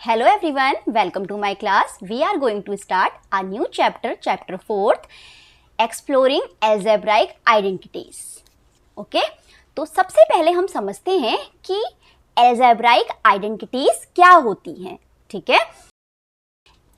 Hello everyone, welcome to my class. We are going to start a new chapter, chapter 4th, Exploring Algebraic Identities. Okay? तो सबसे पहले हम समझते हैं कि algebraic identities क्या होती हैं, ठीक है?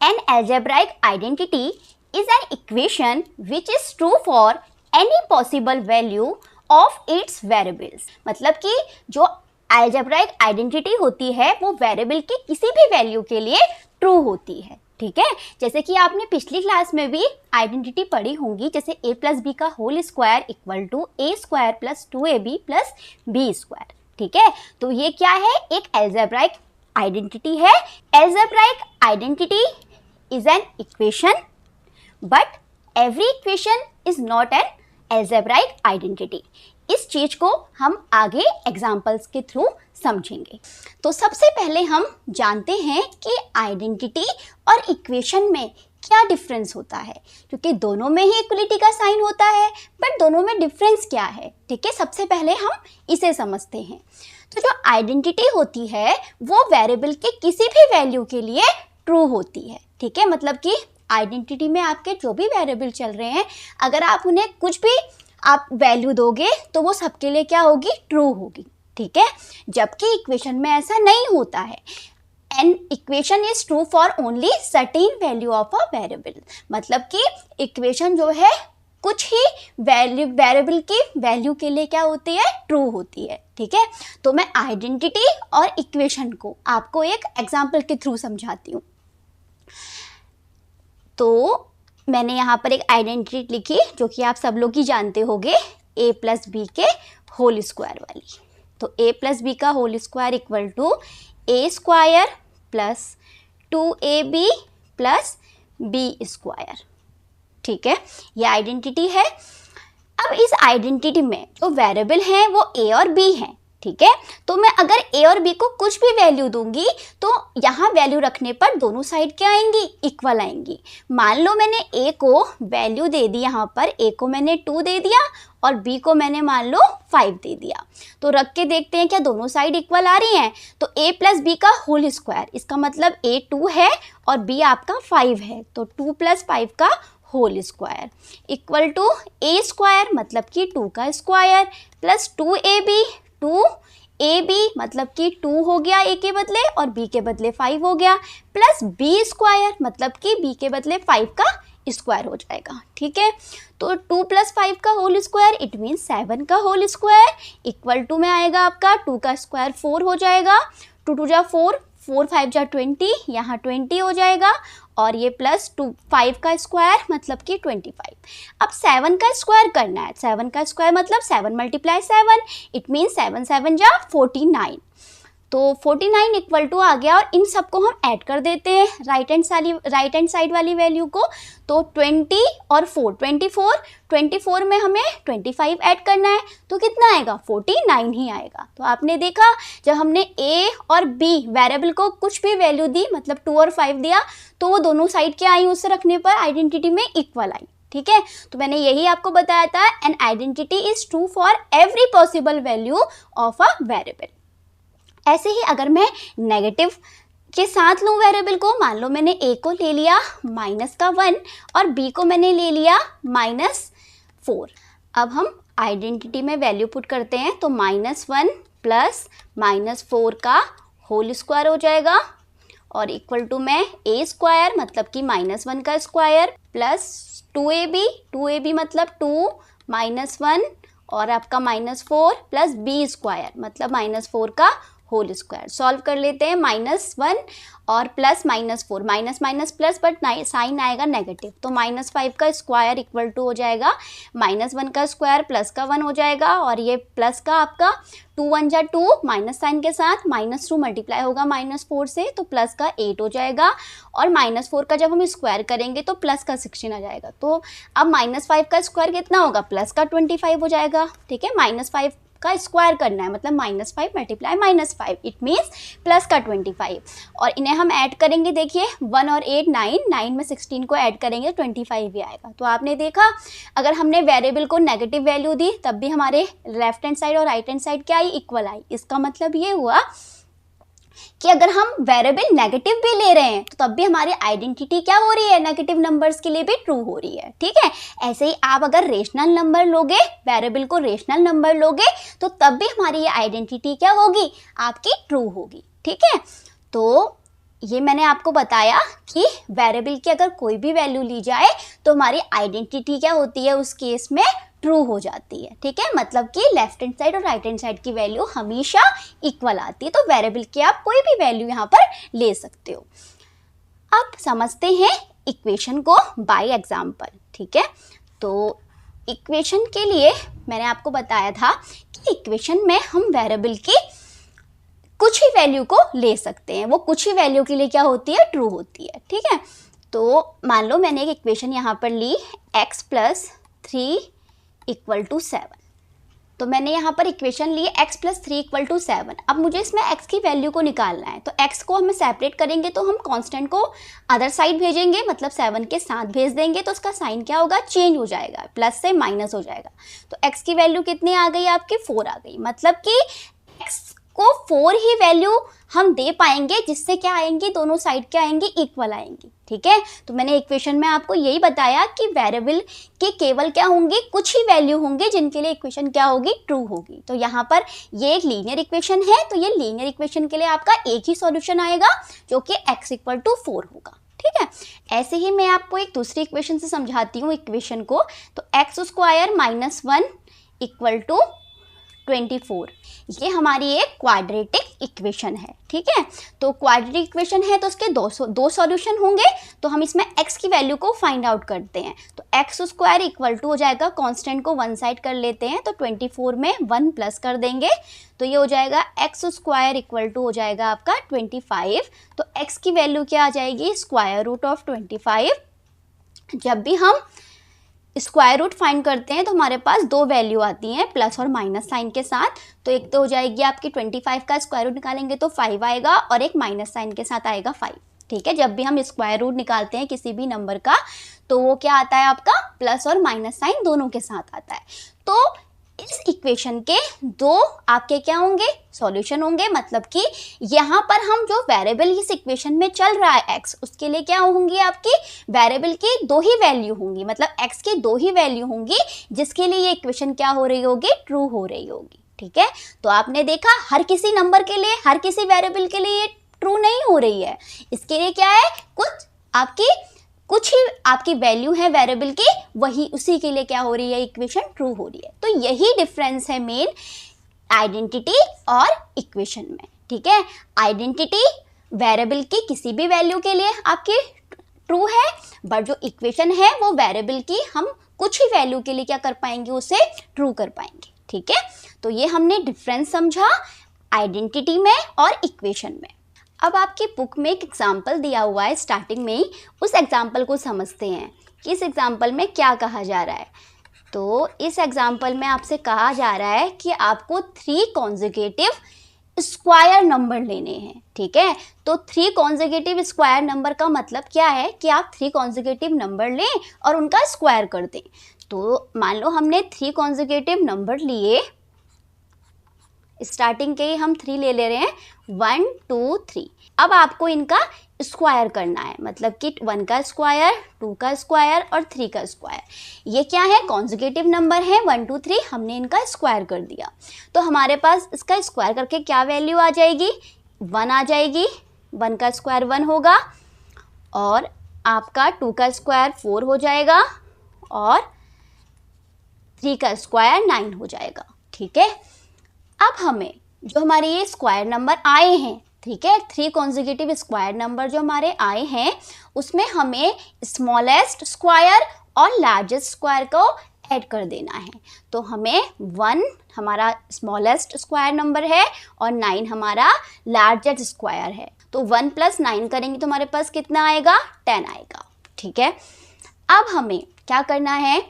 An algebraic identity is an equation which is true for any possible value of its variables. मतलब कि जो algebraic identity होती है वो वेरिएबल की किसी भी वैल्यू के लिए ट्रू होती है, ठीक है? जैसे कि आपने पिछली क्लास में भी आइडेंटिटी पढ़ी होंगी, जैसे a प्लस बी का whole square equal to a square plus 2ab plus b square, ठीक है? तो ये क्या है? एक algebraic आइडेंटिटी है. algebraic identity is an equation, but every equation is not an algebraic identity. इस चीज को हम आगे एग्जाम्पल्स के थ्रू समझेंगे. तो सबसे पहले हम जानते हैं कि आइडेंटिटी और इक्वेशन में क्या डिफरेंस होता है, क्योंकि दोनों में ही इक्वलिटी का साइन होता है, बट दोनों में डिफरेंस क्या है, ठीक है? सबसे पहले हम इसे समझते हैं. तो जो आइडेंटिटी होती है वो वेरिएबल के किसी भी वैल्यू के लिए ट्रू होती है, ठीक है? मतलब कि आइडेंटिटी में आपके जो भी वेरिएबल चल रहे हैं, अगर आप उन्हें कुछ भी आप वैल्यू दोगे तो वो सबके लिए क्या होगी? ट्रू होगी, ठीक है? जबकि इक्वेशन में ऐसा नहीं होता है. An equation is true for only certain value of a variable. मतलब कि इक्वेशन जो है कुछ ही वेरिएबल की वैल्यू के लिए क्या होती है? ट्रू होती है, ठीक है? तो मैं आइडेंटिटी और इक्वेशन को आपको एक एग्जाम्पल के थ्रू समझाती हूँ. तो मैंने यहाँ पर एक आइडेंटिटी लिखी जो कि आप सब लोग ही जानते होंगे, a प्लस बी के होल स्क्वायर वाली. तो a प्लस बी का whole square equal to a square plus 2ab plus b square, ठीक है? ये आइडेंटिटी है. अब इस आइडेंटिटी में जो वेरिएबल हैं वो a और b हैं, ठीक है? तो मैं अगर a और b को कुछ भी वैल्यू दूंगी तो यहाँ वैल्यू रखने पर दोनों साइड क्या आएंगी? इक्वल आएंगी. मान लो मैंने a को वैल्यू दे दी, यहाँ पर a को मैंने 2 दे दिया और b को मैंने मान लो 5 दे दिया. तो रख के देखते हैं क्या दोनों साइड इक्वल आ रही हैं. तो a प्लस बी का होल स्क्वायर, इसका मतलब a 2 है और b आपका 5 है, तो 2 प्लस 5 का whole square equal to a square मतलब कि 2 का स्क्वायर प्लस 2ab मतलब कि 2 हो गया a के बदले और b के बदले 5 हो गया, प्लस b स्क्वायर मतलब कि b के बदले 5 का स्क्वायर हो जाएगा, ठीक है? तो 2 प्लस 5 का होल स्क्वायर इट मीन्स 7 का होल स्क्वायर इक्वल टू में आएगा आपका 2 का स्क्वायर 4 हो जाएगा, 2 2 जा 4, 4 5 जा 20, यहाँ 20 हो जाएगा और ये प्लस 5 का स्क्वायर मतलब कि 25. अब 7 का स्क्वायर करना है. 7 का स्क्वायर मतलब 7 मल्टीप्लाई 7, इट मीन्स 7 7 जा 49. तो 49 इक्वल टू आ गया और इन सबको हम ऐड कर देते हैं राइट हैंड साइड वाली वैल्यू को. तो 20 और 4 24 में हमें 25 ऐड करना है तो कितना आएगा? 49 ही आएगा. तो आपने देखा जब हमने a और b वेरिएबल को कुछ भी वैल्यू दी, मतलब 2 और 5 दिया, तो वो दोनों साइड क्या आई? उससे रखने पर आइडेंटिटी में इक्वल आई, ठीक है? तो मैंने यही आपको बताया था, an identity is true for every possible value of a variable. ऐसे ही अगर मैं नेगेटिव के साथ लूँ वेरिएबल को, मान लो मैंने a को ले लिया माइनस का 1 और b को मैंने ले लिया -4. अब हम आइडेंटिटी में वैल्यू पुट करते हैं तो -1 प्लस -4 का होल स्क्वायर हो जाएगा और इक्वल टू में a स्क्वायर मतलब कि -1 का स्क्वायर प्लस 2ab मतलब 2 -1 और आपका -4 प्लस b स्क्वायर मतलब -4 का होल स्क्वायर. सॉल्व कर लेते हैं. -1 और plus -4, minus minus plus, but sign आएगा नेगेटिव, तो -5 का स्क्वायर इक्वल टू हो जाएगा -1 का स्क्वायर प्लस का 1 हो जाएगा और ये प्लस का आपका 2 1 जा 2 माइनस साइन के साथ -2 मल्टीप्लाई होगा -4 से तो प्लस का 8 हो जाएगा और -4 का जब हम स्क्वायर करेंगे तो प्लस का 16 आ जाएगा. तो अब -5 का स्क्वायर कितना होगा? प्लस का 25 हो जाएगा, ठीक है? -5 का स्क्वायर करना है मतलब -5 मल्टीप्लाई -5 इट मीन्स प्लस का 25 और इन्हें हम ऐड करेंगे. देखिए 1 और 8 9 में 16 को ऐड करेंगे 25 ही आएगा. तो आपने देखा अगर हमने वेरिएबल को नेगेटिव वैल्यू दी तब भी हमारे लेफ्ट हैंड साइड और राइट हैंड साइड क्या आई? इक्वल आई. इसका मतलब ये हुआ कि अगर हम वेरिएबल नेगेटिव भी ले रहे हैं तो तब भी हमारी आइडेंटिटी क्या हो रही है, नेगेटिव नंबर्स के लिए भी ट्रू हो रही है। ठीक है, ऐसे ही आप अगर रेशनल नंबर लोगे, वेरिएबल को रेशनल नंबर लोगे तो तब भी हमारी ये आइडेंटिटी क्या होगी, आपकी ट्रू होगी। ठीक है, तो ये मैंने आपको बताया कि वेरिएबल की अगर कोई भी वैल्यू ली जाए तो हमारी आइडेंटिटी क्या होती है, उस केस में ट्रू हो जाती है। ठीक है, मतलब कि लेफ्ट हैंड साइड और राइट हैंड साइड की वैल्यू हमेशा इक्वल आती है। तो वेरिएबल की आप कोई भी वैल्यू यहाँ पर ले सकते हो। अब समझते हैं इक्वेशन को बाय एग्जाम्पल। ठीक है, तो इक्वेशन के लिए मैंने आपको बताया था कि इक्वेशन में हम वेरिएबल की कुछ ही वैल्यू को ले सकते हैं, वो कुछ ही वैल्यू के लिए क्या होती है, ट्रू होती है। ठीक है, तो मान लो मैंने एक इक्वेशन यहाँ पर ली x + 3 = 7। तो मैंने यहाँ पर इक्वेशन ली x + 3 = 7। अब मुझे इसमें x की वैल्यू को निकालना है। तो x को हमें सेपरेट करेंगे तो हम कांस्टेंट को अदर साइड भेजेंगे, मतलब 7 के साथ भेज देंगे तो उसका साइन क्या होगा, चेंज हो जाएगा, प्लस से माइनस हो जाएगा। तो x की वैल्यू कितनी आ गई आपकी, 4 आ गई। मतलब कि x को 4 ही वैल्यू हम दे पाएंगे जिससे क्या आएंगी, दोनों साइड क्या आएंगी, इक्वल आएंगी। ठीक है, तो मैंने इक्वेशन में आपको यही बताया कि वेरिएबल के केवल क्या होंगी, कुछ ही वैल्यू होंगे जिनके लिए इक्वेशन क्या होगी, ट्रू होगी। तो यहाँ पर ये एक लीनियर इक्वेशन है, तो ये लीनियर इक्वेशन के लिए आपका एक ही सॉल्यूशन आएगा जो कि x = 4 होगा। ठीक है, ऐसे ही मैं आपको एक दूसरी इक्वेशन से समझाती हूँ इक्वेशन को। तो x² - 1 = 24। ये हमारी एक क्वाड्रेटिक इक्वेशन है। ठीक है, तो क्वाड्रेटिक इक्वेशन है तो उसके दो सॉल्यूशन होंगे। तो हम इसमें x की वैल्यू को फाइंड आउट करते हैं। तो x² = हो जाएगा, कांस्टेंट को वन साइड कर लेते हैं, तो 24 में 1 प्लस कर देंगे तो ये हो जाएगा x² = हो जाएगा आपका 25। तो x की वैल्यू क्या आ जाएगी, √25। जब भी हम स्क्वायर रूट फाइंड करते हैं तो हमारे पास दो वैल्यू आती हैं, प्लस और माइनस साइन के साथ। तो एक तो हो जाएगी आपकी 25 का स्क्वायर रूट निकालेंगे तो 5 आएगा, और एक माइनस साइन के साथ आएगा 5। ठीक है, जब भी हम स्क्वायर रूट निकालते हैं किसी भी नंबर का तो वो क्या आता है आपका, प्लस और माइनस साइन दोनों के साथ आता है। तो इस इक्वेशन के दो आपके क्या होंगे, सॉल्यूशन होंगे। मतलब कि यहाँ पर हम जो वेरिएबल इस इक्वेशन में चल रहा है x, उसके लिए क्या होंगी, आपकी वेरिएबल की दो ही वैल्यू होंगी, मतलब x की दो ही वैल्यू होंगी जिसके लिए ये इक्वेशन क्या हो रही होगी, ट्रू हो रही होगी। ठीक है, तो आपने देखा हर किसी नंबर के लिए, हर किसी वेरिएबल के लिए ये ट्रू नहीं हो रही है। इसके लिए क्या है, कुछ ही आपकी वैल्यू है वेरिएबल की, वही उसी के लिए क्या हो रही है, इक्वेशन ट्रू हो रही है। तो यही डिफरेंस है मेन आइडेंटिटी और इक्वेशन में। ठीक है, आइडेंटिटी वेरिएबल की किसी भी वैल्यू के लिए आपकी ट्रू है, बट जो इक्वेशन है वो वेरिएबल की हम कुछ ही वैल्यू के लिए क्या कर पाएंगे, उसे ट्रू कर पाएंगे। ठीक है, तो ये हमने डिफरेंस समझा आइडेंटिटी में और इक्वेशन में। अब आपकी बुक में एक एग्जाम्पल दिया हुआ है स्टार्टिंग में ही, उस एग्जाम्पल को समझते हैं कि इस एग्जाम्पल में क्या कहा जा रहा है। तो इस एग्जाम्पल में आपसे कहा जा रहा है कि आपको 3 कॉन्जुगेटिव स्क्वायर नंबर लेने हैं। ठीक है, तो 3 कॉन्जुगेटिव स्क्वायर नंबर का मतलब क्या है कि आप 3 कॉन्जुगेटिव नंबर लें और उनका स्क्वायर कर दें। तो मान लो हमने 3 कॉन्जुगेटिव नंबर लिए, स्टार्टिंग के हम 3 ले रहे हैं, 1 2 3। अब आपको इनका स्क्वायर करना है, मतलब कि 1 का स्क्वायर, 2 का स्क्वायर और 3 का स्क्वायर। ये क्या है, कॉन्जुगेटिव नंबर है 1 2 3, हमने इनका स्क्वायर कर दिया। तो हमारे पास इसका स्क्वायर करके क्या वैल्यू आ जाएगी, 1 आ जाएगी। 1 का स्क्वायर 1 होगा, और आपका 2 का स्क्वायर 4 हो जाएगा, और 3 का स्क्वायर 9 हो जाएगा। ठीक है, अब हमें जो हमारे ये स्क्वायर नंबर आए हैं, ठीक है, 3 कॉन्जुगेटिव स्क्वायर नंबर जो हमारे आए हैं, उसमें हमें स्मॉलेस्ट स्क्वायर और लार्जेस्ट स्क्वायर को ऐड कर देना है। तो हमें 1 हमारा स्मॉलेस्ट स्क्वायर नंबर है और 9 हमारा लार्जेस्ट स्क्वायर है। तो 1 + 9 करेंगे तो हमारे पास कितना आएगा, 10 आएगा। ठीक है, अब हमें क्या करना है,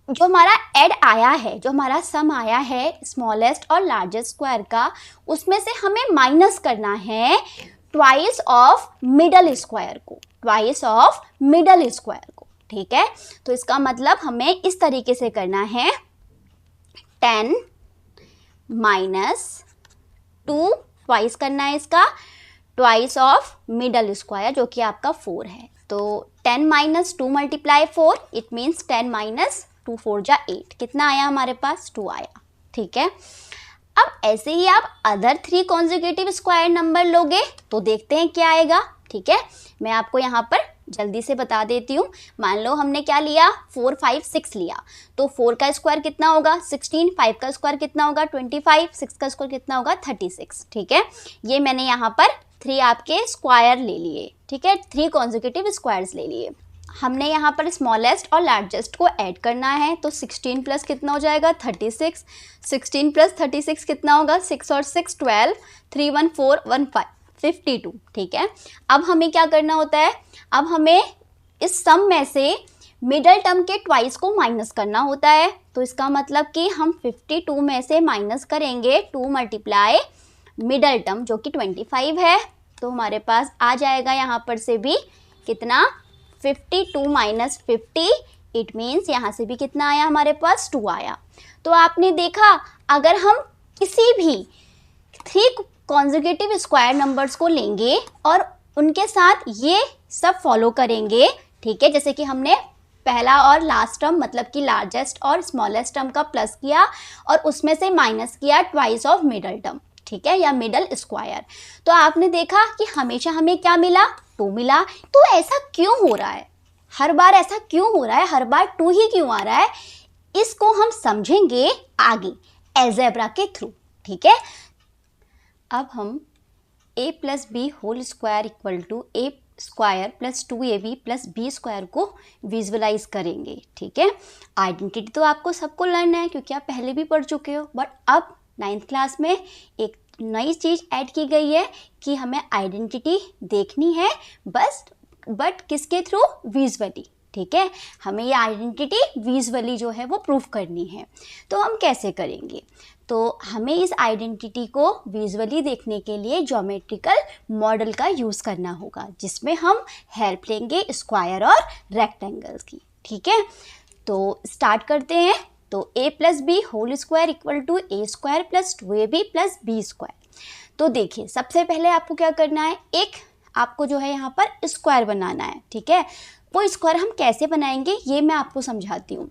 जो हमारा ऐड आया है, जो हमारा सम आया है स्मॉलेस्ट और लार्जेस्ट स्क्वायर का, उसमें से हमें माइनस करना है ट्वाइस ऑफ मिडल स्क्वायर को, ट्वाइस ऑफ मिडल स्क्वायर को। ठीक है, तो इसका मतलब हमें इस तरीके से करना है, 10 - 2 ट्वाइस करना है इसका, ट्वाइस ऑफ मिडल स्क्वायर जो कि आपका 4 है। तो 10 minus 2 multiply 4 it means 10 minus 2 4 जा 8, कितना आया हमारे पास 2 आया। ठीक है, अब ऐसे ही आप अदर 3 कॉन्जिक्यूटिव स्क्वायर नंबर लोगे तो देखते हैं क्या आएगा। ठीक है, मैं आपको यहाँ पर जल्दी से बता देती हूँ। मान लो हमने क्या लिया 4 5 6 लिया, तो 4 का स्क्वायर कितना होगा 16, 5 का स्क्वायर कितना होगा 25, 6 का स्क्वायर कितना होगा 36। ठीक है, ये मैंने यहाँ पर 3 आपके स्क्वायर ले लिए। ठीक है, 3 कॉन्जिक्यूटिव स्क्वायर्स ले लिए। हमने यहाँ पर स्मॉलेस्ट और लार्जेस्ट को ऐड करना है, तो 16 प्लस कितना हो जाएगा 36, 16 प्लस 36 कितना होगा 6 और 6 12, 3 1 4 1 5 52। ठीक है, अब हमें क्या करना होता है, अब हमें इस सम में से मिडल टर्म के ट्वाइस को माइनस करना होता है। तो इसका मतलब कि हम 52 में से माइनस करेंगे 2 मल्टीप्लाई मिडल टर्म जो कि 25 है, तो हमारे पास आ जाएगा यहाँ पर से भी कितना 52 माइनस 50, इट मीन्स यहाँ से भी कितना आया हमारे पास 2 आया। तो आपने देखा अगर हम किसी भी 3 कॉन्जिक्यूटिव स्क्वायर नंबर्स को लेंगे और उनके साथ ये सब फॉलो करेंगे, ठीक है, जैसे कि हमने पहला और लास्ट टर्म मतलब कि लार्जेस्ट और स्मॉलेस्ट टर्म का प्लस किया और उसमें से माइनस किया ट्वाइस ऑफ मिडल टर्म, ठीक है, या मिडल स्क्वायर, तो आपने देखा कि हमेशा हमें क्या मिला 2 मिला। तो ऐसा क्यों हो रहा है, हर बार ऐसा क्यों हो रहा है, हर बार 2 ही क्यों आ रहा है, इसको हम समझेंगे आगे अलजेब्रा के थ्रू। ठीक है, अब हम a plus B whole square equal to A square plus 2ab plus B square को विजुअलाइज करेंगे। ठीक है, आइडेंटिटी तो आपको सबको लर्न है क्योंकि आप पहले भी पढ़ चुके हो, बट अब 9th क्लास में एक नई चीज़ ऐड की गई है कि हमें आइडेंटिटी देखनी है बट किसके थ्रू, विजुअली। ठीक है, हमें ये आइडेंटिटी विजुअली जो है वो प्रूफ करनी है। तो हम कैसे करेंगे, तो हमें इस आइडेंटिटी को विजुअली देखने के लिए ज्योमेट्रिकल मॉडल का यूज़ करना होगा जिसमें हम हेल्प लेंगे स्क्वायर और रेक्टेंगल्स की। ठीक है, तो स्टार्ट करते हैं। तो a plus B whole square equal to A square plus 2ab plus B square. तो देखिए सबसे पहले आपको क्या करना है, एक आपको जो है यहाँ पर स्क्वायर बनाना है। ठीक है, वो स्क्वायर हम कैसे बनाएंगे ये मैं आपको समझाती हूँ।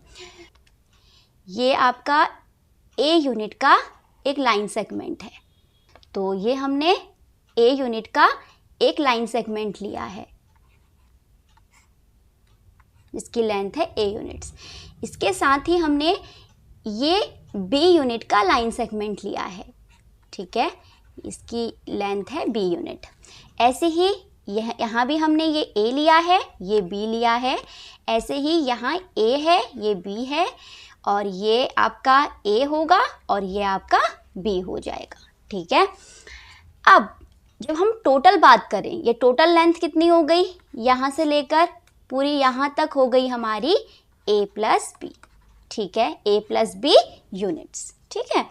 ये आपका ए यूनिट का एक लाइन सेगमेंट है, तो ये हमने ए यूनिट का एक लाइन सेगमेंट लिया है, इसकी लेंथ है ए यूनिट्स। इसके साथ ही हमने ये बी यूनिट का लाइन सेगमेंट लिया है। ठीक है, इसकी लेंथ है बी यूनिट। ऐसे ही यहाँ भी हमने ये ए लिया है, ये बी लिया है, ऐसे ही यहाँ ए है, ये बी है, और ये आपका ए होगा और ये आपका बी हो जाएगा। ठीक है, अब जब हम टोटल बात करें, ये टोटल लेंथ कितनी हो गई, यहाँ से लेकर पूरी यहाँ तक हो गई हमारी a प्लस बी। ठीक है, a प्लस बी यूनिट्स। ठीक है,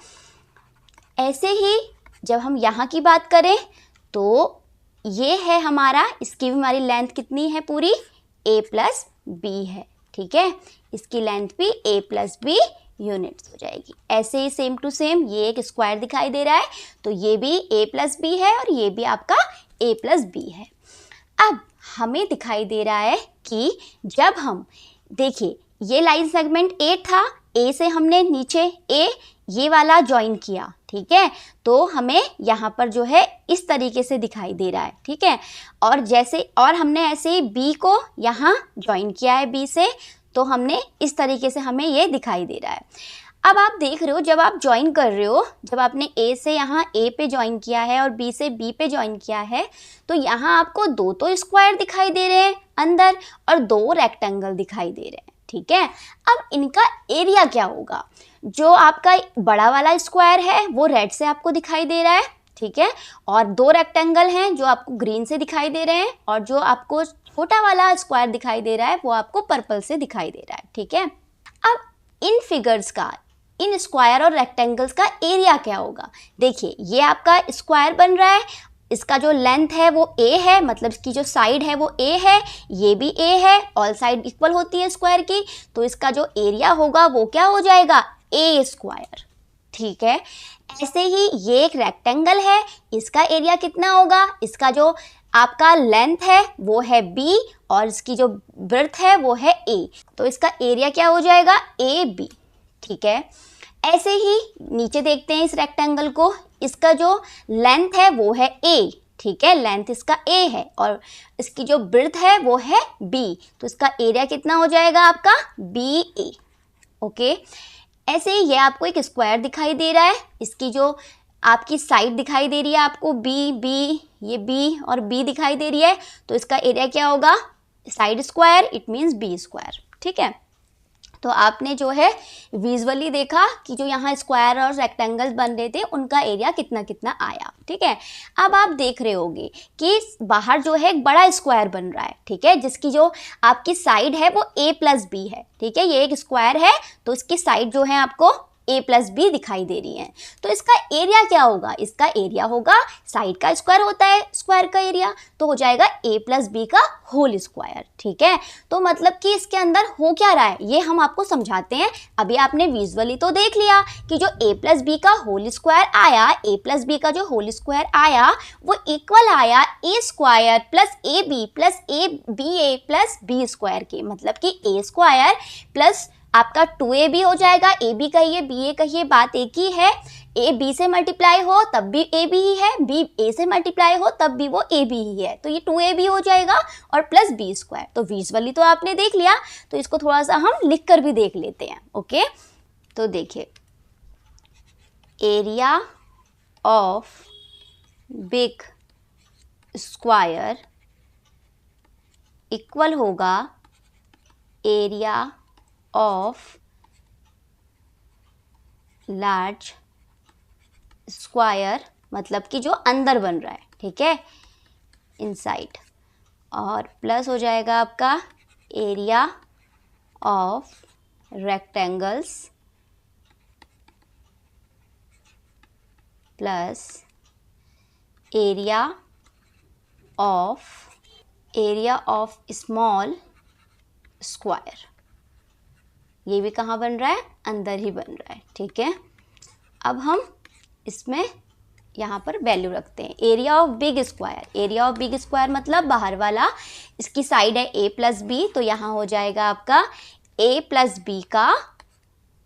ऐसे ही जब हम यहाँ की बात करें तो ये है हमारा, इसकी भी हमारी लेंथ कितनी है पूरी a प्लस बी है। ठीक है, इसकी लेंथ भी a प्लस बी यूनिट्स हो जाएगी। ऐसे ही सेम टू सेम ये एक स्क्वायर दिखाई दे रहा है, तो ये भी a प्लस बी है और ये भी आपका a प्लस बी है। अब हमें दिखाई दे रहा है कि जब हम देखिए ये लाइन सेगमेंट ए था, ए से हमने नीचे ए ये वाला ज्वाइन किया। ठीक है, तो हमें यहाँ पर जो है इस तरीके से दिखाई दे रहा है। ठीक है, और जैसे और हमने ऐसे ही बी को यहाँ ज्वाइन किया है बी से, तो हमने इस तरीके से हमें ये दिखाई दे रहा है। अब आप देख रहे हो जब आप ज्वाइन कर रहे हो, जब आपने ए से यहाँ ए पे ज्वाइन किया है और बी से बी पे ज्वाइन किया है, तो यहाँ आपको 2 तो स्क्वायर दिखाई दे रहे हैं अंदर और 2 रेक्टेंगल दिखाई दे रहे हैं। ठीक है, अब इनका एरिया क्या होगा, जो आपका बड़ा वाला स्क्वायर है वो रेड से आपको दिखाई दे रहा है। ठीक है, और 2 रेक्टेंगल हैं जो आपको ग्रीन से दिखाई दे रहे हैं, और जो आपको छोटा वाला स्क्वायर दिखाई दे रहा है वो आपको पर्पल से दिखाई दे रहा है। ठीक है, अब इन फिगर्स का, इन स्क्वायर और रेक्टेंगल्स का एरिया क्या होगा, देखिए ये आपका स्क्वायर बन रहा है, इसका जो लेंथ है वो a है, मतलब इसकी जो साइड है वो a है, ये भी a है, ऑल साइड इक्वल होती है स्क्वायर की, तो इसका जो एरिया होगा वो क्या हो जाएगा a स्क्वायर। ठीक है। ऐसे ही ये एक रेक्टेंगल है, इसका एरिया कितना होगा, इसका जो आपका लेंथ है वो है b और इसकी जो ब्रेड्थ है वो है a, तो इसका एरिया क्या हो जाएगा AB, ठीक है। ऐसे ही नीचे देखते हैं इस रेक्टेंगल को, इसका जो लेंथ है वो है a, ठीक है, लेंथ इसका a है और इसकी जो ब्रेड्थ है वो है b, तो इसका एरिया कितना हो जाएगा आपका BA, ओके। ऐसे ही ये आपको एक स्क्वायर दिखाई दे रहा है, इसकी जो आपकी साइड दिखाई दे रही है आपको B, ये B और B दिखाई दे रही है, तो इसका एरिया क्या होगा, side square, it means B square, ठीक है। तो आपने जो है विजुअली देखा कि जो यहाँ स्क्वायर और रेक्टेंगल बन रहे थे उनका एरिया कितना कितना आया, ठीक है। अब आप देख रहे होंगे कि बाहर जो है एक बड़ा स्क्वायर बन रहा है, ठीक है, जिसकी जो आपकी साइड है वो A+B है, ठीक है। ये एक स्क्वायर है तो इसकी साइड जो है आपको A+B दिखाई दे रही है, तो इसका एरिया क्या होगा, इसका एरिया होगा, साइड का स्क्वायर होता है स्क्वायर का एरिया, तो हो जाएगा A+B का होल स्क्वायर, ठीक है। तो मतलब कि इसके अंदर हो क्या रहा है ये हम आपको समझाते हैं। अभी आपने विजुअली तो देख लिया कि जो A+B का होल स्क्वायर आया, A+B का जो होल स्क्वायर आया वो इक्वल आया A square plus AB plus ABA plus B square के, मतलब कि A स्क्वायर प्लस आपका 2AB हो जाएगा, AB कहिए BA कहिए, बात एक ही है। A B से मल्टीप्लाई हो तब भी AB ही है, B A से मल्टीप्लाई हो तब भी वो AB ही है, तो ये 2AB हो जाएगा और प्लस B स्क्वायर। तो विजुअली तो आपने देख लिया, तो इसको थोड़ा सा हम लिख कर भी देख लेते हैं, ओके। तो देखिए, area of big square equal होगा एरिया ऑफ लार्ज स्क्वायर, मतलब कि जो अंदर बन रहा है, ठीक है, इनसाइड, और प्लस हो जाएगा आपका area of rectangles plus area of small square. ये भी कहाँ बन रहा है, अंदर ही बन रहा है, ठीक है। अब हम इसमें यहाँ पर वैल्यू रखते हैं, area of big square, area of big square मतलब बाहर वाला, इसकी साइड है A+B, तो यहाँ हो जाएगा आपका A+B का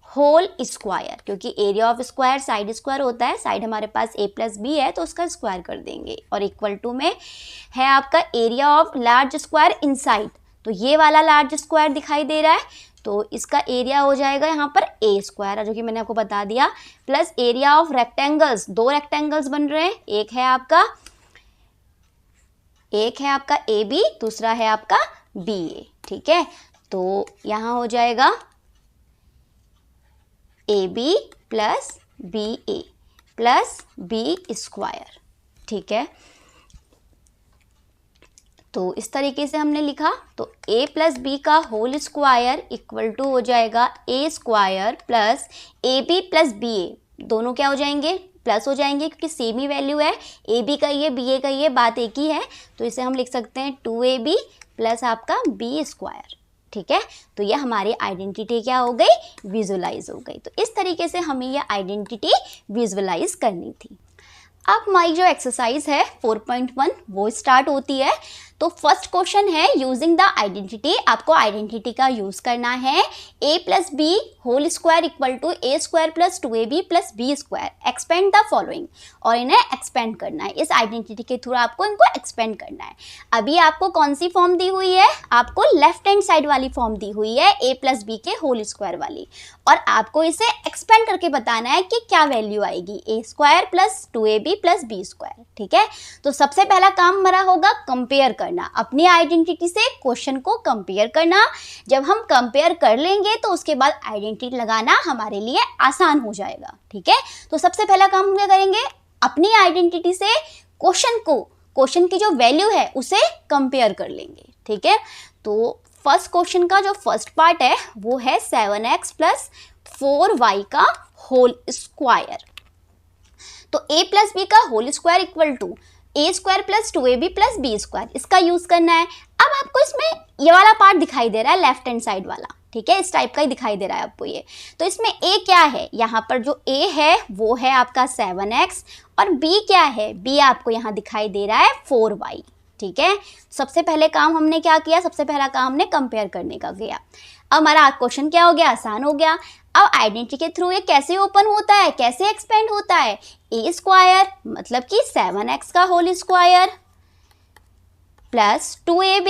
होल स्क्वायर, क्योंकि area of square side square होता है, साइड हमारे पास A+B है तो उसका स्क्वायर कर देंगे, और इक्वल टू में है आपका area of large square inside, तो ये वाला लार्ज स्क्वायर दिखाई दे रहा है, तो इसका एरिया हो जाएगा यहाँ पर A स्क्वायर, जो कि मैंने आपको बता दिया, प्लस एरिया ऑफ रेक्टेंगल्स, दो रेक्टेंगल्स बन रहे हैं, एक है आपका AB, दूसरा है आपका BA, ठीक है। तो यहाँ हो जाएगा AB plus BA plus B square, ठीक है। तो इस तरीके से हमने लिखा, तो A+B का होल स्क्वायर इक्वल टू हो जाएगा A square plus AB plus BA, दोनों क्या हो जाएंगे, प्लस हो जाएंगे, क्योंकि सेम ही वैल्यू है, AB का ये BA का ये बात एक ही है, तो इसे हम लिख सकते हैं 2AB प्लस आपका B स्क्वायर, ठीक है। तो ये हमारी आइडेंटिटी क्या हो गई, विजुअलाइज हो गई। तो इस तरीके से हमें ये आइडेंटिटी विजुअलाइज करनी थी। अब हमारी जो एक्सरसाइज है 4.1 वो स्टार्ट होती है। तो फर्स्ट क्वेश्चन है यूजिंग द आइडेंटिटी, आपको आइडेंटिटी का यूज करना है, A+B whole square equal to A square plus 2AB plus B square, expand the following, और इन्हें एक्सपेंड करना है, इस आइडेंटिटी के थ्रू आपको इनको एक्सपेंड करना है। अभी आपको कौन सी फॉर्म दी हुई है, आपको लेफ्ट हैंड साइड वाली फॉर्म दी हुई है A+B के होल स्क्वायर वाली, और आपको इसे एक्सपेंड करके बताना है कि क्या वैल्यू आएगी, A square plus 2AB plus B square, ठीक है। तो सबसे पहला काम हमारा होगा कंपेयर करना, अपनी आइडेंटिटी से क्वेश्चन को कंपेयर करना। जब हम कंपेयर कर लेंगे तो उसके बाद आइडेंटिटी लगाना हमारे लिए आसान हो जाएगा, ठीक है। तो सबसे पहला काम हम क्या करेंगे, अपनी आइडेंटिटी से क्वेश्चन की जो वैल्यू है उसे कंपेयर कर लेंगे, ठीक है। तो फर्स्ट क्वेश्चन का जो फर्स्ट पार्ट है वो है 7x प्लस 4y का होल स्क्वायर। तो A+B का whole square equal to A square plus 2AB plus B square, इसका यूज करना है। अब आपको इसमें ये वाला पार्ट दिखाई दे रहा है लेफ्ट हैंड साइड वाला, ठीक है, इस टाइप का ही दिखाई दे रहा है आपको ये। तो इसमें a क्या है, यहाँ पर जो a है वो है आपका 7x और b क्या है, b आपको यहाँ दिखाई दे रहा है 4y। ठीक है, सबसे पहले काम हमने क्या किया, सबसे पहला काम हमने कंपेयर करने का किया। अब हमारा क्वेश्चन क्या हो गया, आसान हो गया। अब आइडेंटिटी के थ्रू ये कैसे ओपन होता है, कैसे एक्सपेंड होता है, a स्क्वायर मतलब कि 7x का whole square plus 2ab,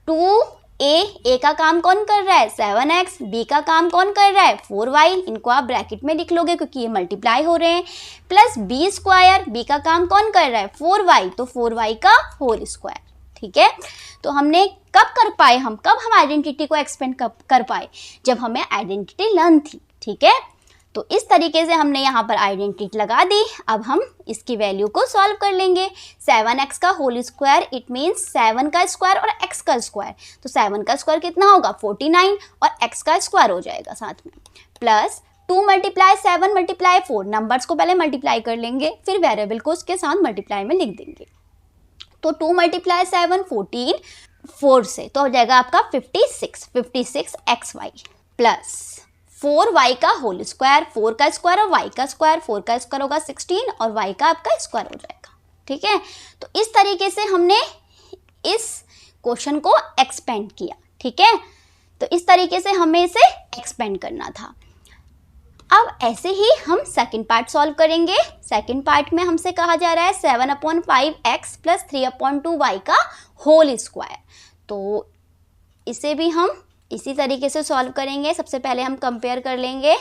2a का काम कौन कर रहा है 7x, b का काम कौन कर रहा है 4y, इनको आप ब्रैकेट में लिख लोगे क्योंकि ये मल्टीप्लाई हो रहे हैं, प्लस b स्क्वायर, b का काम कौन कर रहा है 4y, तो 4y का होल स्क्वायर। ठीक है, तो हमने कब कर पाए, कब हम आइडेंटिटी को एक्सपेंड कर पाए, जब हमें आइडेंटिटी लर्न थी। ठीक है, तो इस तरीके से हमने यहाँ पर आइडेंटिटी लगा दी। अब हम इसकी वैल्यू को सॉल्व कर लेंगे। 7x का होल स्क्वायर इट मीन्स 7 का स्क्वायर और x का स्क्वायर, तो 7 का स्क्वायर कितना होगा 49 और x का स्क्वायर हो जाएगा साथ में, प्लस 2 मल्टीप्लाई 7 मल्टीप्लाई 4, नंबर्स को पहले मल्टीप्लाई कर लेंगे फिर वेरिएबल को उसके साथ मल्टीप्लाई में लिख देंगे। तो 2 मल्टीप्लाई 7 14, 4 से तो हो जाएगा आपका 56 xy प्लस 4y का होल स्क्वायर, 4 का स्क्वायर और y का स्क्वायर, 4 का स्क्वायर होगा 16 और y का आपका स्क्वायर हो जाएगा। ठीक है, तो इस तरीके से हमने इस क्वेश्चन को एक्सपेंड किया। ठीक है, तो इस तरीके से हमें इसे एक्सपेंड करना था। अब ऐसे ही हम सेकंड पार्ट सॉल्व करेंगे। सेकंड पार्ट में हमसे कहा जा रहा है 7/5x प्लस 3/2y का होल स्क्वायर, तो इसे भी हम इसी तरीके से सॉल्व करेंगे। सबसे पहले हम कंपेयर कर लेंगे।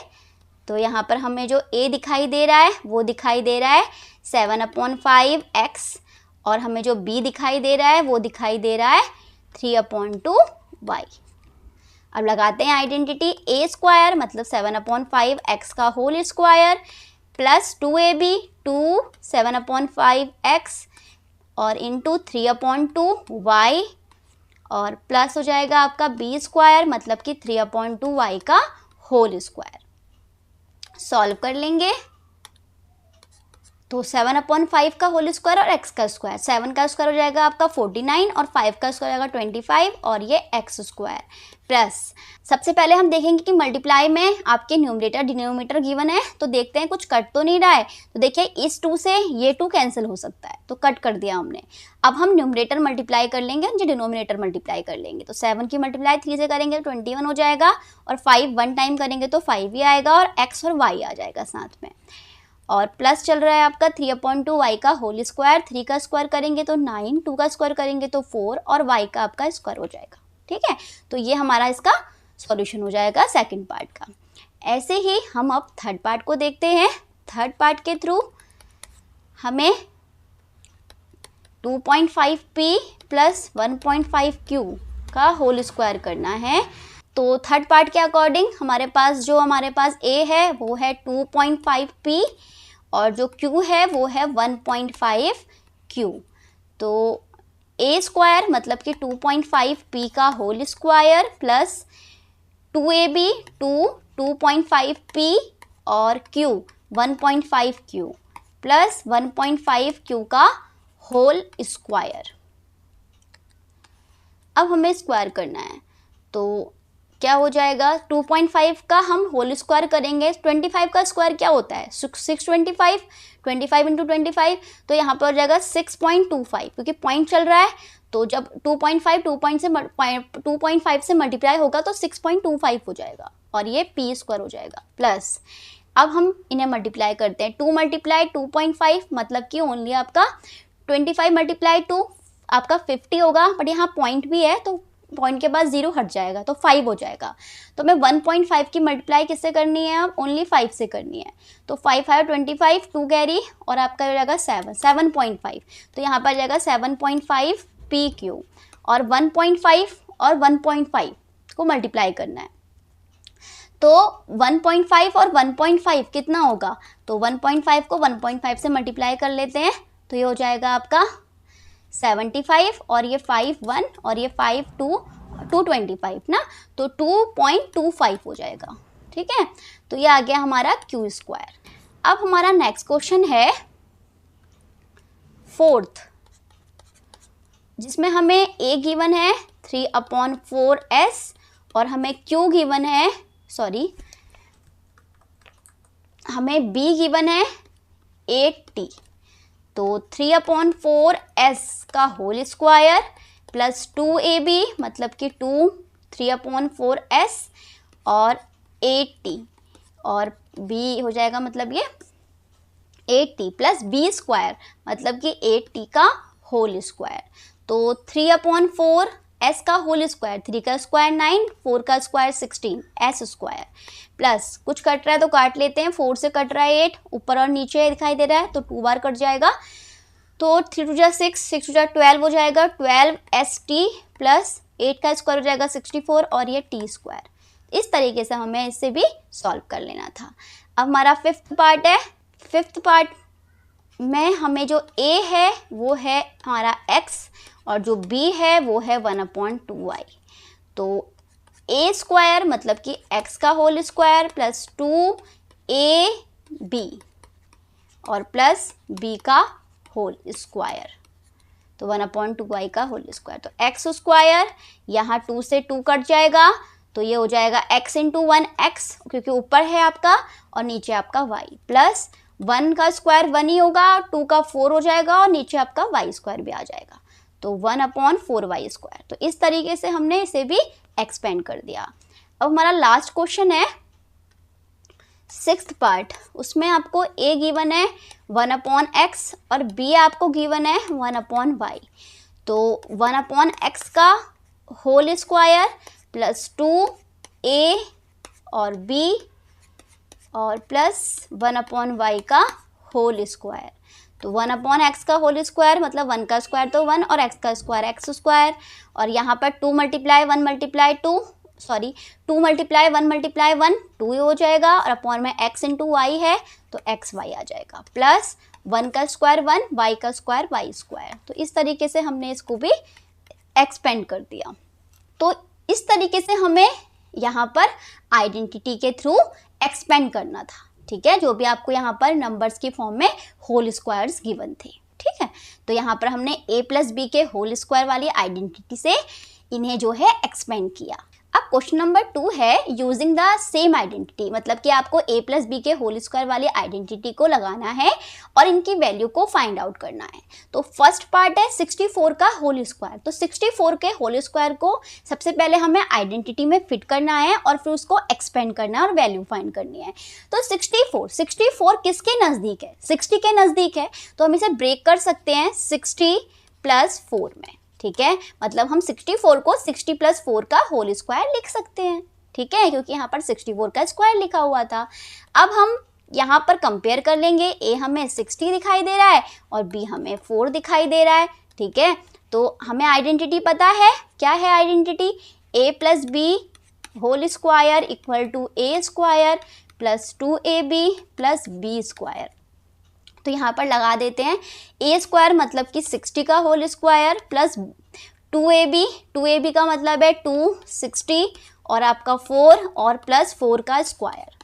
तो यहाँ पर हमें जो a दिखाई दे रहा है वो दिखाई दे रहा है 7/5x और हमें जो b दिखाई दे रहा है वो दिखाई दे रहा है 3/2y। अब लगाते हैं आइडेंटिटी, a स्क्वायर मतलब 7/5x का whole square plus 2ab 2 7/5x और इंटू 3/2y और प्लस हो जाएगा आपका b स्क्वायर मतलब कि 3/2y का होल स्क्वायर। सॉल्व कर लेंगे तो 7/5 का होल स्क्वायर और x का स्क्वायर, 7 का स्क्वायर हो जाएगा आपका 49 और 5 का स्क्वायर हो जाएगा 25 और ये x स्क्वायर प्लस, सबसे पहले हम देखेंगे कि मल्टीप्लाई में आपके न्यूमरेटर डिनोमिनेटर गिवन है, तो देखते हैं कुछ कट तो नहीं रहा है। तो देखिए इस 2 से ये 2 कैंसिल हो सकता है तो कट कर दिया हमने। अब हम न्यूमरेटर मल्टीप्लाई कर लेंगे, जो डिनोमिनेटर मल्टीप्लाई कर लेंगे, तो 7 की मल्टीप्लाई 3 से करेंगे तो 21 हो जाएगा और 5 1 टाइम करेंगे तो 5 ही आएगा और x और y आ जाएगा साथ में, और प्लस चल रहा है आपका 3/2y का होल स्क्वायर, 3 का स्क्वायर करेंगे तो 9, 2 का स्क्वायर करेंगे तो 4 और y का आपका स्क्वायर हो जाएगा। ठीक है, तो ये हमारा इसका सॉल्यूशन हो जाएगा सेकंड पार्ट का। ऐसे ही हम अब थर्ड पार्ट को देखते हैं। थर्ड पार्ट के थ्रू हमें 2.5p प्लस 1.5q का होल स्क्वायर करना है। तो थर्ड पार्ट के अकॉर्डिंग हमारे पास a है वो है 2.5p और जो q है वो है 1.5q। तो a स्क्वायर मतलब कि 2.5p का whole square plus 2ab 2.5p और q 1.5q प्लस 1.5q का होल स्क्वायर। अब हमें स्क्वायर करना है तो क्या हो जाएगा, 2.5 का हम होल स्क्वायर करेंगे, 25 का स्क्वायर क्या होता है 625, 25 इंटू 25 तो यहाँ पर हो जाएगा 6.25, क्योंकि पॉइंट चल रहा है तो जब 2.5 से मल्टीप्लाई होगा तो 6.25 हो जाएगा और ये p स्क्वायर हो जाएगा प्लस। अब हम इन्हें मल्टीप्लाई करते हैं, 2 मल्टीप्लाई 2.5 मतलब कि ओनली आपका 25 मल्टीप्लाई 2 आपका 50 होगा, बट यहाँ पॉइंट भी है तो पॉइंट के बाद 0 हट जाएगा तो 5 हो जाएगा। तो मैं 1.5 की मल्टीप्लाई किससे करनी है, अब ओनली 5 से करनी है, तो 5 5 25 2 कैरी और आपका हो जाएगा 7.5, तो यहाँ पर जाएगा 7.5 PQ और 1.5 और 1.5 को मल्टीप्लाई करना है। तो 1.5 और 1.5 कितना होगा, तो 1.5 को 1.5 से मल्टीप्लाई कर लेते हैं तो ये हो जाएगा आपका 75 और ये 5 1 और ये 5 2 225 ना, तो 2.25 हो जाएगा। ठीक है, तो ये आ गया हमारा q स्क्वायर। अब हमारा नेक्स्ट क्वेश्चन है फोर्थ, जिसमें हमें a गिवन है 3/4s और हमें Q गिवन है, सॉरी हमें B गिवन है 8T, तो 3/4 S का होल स्क्वायर प्लस 2AB मतलब कि 3/4 S और 8T, और B हो जाएगा मतलब ये 8T प्लस B स्क्वायर मतलब कि 8T का होल स्क्वायर। तो 3/4 S का होल स्क्वायर, 3 का स्क्वायर 9, 4 का स्क्वायर 16 S स्क्वायर, प्लस कुछ कट रहा है तो काट लेते हैं, 4 से कट रहा है 8, ऊपर और नीचे दिखाई दे रहा है तो 2 बार कट जाएगा, तो 3 2 जा 6, 6 2 जा 12 हो जाएगा, 12ST प्लस 8 का स्क्वायर हो जाएगा 64 और ये T स्क्वायर। इस तरीके से हमें इससे भी सॉल्व कर लेना था। अब हमारा फिफ्थ पार्ट है। फिफ्थ पार्ट में हमें जो A है वो है हमारा x और जो B है वो है 1/2y। तो A स्क्वायर मतलब कि x का होल स्क्वायर प्लस 2AB और प्लस B का होल स्क्वायर, तो 1/2y का होल स्क्वायर। तो x स्क्वायर यहाँ 2 से 2 कट जाएगा तो ये हो जाएगा x इंटू 1x क्योंकि ऊपर है आपका और नीचे आपका y, प्लस 1 का स्क्वायर 1 ही होगा, 2 का 4 हो जाएगा और नीचे आपका y स्क्वायर भी आ जाएगा, तो 1/4y स्क्वायर। तो इस तरीके से हमने इसे भी एक्सपेंड कर दिया। अब हमारा लास्ट क्वेश्चन है सिक्स्थ पार्ट, उसमें आपको A गिवन है 1/x और B आपको गिवन है 1/y। तो 1/x का होल स्क्वायर प्लस 2A और B और प्लस 1/y का होल स्क्वायर। तो 1/x का होल स्क्वायर मतलब 1 का स्क्वायर तो 1 और x का स्क्वायर x स्क्वायर, और यहाँ पर 2 multiply 1 multiply 2 sorry 2 multiply 1 multiply 1 2 हो जाएगा, और अपॉन में x इंटू वाई है तो xy आ जाएगा, प्लस 1 का स्क्वायर 1 y का स्क्वायर y स्क्वायर। तो इस तरीके से हमने इसको भी एक्सपेंड कर दिया। तो इस तरीके से हमें यहाँ पर आइडेंटिटी के थ्रू एक्सपेंड करना था, ठीक है, जो भी आपको यहाँ पर नंबर्स की फॉर्म में होल स्क्वायर्स गिवन थे, ठीक है। तो यहाँ पर हमने a प्लस बी के होल स्क्वायर वाली आइडेंटिटी से इन्हें जो है एक्सपेंड किया। अब क्वेश्चन नंबर 2 है यूजिंग द सेम आइडेंटिटी, मतलब कि आपको a प्लस बी के होल स्क्वायर वाली आइडेंटिटी को लगाना है और इनकी वैल्यू को फाइंड आउट करना है। तो फर्स्ट पार्ट है 64 का होल स्क्वायर। तो 64 के होल स्क्वायर को सबसे पहले हमें आइडेंटिटी में फिट करना है और फिर उसको एक्सपेंड करना है और वैल्यू फाइंड करनी है। तो 64 किसके नज़दीक है? 60 के नज़दीक है, तो हम इसे ब्रेक कर सकते हैं 60 प्लस 4 में, ठीक है। मतलब हम 64 को 60 प्लस 4 का होल स्क्वायर लिख सकते हैं, ठीक है, क्योंकि यहाँ पर 64 का स्क्वायर लिखा हुआ था। अब हम यहाँ पर कंपेयर कर लेंगे, a हमें 60 दिखाई दे रहा है और b हमें 4 दिखाई दे रहा है, ठीक है। तो हमें आइडेंटिटी पता है, क्या है identity? a plus B whole square equal to a square plus 2ab plus b square. तो यहाँ पर लगा देते हैं a स्क्वायर मतलब कि 60 का होल स्क्वायर प्लस 2ab का मतलब है 260 और आपका 4 और प्लस 4 का स्क्वायर।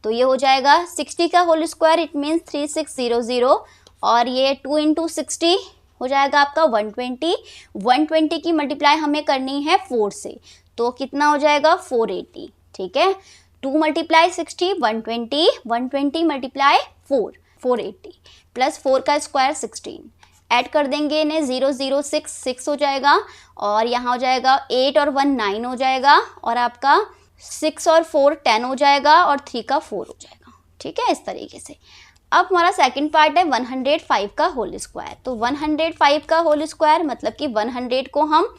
तो ये हो जाएगा 60 का होल स्क्वायर इट मीन्स 3600 और ये 2 इंटू 60 हो जाएगा आपका 120 की मल्टीप्लाई हमें करनी है 4 से, तो कितना हो जाएगा 480, ठीक है। 2 मल्टीप्लाई 60 120 मल्टीप्लाई 480 प्लस 4 का स्क्वायर 16, ऐड कर देंगे इन्हें 0 0 6 हो जाएगा और यहाँ हो जाएगा 8 और 1 9 हो जाएगा और आपका 6 और 4 10 हो जाएगा और 3 का 4 हो जाएगा, ठीक है, इस तरीके से। अब हमारा सेकंड पार्ट है 105 का होल स्क्वायर। तो 105 का होल स्क्वायर मतलब कि 100 को हम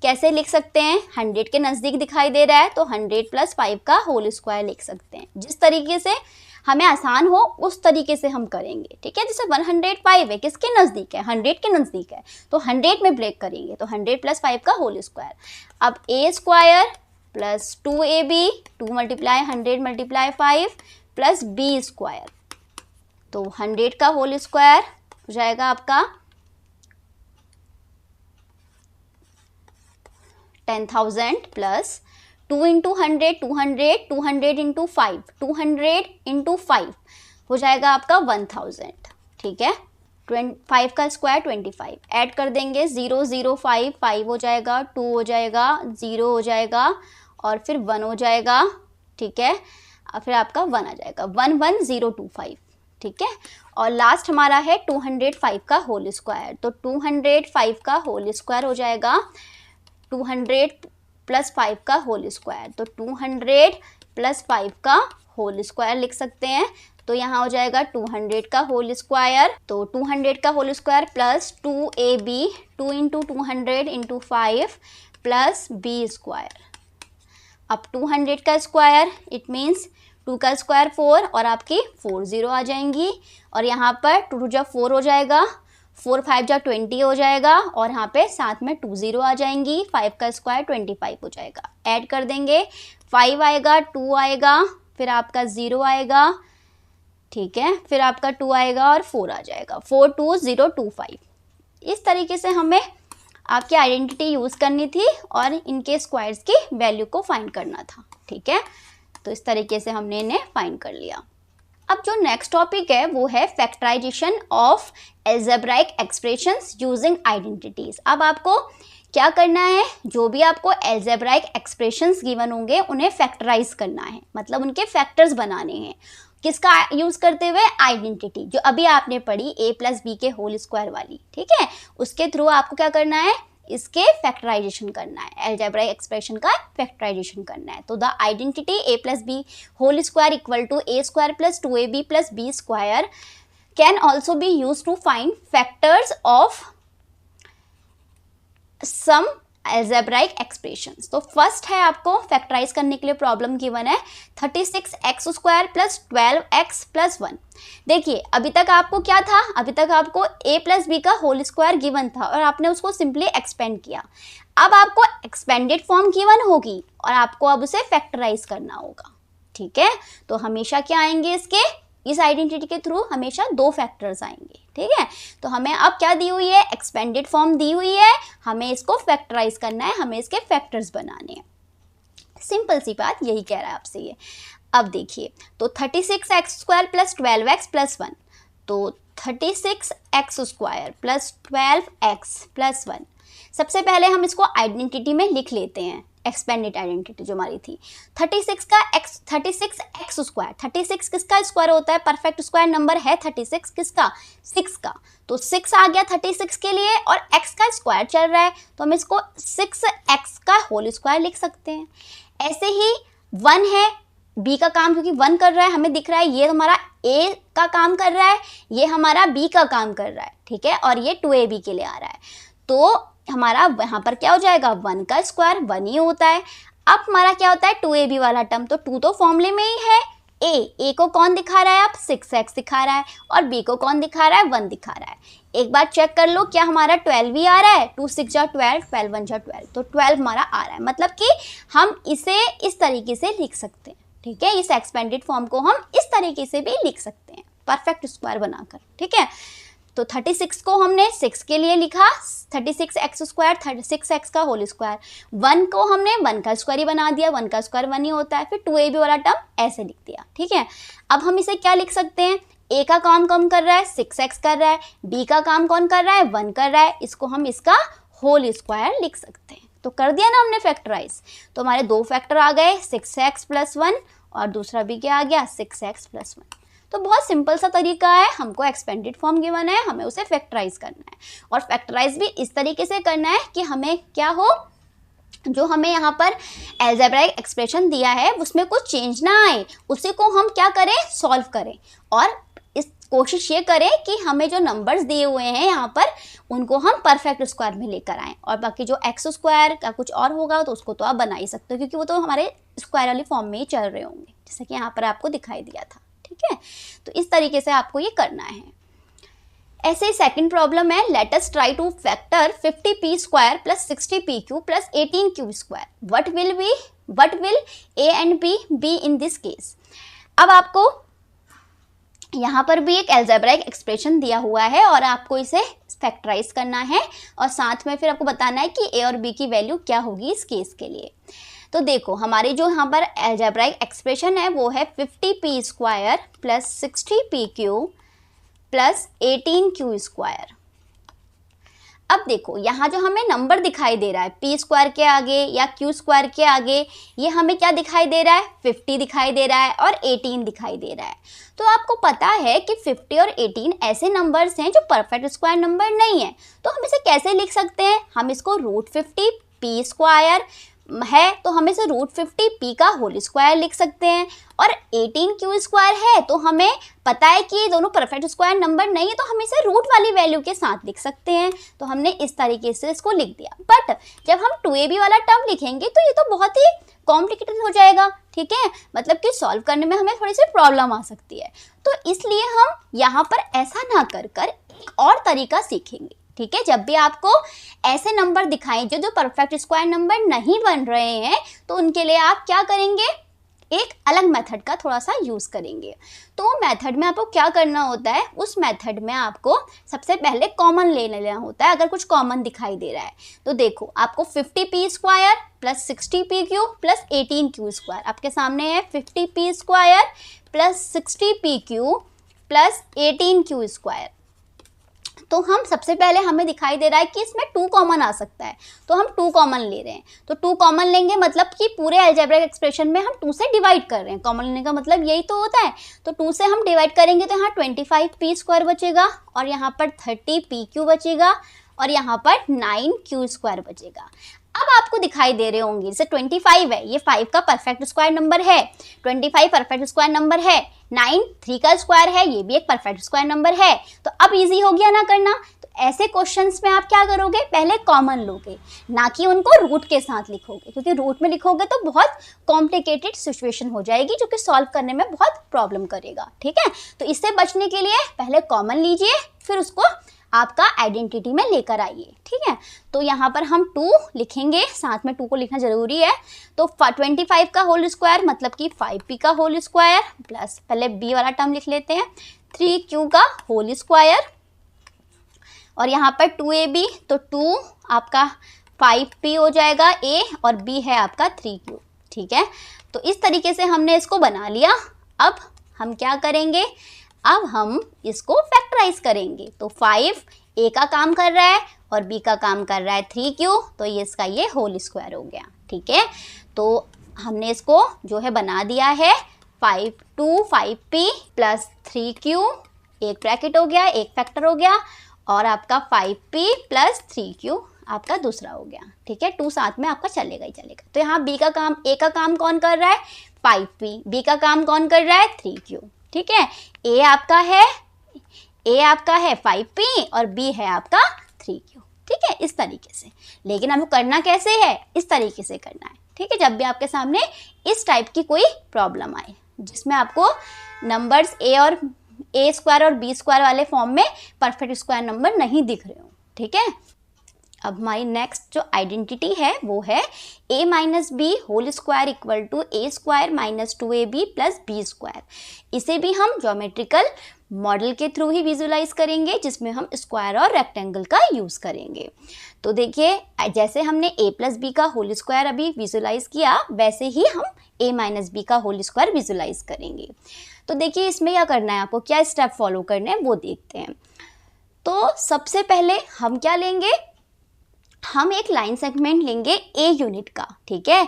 कैसे लिख सकते हैं? 100 के नज़दीक दिखाई दे रहा है तो 100 प्लस 5 का होल स्क्वायर लिख सकते हैं। जिस तरीके से हमें आसान हो उस तरीके से हम करेंगे, ठीक है। जैसे 105 है, किसके नज़दीक है? 100 के नज़दीक है, तो 100 में ब्रेक करेंगे तो 100 प्लस 5 का होल स्क्वायर। अब a square plus 2ab 2 multiply 100 multiply 5 plus b square, तो 100 का होल स्क्वायर हो जाएगा आपका 10,000 प्लस 2 इंटू 100 200 इंटू 5 200 इंटू 5 हो जाएगा आपका 1000, ठीक है। 5 का स्क्वायर 25, ऐड कर देंगे 0 0 5 5 हो जाएगा, 2 हो जाएगा, 0 हो जाएगा और फिर 1 हो जाएगा, ठीक है, और फिर आपका 1 आ जाएगा, 11025, ठीक है। और लास्ट हमारा है 205 का होल स्क्वायर, तो 205 का होल स्क्वायर हो जाएगा 200 प्लस 5 का होल स्क्वायर, तो 200 प्लस 5 का होल स्क्वायर लिख सकते हैं। तो यहाँ हो जाएगा 200 का होल स्क्वायर, तो 200 का whole square plus 2ab, 2 into 200 into 5 plus b square. अब 200 का स्क्वायर इट मीन्स 2 का स्क्वायर 4 और आपकी 4 0 आ जाएंगी, और यहाँ पर 2 2 जा 4 हो जाएगा, 4 5 जा 20 हो जाएगा, और यहाँ पे साथ में 2 0 आ जाएंगी, 5 का स्क्वायर 25 हो जाएगा। ऐड कर देंगे, 5 आएगा, 2 आएगा, फिर आपका 0 आएगा, ठीक है, फिर आपका 2 आएगा और 4 आ जाएगा, 42025। इस तरीके से हमें आपकी आइडेंटिटी यूज़ करनी थी और इनके स्क्वायर्स की वैल्यू को फाइंड करना था, ठीक है। तो इस तरीके से हमने इन्हें फाइंड कर लिया। अब जो नेक्स्ट टॉपिक है वो है factorisation of algebraic expressions using identities. अब आपको क्या करना है, जो भी आपको अलजेब्राइक एक्सप्रेशंस गिवन होंगे उन्हें फैक्टराइज करना है, मतलब उनके फैक्टर्स बनाने हैं। किसका यूज करते हुए, आइडेंटिटी जो अभी आपने पढ़ी a प्लस बी के होल स्क्वायर वाली, ठीक है, उसके थ्रू आपको क्या करना है, इसके फैक्टराइजेशन करना है, अलजेब्राइक एक्सप्रेशन का फैक्टराइजेशन करना है। तो the identity a plus B whole square equal to a square plus 2ab plus b square can also be use to find factors of some algebraic expressions. तो first है आपको factorise करने के लिए प्रॉब्लम गिवन है 36x square plus 12x plus 1। देखिए अभी तक आपको क्या था, अभी तक आपको a प्लस बी का होल स्क्वायर गिवन था और आपने उसको सिंपली एक्सपेंड किया। अब आपको एक्सपेंडेड फॉर्म गिवन होगी और आपको अब उसे फैक्टराइज करना होगा, ठीक है। तो हमेशा क्या आएंगे, इसके इस आइडेंटिटी के थ्रू हमेशा 2 फैक्टर्स आएंगे, ठीक है। तो हमें अब क्या दी हुई है, एक्सपेंडेड फॉर्म दी हुई है, हमें इसको फैक्टराइज करना है, हमें इसके फैक्टर्स बनाने हैं। सिंपल सी बात यही कह रहा है आपसे ये। अब देखिए, तो 36x square plus 12x plus 1, तो 36x square plus 12x plus 1, सबसे पहले हम इसको आइडेंटिटी में लिख लेते हैं, एक्सपेंडेड आइडेंटिटी जो हमारी थी। 36 का x, 36x स्क्वायर, 36 किसका स्क्वायर होता है, परफेक्ट स्क्वायर नंबर है 36 किसका, 6 का, तो 6 आ गया 36 के लिए और x का स्क्वायर चल रहा है तो हम इसको 6x का होल स्क्वायर लिख सकते हैं। ऐसे ही 1 है, b का काम क्योंकि 1 कर रहा है हमें दिख रहा है, ये हमारा a का काम कर रहा है, ये हमारा b का काम कर रहा है, ठीक है, और ये 2ab के लिए आ रहा है, तो हमारा वहाँ पर क्या हो जाएगा, 1 का स्क्वायर 1 ही होता है। अब हमारा क्या होता है 2ab वाला टर्म, तो 2 तो फॉर्मूले में ही है, a को कौन दिखा रहा है, आप 6x दिखा रहा है, और b को कौन दिखा रहा है, 1 दिखा रहा है। एक बार चेक कर लो क्या हमारा 12 ही आ रहा है, 2 6 जा 12, 12 1 जा 12, तो 12 हमारा आ रहा है, मतलब कि हम इसे इस तरीके से लिख सकते हैं, ठीक है, इस एक्सपेंडेड फॉर्म को हम इस तरीके से भी लिख सकते हैं परफेक्ट स्क्वायर बनाकर, ठीक है। तो 36 को हमने 6 के लिए लिखा, 36x स्क्वायर 36x का होल स्क्वायर, 1 को हमने 1 का स्क्वायर ही बना दिया, 1 का स्क्वायर 1 ही होता है, फिर 2ab वाला टर्म ऐसे लिख दिया, ठीक है। अब हम इसे क्या लिख सकते हैं, a का काम कौन कर रहा है, 6x कर रहा है, b का काम कौन कर रहा है, 1 कर रहा है, इसको हम इसका होल स्क्वायर लिख सकते हैं। तो कर दिया ना हमने फैक्टराइज, तो हमारे 2 फैक्टर आ गए, 6x प्लस 1 और दूसरा भी क्या आ गया, 6x प्लस 1। तो बहुत सिंपल सा तरीका है, हमको एक्सपेंडेड फॉर्म गिवन है, हमें उसे फैक्टराइज करना है, और फैक्टराइज भी इस तरीके से करना है कि हमें क्या हो, जो हमें यहाँ पर अलजेब्राइक एक्सप्रेशन दिया है उसमें कुछ चेंज ना आए, उसी को हम क्या करें, सॉल्व करें, और इस कोशिश ये करें कि हमें जो नंबर्स दिए हुए हैं यहाँ पर उनको हम परफेक्ट स्क्वायर में लेकर आएँ, और बाकी जो एक्स स्क्वायर का कुछ और होगा तो उसको तो आप बना ही सकते हो क्योंकि वो तो हमारे स्क्वायर वाली फॉर्म में ही चल रहे होंगे, जैसे कि यहाँ पर आपको दिखाई दिया था, ठीक है। तो इस तरीके से आपको ये करना है। ऐसे ही सेकंड प्रॉब्लम है, let us try two factor 50p square plus 60pq plus 18q square, what will a and b be in this case. अब आपको यहाँ पर भी एक अलजेब्राइक एक्सप्रेशन दिया हुआ है और आपको इसे फैक्टराइज करना है और साथ में फिर आपको बताना है कि a और b की वैल्यू क्या होगी इस केस के लिए। तो देखो हमारी जो यहाँ पर अलजेब्राइक एक्सप्रेशन है वो है 50p square plus 60pq plus 18q square. अब देखो यहाँ जो हमें नंबर दिखाई दे रहा है पी स्क्वायर के आगे या क्यू स्क्वायर के आगे, ये हमें क्या दिखाई दे रहा है, 50 दिखाई दे रहा है और 18 दिखाई दे रहा है। तो आपको पता है कि 50 और 18 ऐसे नंबर्स हैं जो परफेक्ट स्क्वायर नंबर नहीं है। तो हम इसे कैसे लिख सकते हैं, हम इसको √50 पी स्क्वायर है तो हम इसे √50 पी का होल स्क्वायर लिख सकते हैं, और 18 क्यू स्क्वायर है तो हमें पता है कि ये दोनों परफेक्ट स्क्वायर नंबर नहीं है, तो हम इसे रूट वाली वैल्यू के साथ लिख सकते हैं। तो हमने इस तरीके से इसको लिख दिया। बट जब हम 2ab वाला टर्म लिखेंगे तो ये तो बहुत ही कॉम्प्लिकेटेड हो जाएगा, ठीक है, मतलब कि सॉल्व करने में हमें थोड़ी सी प्रॉब्लम आ सकती है। तो इसलिए हम यहाँ पर ऐसा ना कर एक और तरीका सीखेंगे, ठीक है। जब भी आपको ऐसे नंबर दिखाएं जो परफेक्ट स्क्वायर नंबर नहीं बन रहे हैं, तो उनके लिए आप क्या करेंगे, एक अलग मेथड का थोड़ा सा यूज़ करेंगे। तो मेथड में आपको क्या करना होता है, उस मेथड में आपको सबसे पहले कॉमन ले लेना होता है। अगर कुछ कॉमन दिखाई दे रहा है तो देखो आपको 50 P square plus 60 P Q plus 18 Q square, आपके सामने है 50 P square plus 60 P Q plus 18 Q square. तो हम सबसे पहले हमें दिखाई दे रहा है कि इसमें 2 कॉमन आ सकता है, तो हम 2 कॉमन ले रहे हैं। तो 2 कॉमन लेंगे मतलब कि पूरे अलजेब्रिक एक्सप्रेशन में हम 2 से डिवाइड कर रहे हैं। कॉमन लेने का मतलब यही तो होता है। तो 2 से हम डिवाइड करेंगे तो यहाँ 25 पी स्क्वायर बचेगा और यहाँ पर 30 पी क्यू बचेगा और यहाँ पर 9 क्यू स्क्वायर बचेगा। अब आपको दिखाई दे रहे होंगे जैसे 25 है, ये 5 का परफेक्ट स्क्वायर नंबर है, 25 परफेक्ट स्क्वायर नंबर है, 9 3 का स्क्वायर है, ये भी एक परफेक्ट स्क्वायर नंबर है। तो अब इजी हो गया ना करना। तो ऐसे क्वेश्चंस में आप क्या करोगे, पहले कॉमन लोगे, ना कि उनको रूट के साथ लिखोगे, क्योंकि रूट में लिखोगे तो बहुत कॉम्प्लिकेटेड सिचुएशन हो जाएगी जो कि सॉल्व करने में बहुत प्रॉब्लम करेगा, ठीक है। तो इससे बचने के लिए पहले कॉमन लीजिए, फिर उसको आपका आइडेंटिटी में लेकर आइए, ठीक है। तो यहाँ पर हम 2 लिखेंगे, साथ में 2 को लिखना जरूरी है। तो 25 का होल स्क्वायर मतलब कि 5p का होल स्क्वायर प्लस पहले b वाला टर्म लिख लेते हैं 3q का होल स्क्वायर, और यहाँ पर 2ab तो 2 आपका 5p हो जाएगा a और b है आपका 3q, ठीक है। तो इस तरीके से हमने इसको बना लिया। अब हम क्या करेंगे, अब हम इसको फैक्टराइज करेंगे। तो 5 a का काम कर रहा है और b का काम कर रहा है 3q, तो ये इसका ये होल स्क्वायर हो गया, ठीक है। तो हमने इसको जो है बना दिया है 5p प्लस 3q, एक ब्रैकेट हो गया, एक फैक्टर हो गया, और आपका 5p प्लस 3q आपका दूसरा हो गया, ठीक है। 2 साथ में आपका चलेगा ही चलेगा। तो यहाँ b का काम, a का काम कौन कर रहा है 5p, b का काम कौन कर रहा है 3q, ठीक है। a आपका है 5p और b है आपका 3q, ठीक है, इस तरीके से। लेकिन हमको करना कैसे है, इस तरीके से करना है, ठीक है। जब भी आपके सामने इस टाइप की कोई प्रॉब्लम आए जिसमें आपको नंबर्स a स्क्वायर और b स्क्वायर वाले फॉर्म में परफेक्ट स्क्वायर नंबर नहीं दिख रहे हो, ठीक है। अब हमारी नेक्स्ट जो आइडेंटिटी है वो है a minus B whole square equal to a square minus 2ab plus b square. इसे भी हम ज्योमेट्रिकल मॉडल के थ्रू ही विजुलाइज करेंगे, जिसमें हम स्क्वायर और रेक्टेंगल का यूज़ करेंगे। तो देखिए जैसे हमने a प्लस बी का होल स्क्वायर अभी विजुलाइज किया, वैसे ही हम a माइनस बी का होल स्क्वायर विजुलाइज करेंगे। तो देखिए इसमें क्या करना है, आपको क्या स्टेप फॉलो करने हैं वो देखते हैं। तो सबसे पहले हम क्या लेंगे, हम एक लाइन सेगमेंट लेंगे a यूनिट का, ठीक है।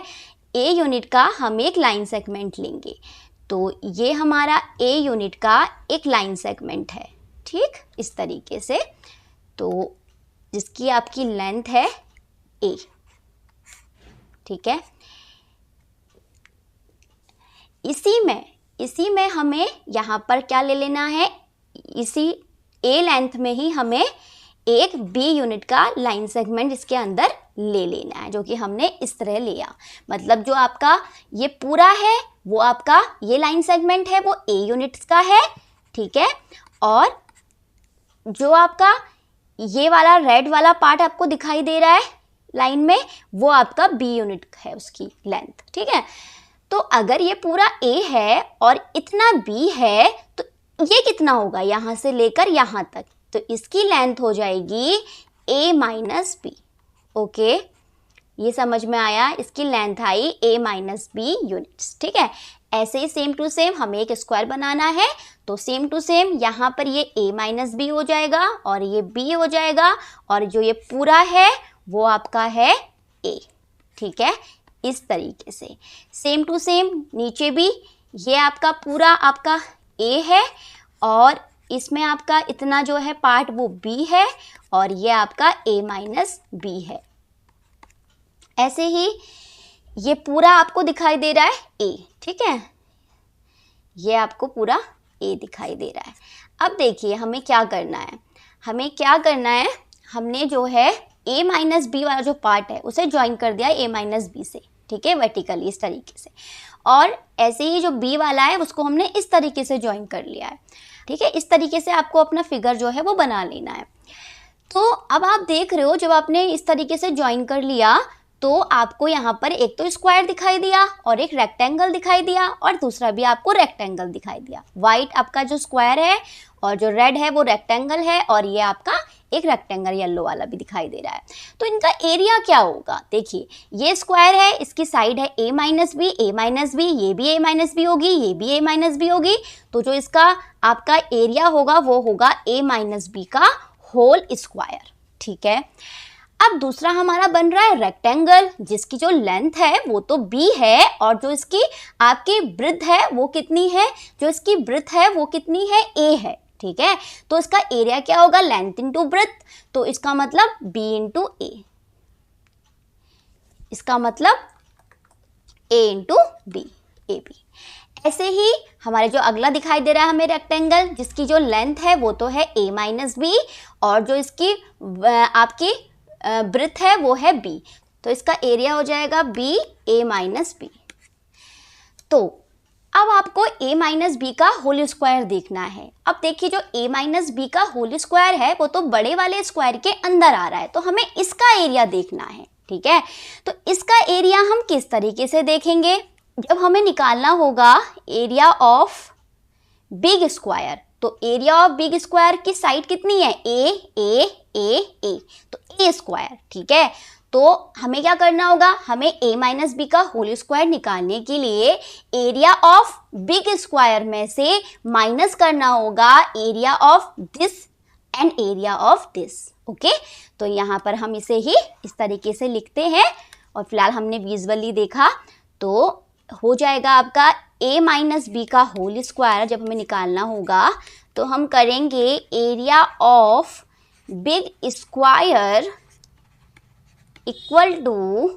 a यूनिट का हम एक लाइन सेगमेंट लेंगे। तो ये हमारा a यूनिट का एक लाइन सेगमेंट है, ठीक, इस तरीके से। तो जिसकी आपकी लेंथ है a, ठीक है। इसी में हमें यहाँ पर क्या ले लेना है, इसी a लेंथ में ही हमें एक b यूनिट का लाइन सेगमेंट इसके अंदर ले लेना है, जो कि हमने इस तरह लिया। मतलब जो आपका ये पूरा है वो आपका ये लाइन सेगमेंट है वो a यूनिट्स का है, ठीक है। और जो आपका ये वाला रेड वाला पार्ट आपको दिखाई दे रहा है लाइन में, वो आपका b यूनिट है उसकी लेंथ, ठीक है। तो अगर ये पूरा a है और इतना b है तो ये कितना होगा, यहाँ से लेकर यहाँ तक, तो इसकी लेंथ हो जाएगी a माइनस बी। ओके, ये समझ में आया, इसकी लेंथ आई a माइनस बी यूनिट्स, ठीक है। ऐसे ही सेम टू सेम हमें एक स्क्वायर बनाना है, तो सेम टू सेम यहाँ पर ये a माइनस बी हो जाएगा और ये b हो जाएगा और जो ये पूरा है वो आपका है a। ठीक है, इस तरीके से सेम टू सेम नीचे भी ये आपका पूरा आपका a है और इसमें आपका इतना जो है पार्ट वो b है और ये आपका a माइनस बी है। ऐसे ही ये पूरा आपको दिखाई दे रहा है a। ठीक है, ये आपको पूरा a दिखाई दे रहा है। अब देखिए हमें क्या करना है, हमने जो है a माइनस बी वाला जो पार्ट है उसे ज्वाइन कर दिया a माइनस बी से। ठीक है, वर्टिकली इस तरीके से, और ऐसे ही जो b वाला है उसको हमने इस तरीके से ज्वाइन कर लिया है। ठीक है, इस तरीके से आपको अपना फिगर जो है वो बना लेना है। तो अब आप देख रहे हो जब आपने इस तरीके से ज्वाइन कर लिया तो आपको यहाँ पर एक तो स्क्वायर दिखाई दिया और एक रेक्टेंगल दिखाई दिया और दूसरा भी आपको रेक्टेंगल दिखाई दिया। वाइट आपका जो स्क्वायर है और जो रेड है वो रेक्टेंगल है और ये आपका एक रेक्टेंगल येलो वाला भी दिखाई दे रहा है। तो इनका एरिया क्या होगा, देखिए ये स्क्वायर है, इसकी साइड है a माइनस बी, ये भी a माइनस बी होगी, ये भी a माइनस बी होगी, तो जो इसका आपका एरिया होगा वो होगा a माइनस बी का होल स्क्वायर। ठीक है, अब दूसरा हमारा बन रहा है रेक्टेंगल जिसकी जो लेंथ है वो तो b है और जो इसकी आपकी ब्रेड्थ है वो कितनी है, a है। ठीक है, तो इसका एरिया क्या होगा, लेंथ इंटू ब्रेड्थ, तो इसका मतलब b इंटू a, इसका मतलब a इंटू b, ab। ऐसे ही हमारे जो अगला दिखाई दे रहा है हमें रेक्टेंगल जिसकी जो लेंथ है वो तो है a माइनस बी और जो इसकी आपकी ब्रेड्थ है वो है b, तो इसका एरिया हो जाएगा b a माइनस बी। तो अब आपको a माइनस बी का होल स्क्वायर देखना है। अब देखिए जो a माइनस बी का होल स्क्वायर है वो तो बड़े वाले स्क्वायर के अंदर आ रहा है, तो हमें इसका एरिया देखना है। ठीक है, तो इसका एरिया हम किस तरीके से देखेंगे, जब हमें निकालना होगा एरिया ऑफ बिग स्क्वायर, तो एरिया ऑफ बिग स्क्वायर की साइड कितनी है, a, तो a स्क्वायर। ठीक है, तो हमें क्या करना होगा, हमें a माइनस बी का होल स्क्वायर निकालने के लिए एरिया ऑफ बिग स्क्वायर में से माइनस करना होगा area of this and area of this. Okay, तो यहाँ पर हम इसे ही इस तरीके से लिखते हैं और फिलहाल हमने विजुअली देखा, तो हो जाएगा आपका a माइनस बी का होल स्क्वायर जब हमें निकालना होगा तो हम करेंगे area of big square equal to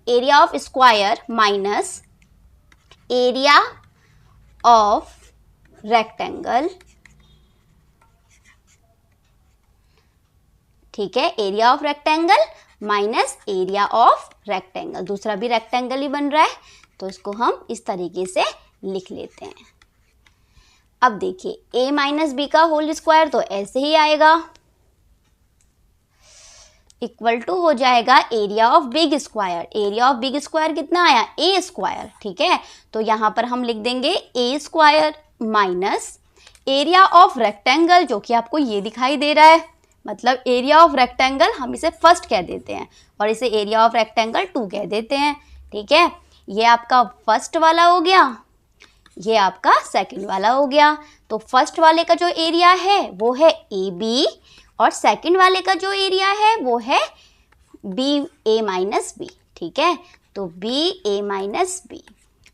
area of square minus area of rectangle. ठीक है, area of rectangle minus area of rectangle, दूसरा भी रेक्टेंगल ही बन रहा है तो इसको हम इस तरीके से लिख लेते हैं। अब देखिए a माइनस बी का होल स्क्वायर तो ऐसे ही आएगा, इक्वल टू हो जाएगा area of big square. Area of big square कितना आया, a स्क्वायर। ठीक है, तो यहाँ पर हम लिख देंगे a square minus area of rectangle जो कि आपको ये दिखाई दे रहा है, मतलब एरिया ऑफ रेक्टेंगल हम इसे फर्स्ट कह देते हैं और इसे एरिया ऑफ रेक्टेंगल 2 कह देते हैं। ठीक है, ये आपका फर्स्ट वाला हो गया, ये आपका सेकंड वाला हो गया। तो फर्स्ट वाले का जो एरिया है वो है ए बी और सेकंड वाले का जो एरिया है वो है बी ए माइनस बी। ठीक है, तो बी ए माइनस बी,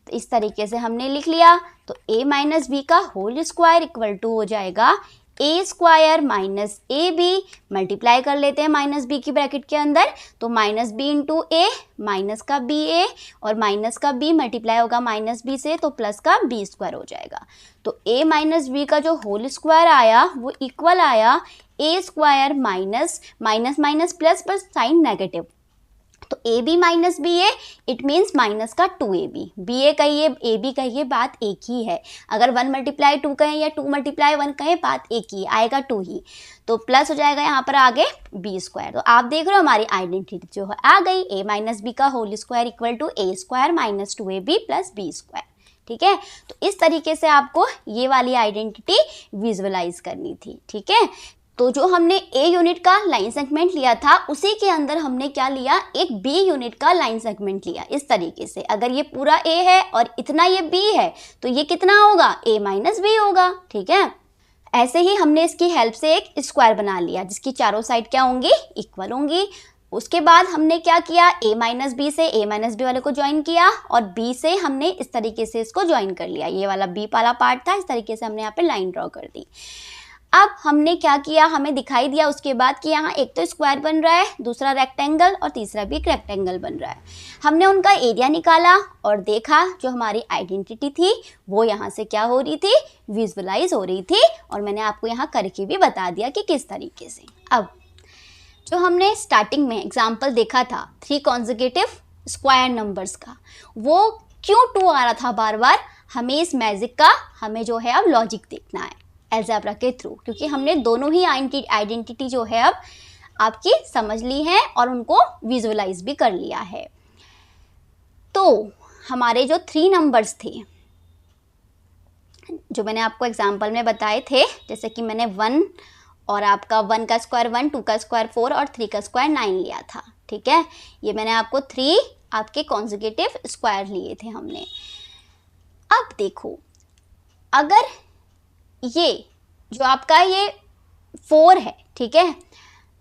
तो इस तरीके से हमने लिख लिया। तो a माइनस बी का होल स्क्वायर इक्वल टू हो जाएगा a square minus A B, multiply कर लेते हैं माइनस बी की ब्रैकेट के अंदर, तो माइनस बी इंटू ए, माइनस का बी ए और माइनस का बी मल्टीप्लाई होगा माइनस बी से तो प्लस का बी स्क्वायर हो जाएगा। तो a माइनस बी का जो होल स्क्वायर आया वो इक्वल आया a square minus minus minus plus पर साइन नेगेटिव, तो A B minus B A, it means minus का 2ab, बी ए कहिए ए बी कहिए बात एक ही है। अगर 1 मल्टीप्लाई 2 कहें या 2 मल्टीप्लाई 1 कहें बात एक ही आएगा 2 ही, तो प्लस हो जाएगा यहाँ पर आगे बी स्क्वायर। तो आप देख रहे हो हमारी आइडेंटिटी जो है आ गई, a माइनस बी का whole square equal to a square minus 2ab plus B square. ठीक है, तो इस तरीके से आपको ये वाली आइडेंटिटी विजुअलाइज करनी थी। ठीक है, तो जो हमने ए यूनिट का लाइन सेगमेंट लिया था उसी के अंदर हमने क्या लिया, एक बी यूनिट का लाइन सेगमेंट लिया। इस तरीके से अगर ये पूरा ए है और इतना ये बी है तो ये कितना होगा, ए माइनस बी होगा। ठीक है, ऐसे ही हमने इसकी हेल्प से एक स्क्वायर बना लिया जिसकी चारों साइड क्या होंगी, इक्वल होंगी। उसके बाद हमने क्या किया, a माइनस बी से a माइनस बी वाले को ज्वाइन किया और b से हमने इस तरीके से इसको ज्वाइन कर लिया। ये वाला b वाला पार्ट था, इस तरीके से हमने यहाँ पे लाइन ड्रॉ कर दी। अब हमने क्या किया, हमें दिखाई दिया उसके बाद कि यहाँ एक तो स्क्वायर बन रहा है, दूसरा रेक्टेंगल और तीसरा भी एक रेक्टेंगल बन रहा है। हमने उनका एरिया निकाला और देखा जो हमारी आइडेंटिटी थी वो यहाँ से क्या हो रही थी, विजुअलाइज हो रही थी। और मैंने आपको यहाँ करके भी बता दिया कि किस तरीके से। अब जो हमने स्टार्टिंग में एग्जाम्पल देखा था 3 कॉन्जिक्यूटिव स्क्वायर नंबर्स का, वो क्यों 2 आ रहा था बार बार, हमें इस मैजिक का हमें जो है अब लॉजिक देखना है अलजेब्रा के थ्रू, क्योंकि हमने दोनों ही आइडेंटिटी जो है अब आपकी समझ ली है और उनको विजुअलाइज भी कर लिया है। तो हमारे जो 3 नंबर्स थे जो मैंने आपको एग्जाम्पल में बताए थे, जैसे कि मैंने 1 और आपका 1 का स्क्वायर 1, 2 का स्क्वायर 4 और 3 का स्क्वायर 9 लिया था। ठीक है, ये मैंने आपको 3 आपके कॉन्जिक्यूटिव स्क्वायर लिए थे हमने। अब देखो, अगर ये जो आपका ये 4 है, ठीक है,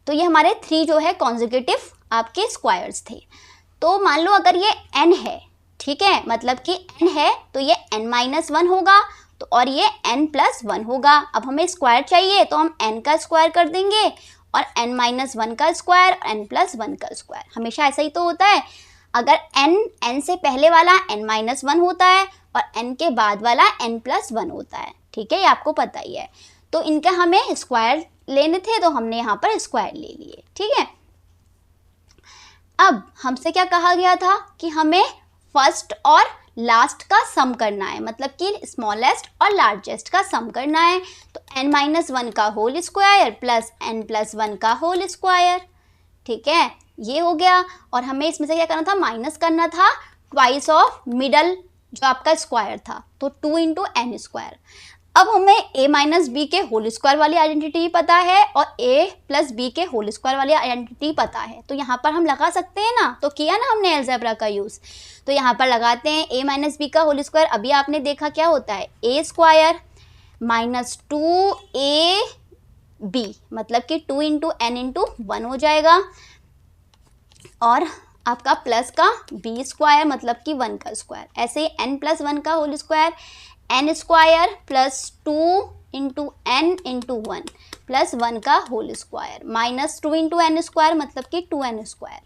तो ये हमारे 3 जो है कॉन्जिक्यूटिव आपके स्क्वायर्स थे। तो मान लो अगर ये n है, ठीक है, मतलब कि n है तो ये n-1 होगा, तो और ये n+1 होगा। अब हमें स्क्वायर चाहिए तो हम n का स्क्वायर कर देंगे और n-1 का स्क्वायर, n+1 का स्क्वायर। हमेशा ऐसा ही तो होता है, अगर n से पहले वाला n-1 होता है और n के बाद वाला n+1 होता है। ठीक है, ये आपको पता ही है। तो इनका हमें स्क्वायर लेने थे तो हमने यहाँ पर स्क्वायर ले लिए। ठीक है, अब हमसे क्या कहा गया था कि हमें फर्स्ट और लास्ट का सम करना है, मतलब कि स्मॉलेस्ट और लार्जेस्ट का सम करना है। तो n-1 का होल स्क्वायर प्लस n+1 का होल स्क्वायर। ठीक है, ये हो गया। और हमें इसमें से क्या करना था, माइनस करना था ट्वाइस ऑफ मिडल जो आपका स्क्वायर था, तो 2 × n²। अब हमें a माइनस बी के होल स्क्वायर वाली आइडेंटिटी पता है और a प्लस बी के होल स्क्वायर वाली आइडेंटिटी पता है, तो यहाँ पर हम लगा सकते हैं ना। तो किया ना हमने अलजेब्रा का यूज़, तो यहाँ पर लगाते हैं a माइनस बी का होल स्क्वायर। अभी आपने देखा क्या होता है, a स्क्वायर माइनस 2ab, मतलब कि 2 × n×1 हो जाएगा, और आपका प्लस का b स्क्वायर मतलब कि 1 का स्क्वायर। ऐसे ही n+1 का whole square n square plus 2 × n×1 plus 1 का होल स्क्वायर माइनस 2 × n² मतलब कि 2n²।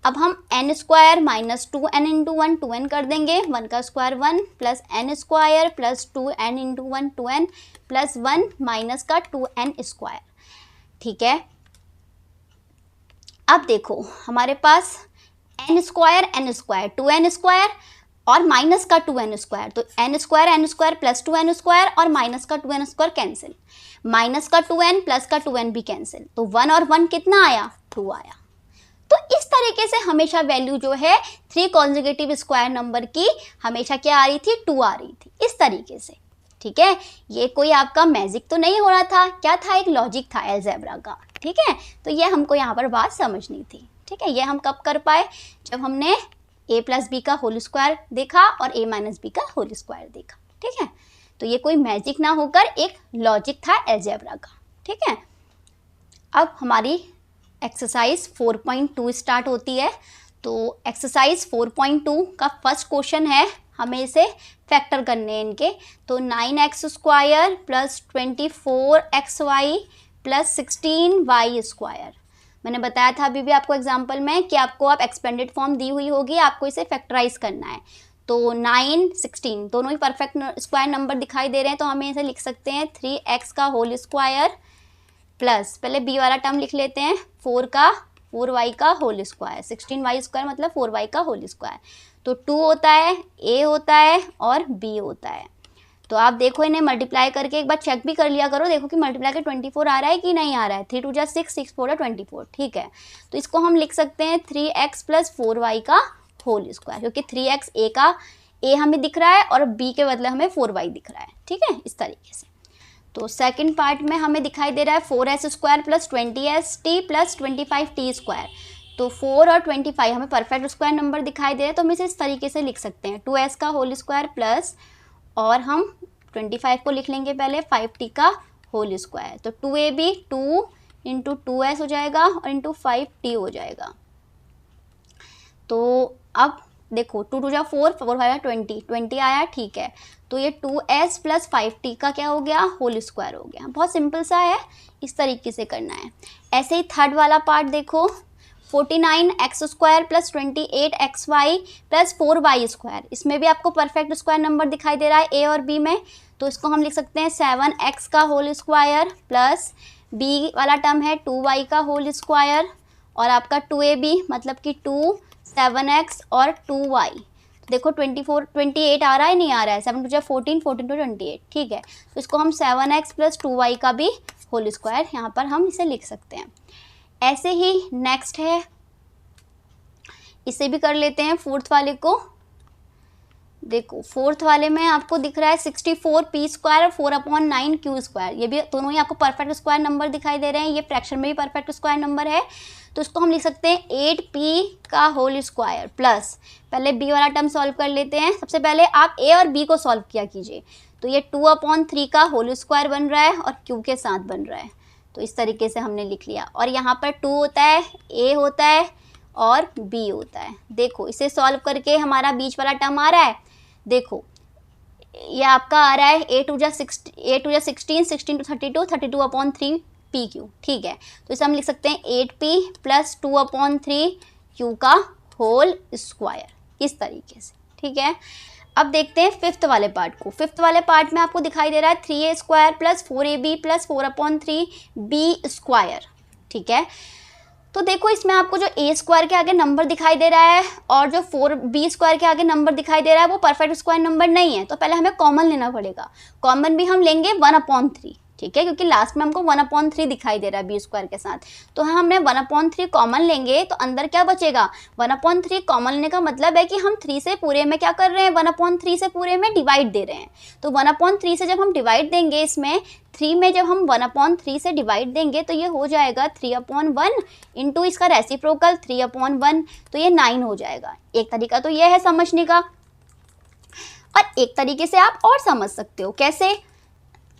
अब हम n square minus 2n×1 2n कर देंगे, 1 का square 1 plus n square plus 2n×1 2n plus 1 minus का 2n²। ठीक है, अब देखो हमारे पास n स्क्वायर 2n² और माइनस का 2n² तो n² प्लस 2n² और माइनस का 2n² कैंसिल, माइनस का 2n प्लस का 2n भी कैंसिल, तो 1 और 1 कितना आया, 2 आया। तो इस तरीके से हमेशा वैल्यू जो है 3 कॉन्जिक्यूटिव स्क्वायर नंबर की हमेशा क्या आ रही थी, 2 आ रही थी, इस तरीके से। ठीक है, ये कोई आपका मैजिक तो नहीं हो रहा था, क्या था, एक लॉजिक था अलजेब्रा का। ठीक है, तो ये हमको यहाँ पर बात समझनी थी। ठीक है, ये हम कब कर पाए, जब हमने a प्लस बी का होल स्क्वायर देखा और a माइनस बी का होल स्क्वायर देखा। ठीक है, तो ये कोई मैजिक ना होकर एक लॉजिक था अलजेब्रा का। ठीक है, अब हमारी एक्सरसाइज 4.2 स्टार्ट होती है। तो एक्सरसाइज 4.2 का फर्स्ट क्वेश्चन है, हमें इसे फैक्टर करने हैं इनके। तो 9x² plus 24xy plus 16y²। मैंने बताया था अभी भी आपको एग्जाम्पल में कि आपको आप एक्सपेंडेड फॉर्म दी हुई होगी, आपको इसे फैक्टराइज करना है। तो 9, 16 दोनों ही परफेक्ट स्क्वायर नंबर दिखाई दे रहे हैं, तो हमें इसे लिख सकते हैं 3x का होल स्क्वायर प्लस, पहले b वाला टर्म लिख लेते हैं, 4y का होल स्क्वायर, 16y² मतलब 4y का होल स्क्वायर। तो 2 होता है, a होता है और b होता है। तो आप देखो इन्हें मल्टीप्लाई करके एक बार चेक भी कर लिया करो, देखो कि मल्टीप्लाई के 24 आ रहा है कि नहीं आ रहा है। 3 2 6, 6 4 24। ठीक है, तो इसको हम लिख सकते हैं 3x प्लस 4y का होल स्क्वायर, क्योंकि 3x a हमें दिख रहा है और b के बदले हमें 4y दिख रहा है। ठीक है, इस तरीके से। तो सेकंड पार्ट में हमें दिखाई दे रहा है 4s² plus 20st plus 25t²। तो 4 और 25 हमें परफेक्ट स्क्वायर नंबर दिखाई दे रहे हैं, तो हम इसे इस तरीके से लिख सकते हैं 2s का होल स्क्वायर प्लस, और हम 25 को लिख लेंगे पहले 5t का होल स्क्वायर। तो 2ab 2 इंटू 2s हो जाएगा और इंटू 5t हो जाएगा। तो अब देखो 2 2 जा 4, 4 5 20, 20 आया, ठीक है। तो ये 2s प्लस 5t का क्या हो गया, होल स्क्वायर हो गया। बहुत सिंपल सा है, इस तरीके से करना है। ऐसे ही थर्ड वाला पार्ट देखो 49x² plus 28xy plus 4y²। इसमें भी आपको परफेक्ट स्क्वायर नंबर दिखाई दे रहा है ए और बी में, तो इसको हम लिख सकते हैं 7x का होल स्क्वायर प्लस बी वाला टर्म है 2y का होल स्क्वायर, और आपका 2ab मतलब कि 2 7x और 2y। देखो 28 आ रहा है, नहीं आ रहा है, 7 2 14, 14 to 28, ठीक है। तो इसको हम 7x प्लस 2y का भी होल स्क्वायर यहाँ पर हम इसे लिख सकते हैं। ऐसे ही नेक्स्ट है, इसे भी कर लेते हैं फोर्थ वाले को। देखो फोर्थ वाले में आपको दिख रहा है 64p² और 4/9q²। ये भी दोनों ही आपको परफेक्ट स्क्वायर नंबर दिखाई दे रहे हैं, ये फ्रैक्शन में भी परफेक्ट स्क्वायर नंबर है। तो इसको हम लिख सकते हैं 8p का होल स्क्वायर प्लस, पहले b वाला टर्म सॉल्व कर लेते हैं। सबसे पहले आप a और b को सॉल्व किया कीजिए। तो ये 2/3 का होल स्क्वायर बन रहा है और q के साथ बन रहा है, तो इस तरीके से हमने लिख लिया। और यहाँ पर 2 होता है, a होता है और b होता है। देखो इसे सॉल्व करके हमारा बीच वाला टर्म आ रहा है, देखो ये आपका आ रहा है 8 2 जा 16, 16 to 32, 32/3pq, ठीक है। तो इसे हम लिख सकते हैं 8p प्लस 2/3q का होल स्क्वायर, इस तरीके से, ठीक है। अब देखते हैं फिफ्थ वाले पार्ट को। फिफ्थ वाले पार्ट में आपको दिखाई दे रहा है 3a² plus 4ab plus 4/3b², ठीक है। तो देखो इसमें आपको जो a² के आगे नंबर दिखाई दे रहा है और जो 4b² के आगे नंबर दिखाई दे रहा है वो परफेक्ट स्क्वायर नंबर नहीं है, तो पहले हमें कॉमन लेना पड़ेगा। कॉमन भी हम लेंगे 1/3, ठीक है, क्योंकि लास्ट में हमको 1/3 दिखाई दे रहा है b² के साथ। तो हमने 1/3 कॉमन लेंगे तो अंदर क्या बचेगा, 1/3 कॉमन लेने का मतलब है कि हम 3 से पूरे में क्या कर रहे हैं, 1/3 से पूरे में डिवाइड दे रहे हैं। तो 1/3 से जब हम डिवाइड देंगे, इसमें 3 में जब हम 1/3 से डिवाइड देंगे तो ये हो जाएगा 3/1 इंटू इसका रेसिप्रोकल 3/1, तो ये 9 हो जाएगा। एक तरीका तो ये है समझने का, और एक तरीके से आप और समझ सकते हो। कैसे,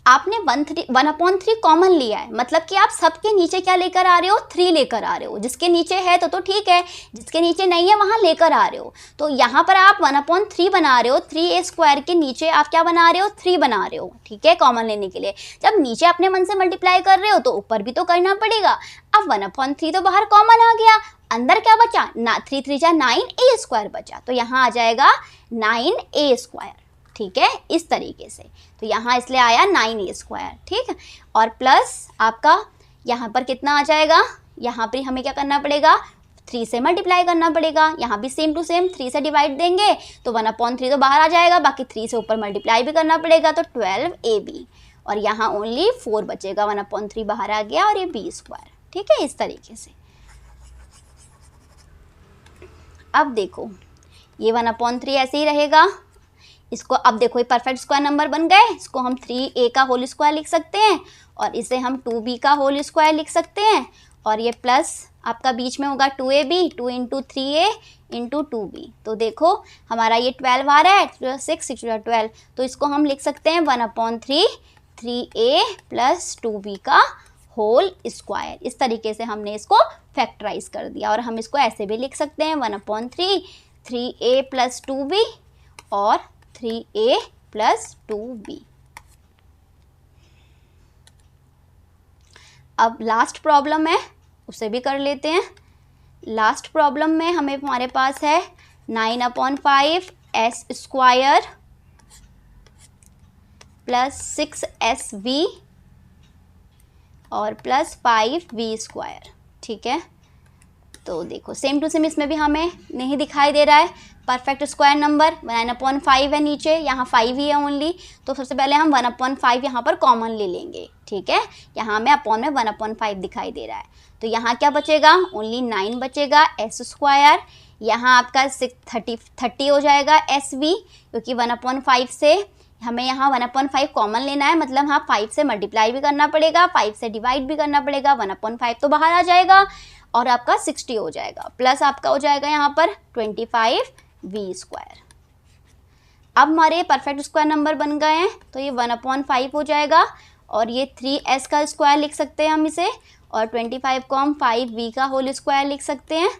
आपने 1/3 कॉमन लिया है, मतलब कि आप सबके नीचे क्या लेकर आ रहे हो, 3 लेकर आ रहे हो। जिसके नीचे है तो ठीक है, जिसके नीचे नहीं है वहाँ लेकर आ रहे हो। तो यहाँ पर आप 1/3 बना रहे हो, 3a² के नीचे आप क्या बना रहे हो, 3 बना रहे हो, ठीक है, कॉमन लेने के लिए। जब नीचे अपने मन से मल्टीप्लाई कर रहे हो तो ऊपर भी तो करना पड़ेगा। अब 1/3 तो बाहर कॉमन आ गया, अंदर क्या बचा, 3 3 जा 9a² बचा, तो यहाँ आ जाएगा 9a², ठीक है, इस तरीके से। तो यहाँ इसलिए आया 9a², ठीक है। और प्लस आपका यहाँ पर कितना आ जाएगा, यहाँ पर हमें क्या करना पड़ेगा, 3 से मल्टीप्लाई करना पड़ेगा। यहाँ भी सेम टू सेम 3 से डिवाइड देंगे तो 1/3 तो बाहर आ जाएगा, बाकी 3 से ऊपर मल्टीप्लाई भी करना पड़ेगा, तो 12ab, और यहाँ ओनली 4 बचेगा, 1/3 बाहर आ गया और ये b², ठीक है, इस तरीके से। अब देखो ये 1/3 ऐसे ही रहेगा, इसको अब देखो ये परफेक्ट स्क्वायर नंबर बन गए। इसको हम 3a का होल स्क्वायर लिख सकते हैं और इसे हम 2b का होल स्क्वायर लिख सकते हैं, और ये प्लस आपका बीच में होगा 2ab, 2 into 3a into 2b। तो देखो हमारा ये 12 आ रहा है, 6 6 12, तो इसको हम लिख सकते हैं 1/3 3a प्लस 2b का होल स्क्वायर। इस तरीके से हमने इसको फैक्टराइज कर दिया, और हम इसको ऐसे भी लिख सकते हैं 1/3 3a प्लस 2b और 3a प्लस 2b। अब लास्ट प्रॉब्लम है, उसे भी कर लेते हैं। लास्ट प्रॉब्लम में हमारे पास है 9/5 s² प्लस 6sv और प्लस 5v², ठीक है। तो देखो सेम टू सेम इसमें भी हमें नहीं दिखाई दे रहा है परफेक्ट स्क्वायर नंबर, 9/5 है नीचे, यहाँ 5 ही है ओनली। तो सबसे पहले हम 1/5 यहाँ पर कॉमन ले लेंगे, ठीक है। यहाँ में अपॉन में 1/5 दिखाई दे रहा है, तो यहाँ क्या बचेगा, ओनली 9 बचेगा s²। यहाँ आपका 30 हो जाएगा sv, क्योंकि 1/5 से हमें यहाँ 1/5 कॉमन लेना है, मतलब हाँ 5 से मल्टीप्लाई भी करना पड़ेगा, 5 से डिवाइड भी करना पड़ेगा, 1/5 तो बाहर आ जाएगा और आपका 60 हो जाएगा, प्लस आपका हो जाएगा यहाँ पर 25v²। अब हमारे परफेक्ट स्क्वायर नंबर बन गए हैं, तो ये 1/5 हो जाएगा और ये 3s का स्क्वायर लिख सकते हैं हम इसे, और 25 को हम 5v का होल स्क्वायर लिख सकते हैं,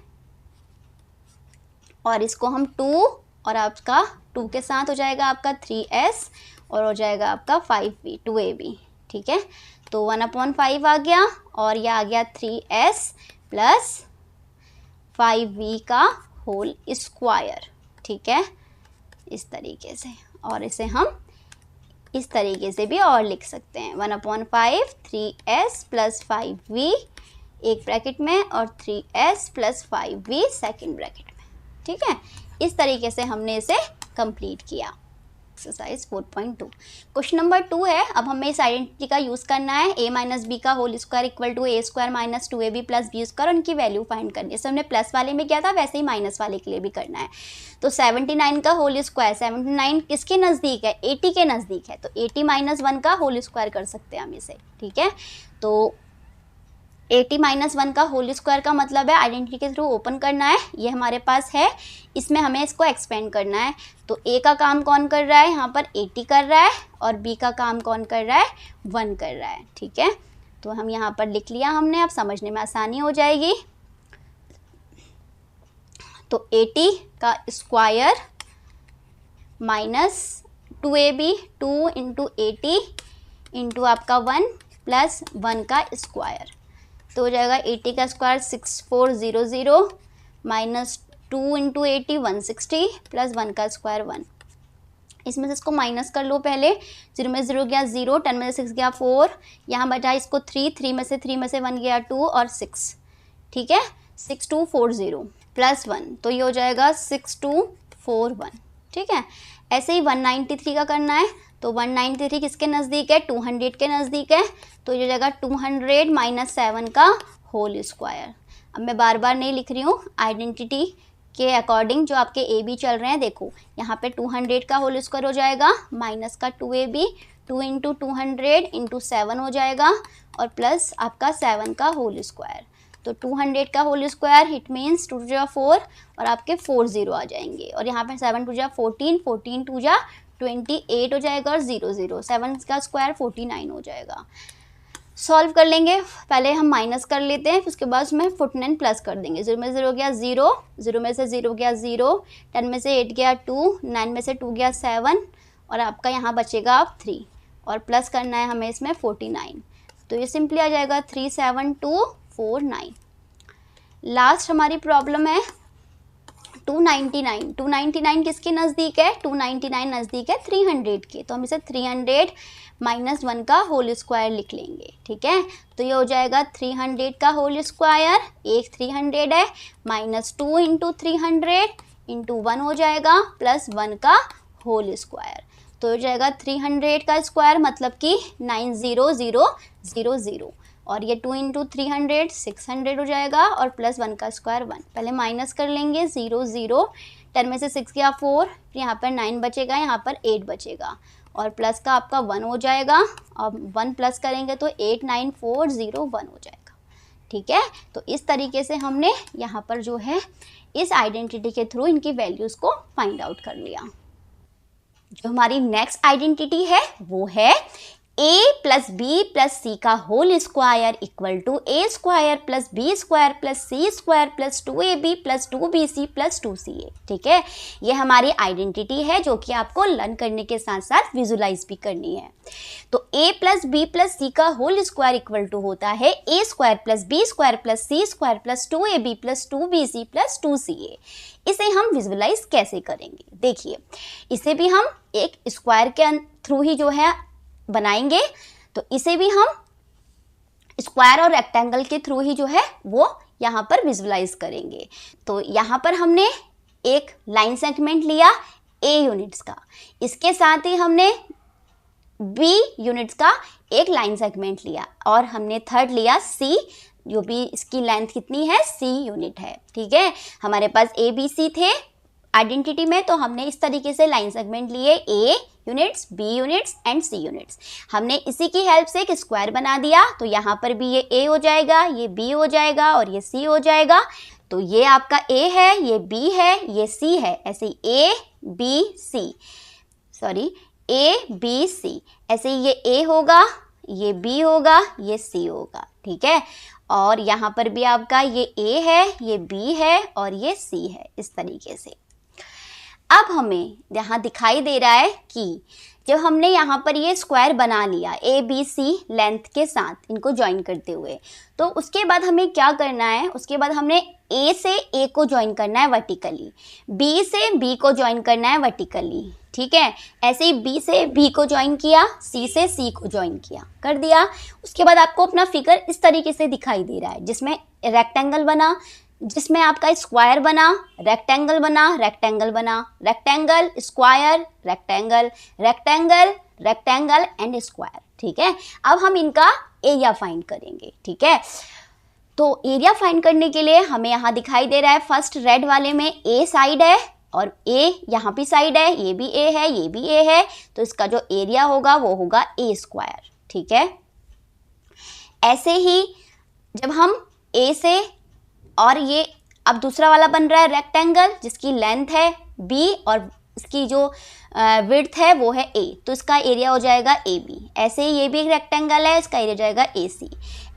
और इसको हम 2 और आपका 2 के साथ हो जाएगा आपका 3s और हो जाएगा आपका 5v 2ab। ठीक है, तो 1/5 आ गया और यह आ गया 3s प्लस 5v का होल स्क्वायर। ठीक है, इस तरीके से, और इसे हम इस तरीके से भी और लिख सकते हैं, 1/5 3s प्लस 5v एक ब्रैकेट में और 3s plus 5v second bracket में। ठीक है, इस तरीके से हमने इसे कंप्लीट किया। एक्सरसाइज 4.2 क्वेश्चन नंबर 2 है। अब हमें इस आइडेंटिटी का यूज़ करना है, a माइनस बी का whole square equal to a square minus 2ab plus B square, उनकी वैल्यू फाइंड करनी है। जैसे हमने प्लस वाले में किया था वैसे ही माइनस वाले के लिए भी करना है। तो 79 का होल स्क्वायर, 79 किसके नज़दीक है, 80 के नज़दीक है, तो 80 माइनस 1 का होल स्क्वायर कर सकते हैं हम इसे। ठीक है, तो 80 माइनस 1 का होल स्क्वायर का मतलब है आइडेंटिटी के थ्रू ओपन करना है, ये हमारे पास है, इसमें हमें इसको एक्सपेंड करना है। तो a का काम कौन कर रहा है, यहाँ पर 80 कर रहा है, और b का काम कौन कर रहा है, 1 कर रहा है। ठीक है, तो हम यहाँ पर लिख लिया हमने, अब समझने में आसानी हो जाएगी। तो 80 का square minus 2ab, 2 into 80 into आपका 1 प्लस 1 का स्क्वायर, तो हो जाएगा 80 का स्क्वायर 6400 माइनस 2 इंटू 80 160 प्लस 1 का स्क्वायर 1। इसमें से इसको माइनस कर लो पहले, 0 में 0 गया 0, 10 में से 6 गया 4, यहाँ बचा इसको 3 में से 1 गया 2 और 6। ठीक है, 6240 प्लस 1, तो ये हो जाएगा 6241। ठीक है, ऐसे ही 193 का करना है, तो 193 किसके नज़दीक है, 200 के नज़दीक है, तो ये हो जाएगा 200 माइनस 7 का होल स्क्वायर। अब मैं बार बार नहीं लिख रही हूँ, आइडेंटिटी के अकॉर्डिंग जो आपके ए बी चल रहे हैं, देखो यहाँ पे 200 का होल स्क्वायर हो जाएगा माइनस का 2ab, 2 इंटू 200 इंटू 7 हो जाएगा और प्लस आपका 7 का होल स्क्वायर। तो 200 का होल स्क्वायर इट मीन्स 2 × 4 और आपके 40 आ जाएंगे, और यहाँ पर 7 × 14, 14 × 28 हो जाएगा, और 0 0 7 का स्क्वायर 49 हो जाएगा। सॉल्व कर लेंगे, पहले हम माइनस कर लेते हैं, उसके बाद उसमें फुटनोट प्लस कर देंगे। 0 में 0 गया 0, 0 में से 0 गया 0, 10 में से 8 गया 2, 9 में से 2 गया 7, और आपका यहाँ बचेगा अब 3, और प्लस करना है हमें इसमें 49, तो ये सिंपली आ जाएगा 37249। लास्ट हमारी प्रॉब्लम है 299। 299 किसके नज़दीक है, 299 नज़दीक है 300 के, तो हम इसे 300 माइनस 1 का होल स्क्वायर लिख लेंगे। ठीक है, तो ये हो जाएगा 300 का होल स्क्वायर, एक 300 है, माइनस 2 इंटू 300 इंटू 1 हो जाएगा, प्लस 1 का होल स्क्वायर, तो हो जाएगा 300 का स्क्वायर मतलब कि 90000, और ये 2 इंटू 300 600 हो जाएगा, और प्लस 1 का स्क्वायर 1। पहले माइनस कर लेंगे, 0 0, 10 में से 6 गया 4, यहाँ पर 9 बचेगा, यहाँ पर 8 बचेगा, और प्लस का आपका 1 हो जाएगा, अब 1 प्लस करेंगे तो 89401 हो जाएगा। ठीक है, तो इस तरीके से हमने यहाँ पर जो है इस आइडेंटिटी के थ्रू इनकी वैल्यूज़ को फाइंड आउट कर लिया। जो हमारी नेक्स्ट आइडेंटिटी है वो है a प्लस बी प्लस सी का whole square equal to a square plus B square plus C square plus 2ab plus 2bc plus 2ca। ठीक है, ये हमारी आइडेंटिटी है जो कि आपको लर्न करने के साथ साथ विजुलाइज भी करनी है। तो a प्लस बी प्लस सी का होल स्क्वायर इक्वल टू होता है a square plus B square plus C square plus 2ab plus 2bc plus 2ca। इसे हम विजुलाइज कैसे करेंगे, देखिए इसे भी हम एक स्क्वायर के थ्रू ही जो है बनाएंगे, तो इसे भी हम स्क्वायर और रेक्टेंगल के थ्रू ही जो है वो यहाँ पर विजुलाइज करेंगे। तो यहाँ पर हमने एक लाइन सेगमेंट लिया a यूनिट्स का, इसके साथ ही हमने b यूनिट्स का एक लाइन सेगमेंट लिया, और हमने थर्ड लिया c, जो भी इसकी लेंथ कितनी है, c यूनिट है। ठीक है, हमारे पास a b c थे आइडेंटिटी में, तो हमने इस तरीके से लाइन सेगमेंट लिए a units, B units and C units. हमने इसी की हेल्प से एक स्क्वायर बना दिया, तो यहाँ पर भी ये ए हो जाएगा, ये बी हो जाएगा और ये सी हो जाएगा। तो ये आपका ए है, ये बी है, ये सी है, ऐसे ही A B C, sorry A B C, ऐसे ही ये ए होगा, ये बी होगा, ये सी होगा, ठीक है। और यहाँ पर भी आपका ये ए है, ये बी है और ये सी है, इस तरीके से। अब हमें यहाँ दिखाई दे रहा है कि जब हमने यहाँ पर ये स्क्वायर बना लिया ए बी सी लेंथ के साथ, इनको ज्वाइन करते हुए, तो उसके बाद हमें क्या करना है, उसके बाद हमने ए से ए को ज्वाइन करना है वर्टिकली, बी से बी को ज्वाइन करना है वर्टिकली, ठीक है। ऐसे ही बी से बी को ज्वाइन किया, सी से सी को ज्वाइन किया, कर दिया। उसके बाद आपको अपना फिगर इस तरीके से दिखाई दे रहा है, जिसमें रेक्टेंगल बना, जिसमें आपका स्क्वायर बना, रेक्टेंगल बना, रेक्टेंगल बना, rectangle, square, rectangle, rectangle, rectangle and square, ठीक है। अब हम इनका एरिया फाइंड करेंगे, ठीक है। तो एरिया फाइंड करने के लिए हमें यहाँ दिखाई दे रहा है, फर्स्ट रेड वाले में ए साइड है और ए यहाँ भी साइड है, ये भी ए है, ये भी ए है, तो इसका जो एरिया होगा वो होगा ए स्क्वायर, ठीक है। ऐसे ही जब हम ए से, और ये अब दूसरा वाला बन रहा है रेक्टेंगल, जिसकी लेंथ है बी और इसकी जो विड्थ है वो है ए, तो इसका एरिया हो जाएगा ए बी। ऐसे ही ये भी एक रेक्टेंगल है, इसका एरिया हो जाएगा ए सी।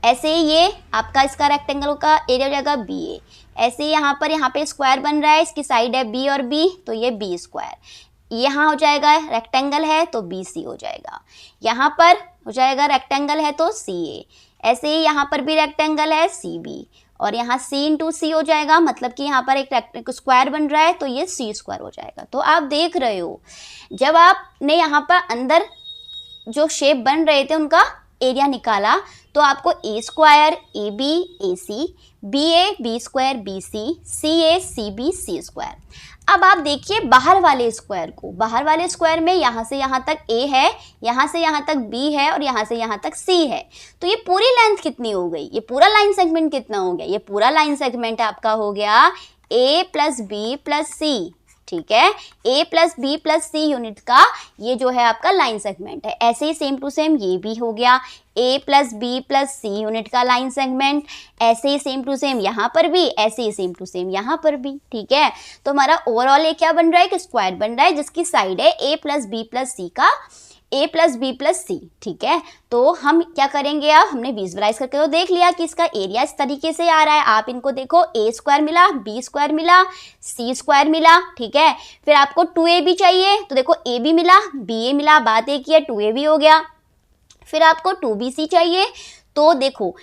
ऐसे ही ये आपका इसका रेक्टेंगल का एरिया हो जाएगा बी ए। ऐसे ही यहाँ पे स्क्वायर बन रहा है, इसकी साइड है बी और बी, तो ये बी स्क्वायर। यहाँ हो जाएगा रेक्टेंगल है तो बी सी हो जाएगा, यहाँ पर हो जाएगा रेक्टेंगल है तो सी ए। ऐसे ही यहाँ पर भी रेक्टेंगल है सी बी, और यहाँ सी इंटू सी हो जाएगा, मतलब कि यहाँ पर एक स्क्वायर बन रहा है तो ये सी स्क्वायर हो जाएगा। तो आप देख रहे हो, जब आपने यहाँ पर अंदर जो शेप बन रहे थे उनका एरिया निकाला, तो आपको a square a b a c, b a b square b c a c b c square. अब आप देखिए बाहर वाले स्क्वायर को, बाहर वाले स्क्वायर में यहाँ से यहाँ तक ए है, यहाँ से यहाँ तक बी है और यहाँ से यहाँ तक सी है, तो ये पूरी लेंथ कितनी हो गई, ये पूरा लाइन सेगमेंट कितना हो गया, ये पूरा लाइन सेगमेंट आपका हो गया ए प्लस बी प्लस सी, ठीक है। ए प्लस बी प्लस सी यूनिट का ये जो है आपका लाइन सेगमेंट है। ऐसे ही सेम टू सेम ये भी हो गया ए प्लस बी प्लस सी यूनिट का लाइन सेगमेंट। ऐसे ही सेम टू सेम यहाँ पर भी, ऐसे ही सेम टू सेम यहाँ पर भी, ठीक है। तो हमारा ओवरऑल ये क्या बन रहा है, कि स्क्वायर बन रहा है जिसकी साइड है ए प्लस बी प्लस सी का, ए प्लस बी प्लस सी, ठीक है। तो हम क्या करेंगे, अब हमने विजुअलाइज करके तो देख लिया कि इसका एरिया इस तरीके से आ रहा है। आप इनको देखो, ए स्क्वायर मिला, बी स्क्वायर मिला, सी स्क्वायर मिला, ठीक है। फिर आपको 2ab चाहिए, तो देखो ए बी मिला, बी ए मिला, बात एक ही है, 2ab हो गया। फिर आपको 2bc चाहिए, तो देखो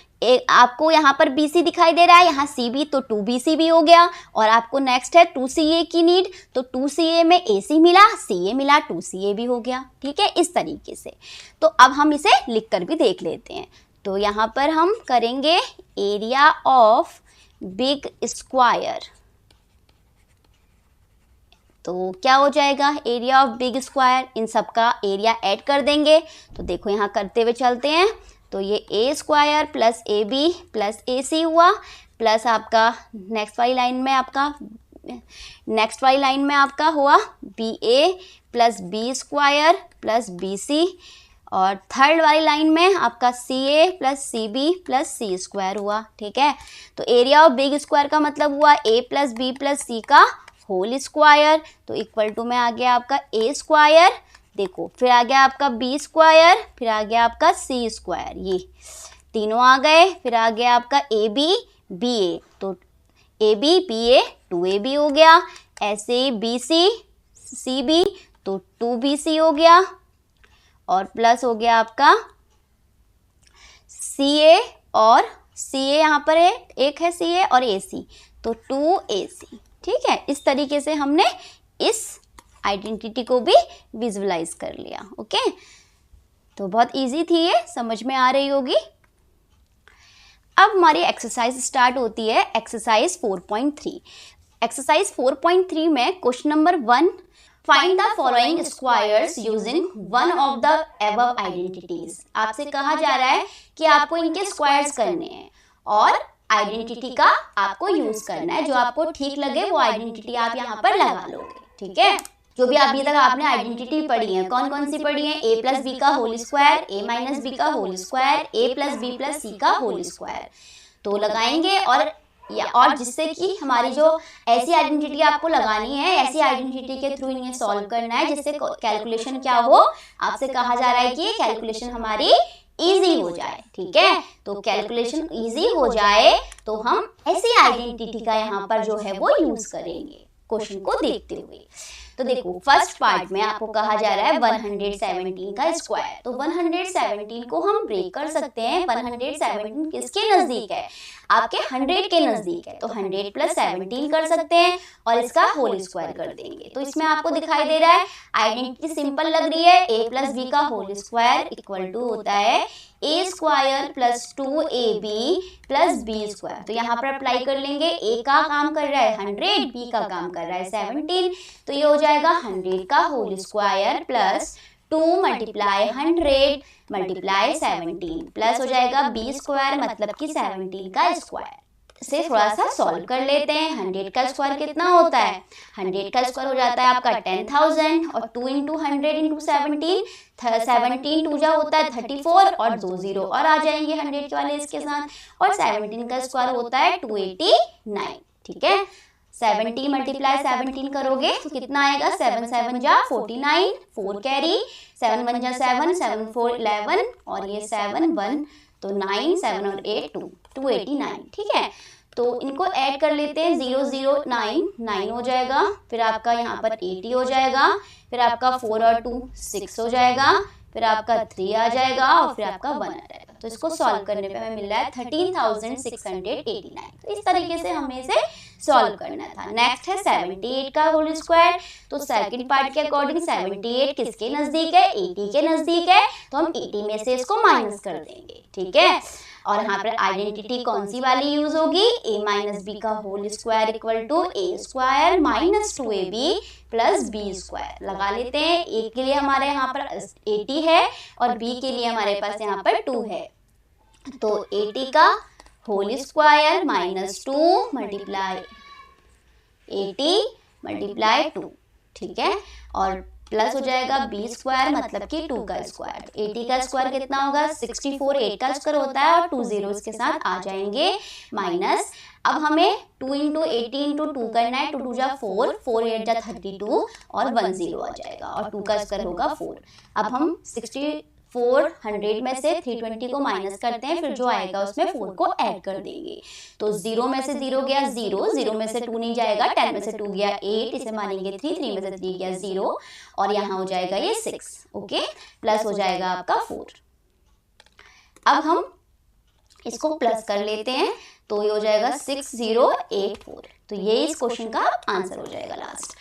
आपको यहाँ पर BC दिखाई दे रहा है, यहाँ CB, तो 2BC भी हो गया। और आपको नेक्स्ट है 2CA की नीड, तो 2CA में AC मिला, CA मिला, 2CA भी हो गया, ठीक है, इस तरीके से। तो अब हम इसे लिख कर भी देख लेते हैं। तो यहाँ पर हम करेंगे एरिया ऑफ बिग स्क्वायर, तो क्या हो जाएगा एरिया ऑफ बिग स्क्वायर, इन सब का एरिया ऐड कर देंगे। तो देखो यहाँ करते हुए चलते हैं, तो ये a square plus a b plus a c हुआ, प्लस आपका नेक्स्ट वाली लाइन में आपका हुआ b a plus B square plus b c, और थर्ड वाली लाइन में आपका c a plus c b plus C square हुआ, ठीक है। तो एरिया ऑफ बिग स्क्वायर का मतलब हुआ ए प्लस बी प्लस सी का होल स्क्वायर, तो इक्वल टू में आ गया आपका ए स्क्वायर, देखो फिर आ गया आपका बी स्क्वायर, फिर आ गया आपका सी स्क्वायर, ये तीनों आ गए। फिर आ गया आपका ए बी बी ए, तो A B B A 2ab हो गया। ऐसे ही बी सी सी बी, तो 2bc हो गया, और प्लस हो गया आपका सी ए, और सी ए यहाँ पर है, एक है सी ए और ए सी, तो 2ac, ठीक है। इस तरीके से हमने इस आइडेंटिटी को भी विजुअलाइज कर लिया, ओके। तो बहुत इजी थी ये, समझ में आ रही होगी। अब हमारी एक्सरसाइज स्टार्ट होती है, एक्सरसाइज 4.3। एक्सरसाइज 4.3 में question number 1, find the following squares using one of the above identities. आपसे कहा जा रहा है कि आपको इनके स्क्वायर्स करने हैं और आइडेंटिटी का आपको यूज करना है, जो आपको ठीक लगे वो आइडेंटिटी आप यहाँ पर लगा लोगे, ठीक है। जो भी अभी तक आपने आइडेंटिटी पढ़ी है, कौन कौन सी पढ़ी है, ए प्लस बी का होल स्क्वायर, ए माइनस बी का होल स्क्वायर, ए प्लस बी प्लस सी का होल स्क्वायर, तो लगाएंगे और जिससे कि हमारी जो ऐसी आइडेंटिटी आपको लगानी है, ऐसी आइडेंटिटी के थ्रू इन्हें सॉल्व करना है जिससे कैलकुलेशन क्या हो, आपसे कहा जा रहा है कि कैलकुलेशन हमारी इजी हो जाए। ठीक है, तो कैलकुलेशन इजी हो जाए तो हम ऐसी आइडेंटिटी का यहाँ पर जो है वो यूज करेंगे क्वेश्चन को देखते हुए। तो देखो फर्स्ट पार्ट में आपको कहा जा रहा है 117 का स्क्वायर, तो 117 को हम ब्रेक कर सकते हैं। 117 किसके नजदीक है, आपके 100 के नजदीक है, तो 100 प्लस 17 कर सकते हैं और इसका होल स्क्वायर कर देंगे। तो इसमें आपको दिखाई दे रहा है आइडेंटिटी सिंपल लग रही है, a प्लस बी का होल स्क्वायर इक्वल टू होता है a square plus 2ab plus B square. तो यहाँ पर अप्लाई कर लेंगे, a का काम कर रहा है 100, b का काम कर रहा है 17, तो ये हो जाएगा 100 का whole square plus 2 multiply 100 multiply 17 plus हो जाएगा b स्क्वायर मतलब कि 17 का स्क्वायर। से थोड़ा सा सॉल्व कर लेते हैं। 100 का स्क्वायर कितना होता है, 100 का स्क्वायर हो जाता है आपका 10,000 और 2 इंटू 100 इंटू 17, 17 टू जा होता है 34 और 2 जीरो और आ जाएंगे 100 के वाले इसके साथ, और 17 का स्क्वायर होता है 289। ठीक है, 70 मल्टीप्लाई 17 करोगे तो कितना आएगा, 7 7 जा 49, 4 कैरी, 7 1 जा 7, 7 4 11 और ये 7 1 तो 9, 7 और 8 2, 289। ठीक है, तो इनको ऐड कर लेते हैं, 0 0 9 9 हो जाएगा, फिर आपका यहाँ पर 80 हो जाएगा, फिर आपका 4 और 2 6 हो जाएगा, फिर आपका 3 आ जाएगा और फिर आपका 1 आ जाएगा। तो इसको सॉल्व करने पे हमें मिल रहा है 13,689। तो इस तरीके से हमें इसे सॉल्व करना था। नेक्स्ट है 78 का होल स्क्वायर, तो सेकंड पार्ट के अकॉर्डिंग 78 किसके नजदीक है, 80 के नजदीक है, तो हम 80 में से इसको माइनस कर देंगे। ठीक है, और यहाँ पर आइडेंटिटी कौन सी वाली यूज होगी, a माइनस बी का whole square equal to A square minus 2ab plus B square लगा लेते हैं। a के लिए हमारे यहाँ पर 80 है और b के लिए हमारे पास यहाँ पर 2 है, तो 80 का whole square minus 2 multiply 80 multiply 2। ठीक है, और प्लस हो जाएगा बी स्क्वायर मतलब कि 2 का स्क्वायर। 80 का स्क्वायर कितना होगा, 64, 8 का स्क्वायर होता है और 2 जीरो इसके साथ आ जाएंगे माइनस। अब हमें 2 इंटू 80 इंटू 2 करना है, 2 2 जा 4, 4 8 जा 32 और 1 जीरो आ जाएगा और 2 का स्क्वायर होगा 4। अब हम 400 में से 320 को माइनस करते हैं, फिर जो आएगा उसमें 4 को ऐड कर देंगे। तो 0 में से 0 गया 0, 0 में से 2 नहीं जाएगा, 10 में से 2 गया 8, इसे मानेंगे 3, 3 में से 3 गया 0 और यहाँ हो जाएगा ये 6। ओके, प्लस हो जाएगा आपका 4। अब हम इसको प्लस कर लेते हैं, तो ये हो जाएगा 6084। तो ये इस क्वेश्चन का आंसर हो जाएगा लास्ट।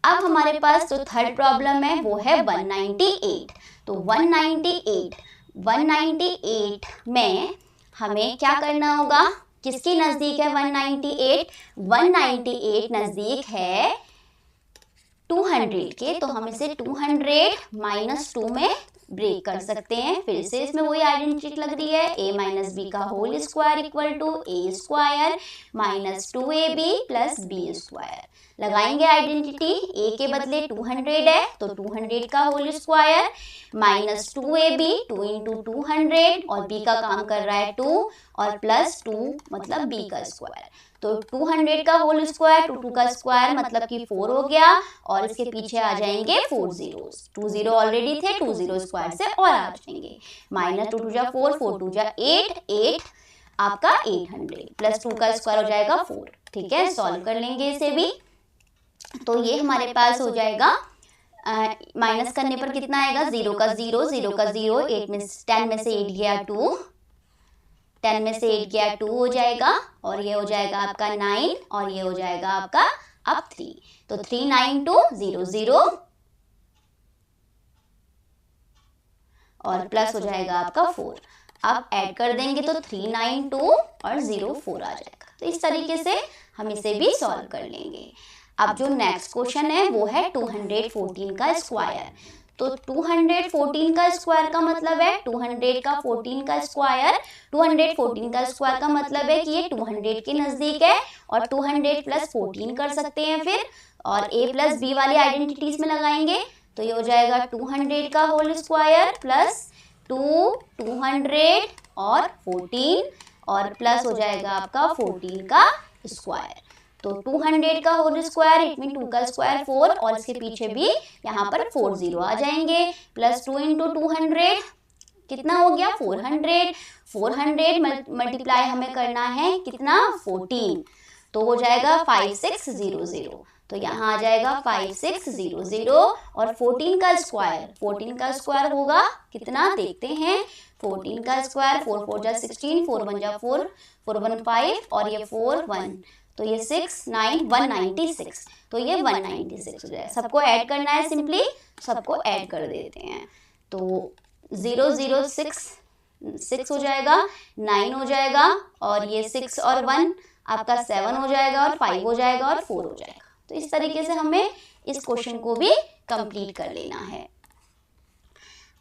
अब हमारे पास जो थर्ड प्रॉब्लम है वो है 198। तो 198 में हमें क्या करना होगा, किसकी नजदीक है 198? 198 नजदीक है 200 के, तो हम इसे 200 माइनस 2 में ब्रेक कर सकते हैं। फिर से इसमें वही आइडेंटिटी लग रही है, a माइनस बी का whole square equal to A square minus 2ab plus B square. लगाएंगे आइडेंटिटी, a के बदले 200 है तो 200 का whole square minus 2ab 2 into 200 और b का काम कर रहा है 2 और प्लस 2 मतलब b का स्क्वायर। तो 200 का होल स्क्वायर 2 का स्क्वायर मतलब कि 4 हो गया और इसके पीछे आ जाएंगे 4 जीरोस। 2 जीरो ऑलरेडी थे, 2 जीरो स्क्वायर से और आ जाएंगे। माइनस 2 2 जा 4, 4 2 जा 8, 8 आपका 800 प्लस 2 का स्क्वायर हो जाएगा 4। ठीक है, सॉल्व कर लेंगे इसे भी। तो ये हमारे पास हो जाएगा माइनस करने पर कितना आएगा, 0 का 0, 0 का 0, 8 में 10 में से 8 गया 2, 10 में से 8 गया 2 हो जाएगा और ये हो जाएगा आपका 9 और ये हो जाएगा आपका अब 3। तो 39200 और प्लस हो जाएगा आपका 4। अब ऐड कर देंगे तो 392 और 0 4 आ जाएगा। तो इस तरीके से हम इसे भी सॉल्व कर लेंगे। अब जो नेक्स्ट क्वेश्चन है वो है 214 का स्क्वायर। तो 214 का स्क्वायर का मतलब है 200 का 14 का स्क्वायर, 214 का स्क्वायर का मतलब है कि ये 200 के नजदीक है और 200 प्लस 14 कर सकते हैं फिर, और a प्लस b वाली आइडेंटिटीज में लगाएंगे तो ये हो जाएगा 200 का होल स्क्वायर प्लस 200 और 14 और प्लस हो जाएगा आपका 14 का स्क्वायर। तो 200 का होल स्क्वायर इट मीन 2 का स्क्वायर 4 और इसके पीछे भी यहाँ पर 4 जीरो आ जाएंगे, प्लस 2 इंटू 200 कितना हो गया 400, 400 मल्टीप्लाई हमें करना है कितना 14, तो हो जाएगा 5600, तो यहाँ आ जाएगा 5600 और 14 का स्क्वायर होगा कितना देखते हैं, 14 का स्क्वायर 4 4 जा 16, 4 1 जा 4, 4 1 5 और ये 4 1, तो ये 6 9 196, तो ये 196 हो जाएगा। सबको ऐड करना है, सिंपली सबको ऐड कर देते हैं, तो 0 0 6 हो जाएगा, 9 हो जाएगा और ये 6 और 1 आपका 7 हो जाएगा और 5 हो जाएगा और 4 हो जाएगा। तो इस तरीके से हमें इस क्वेश्चन को भी कंप्लीट कर लेना है।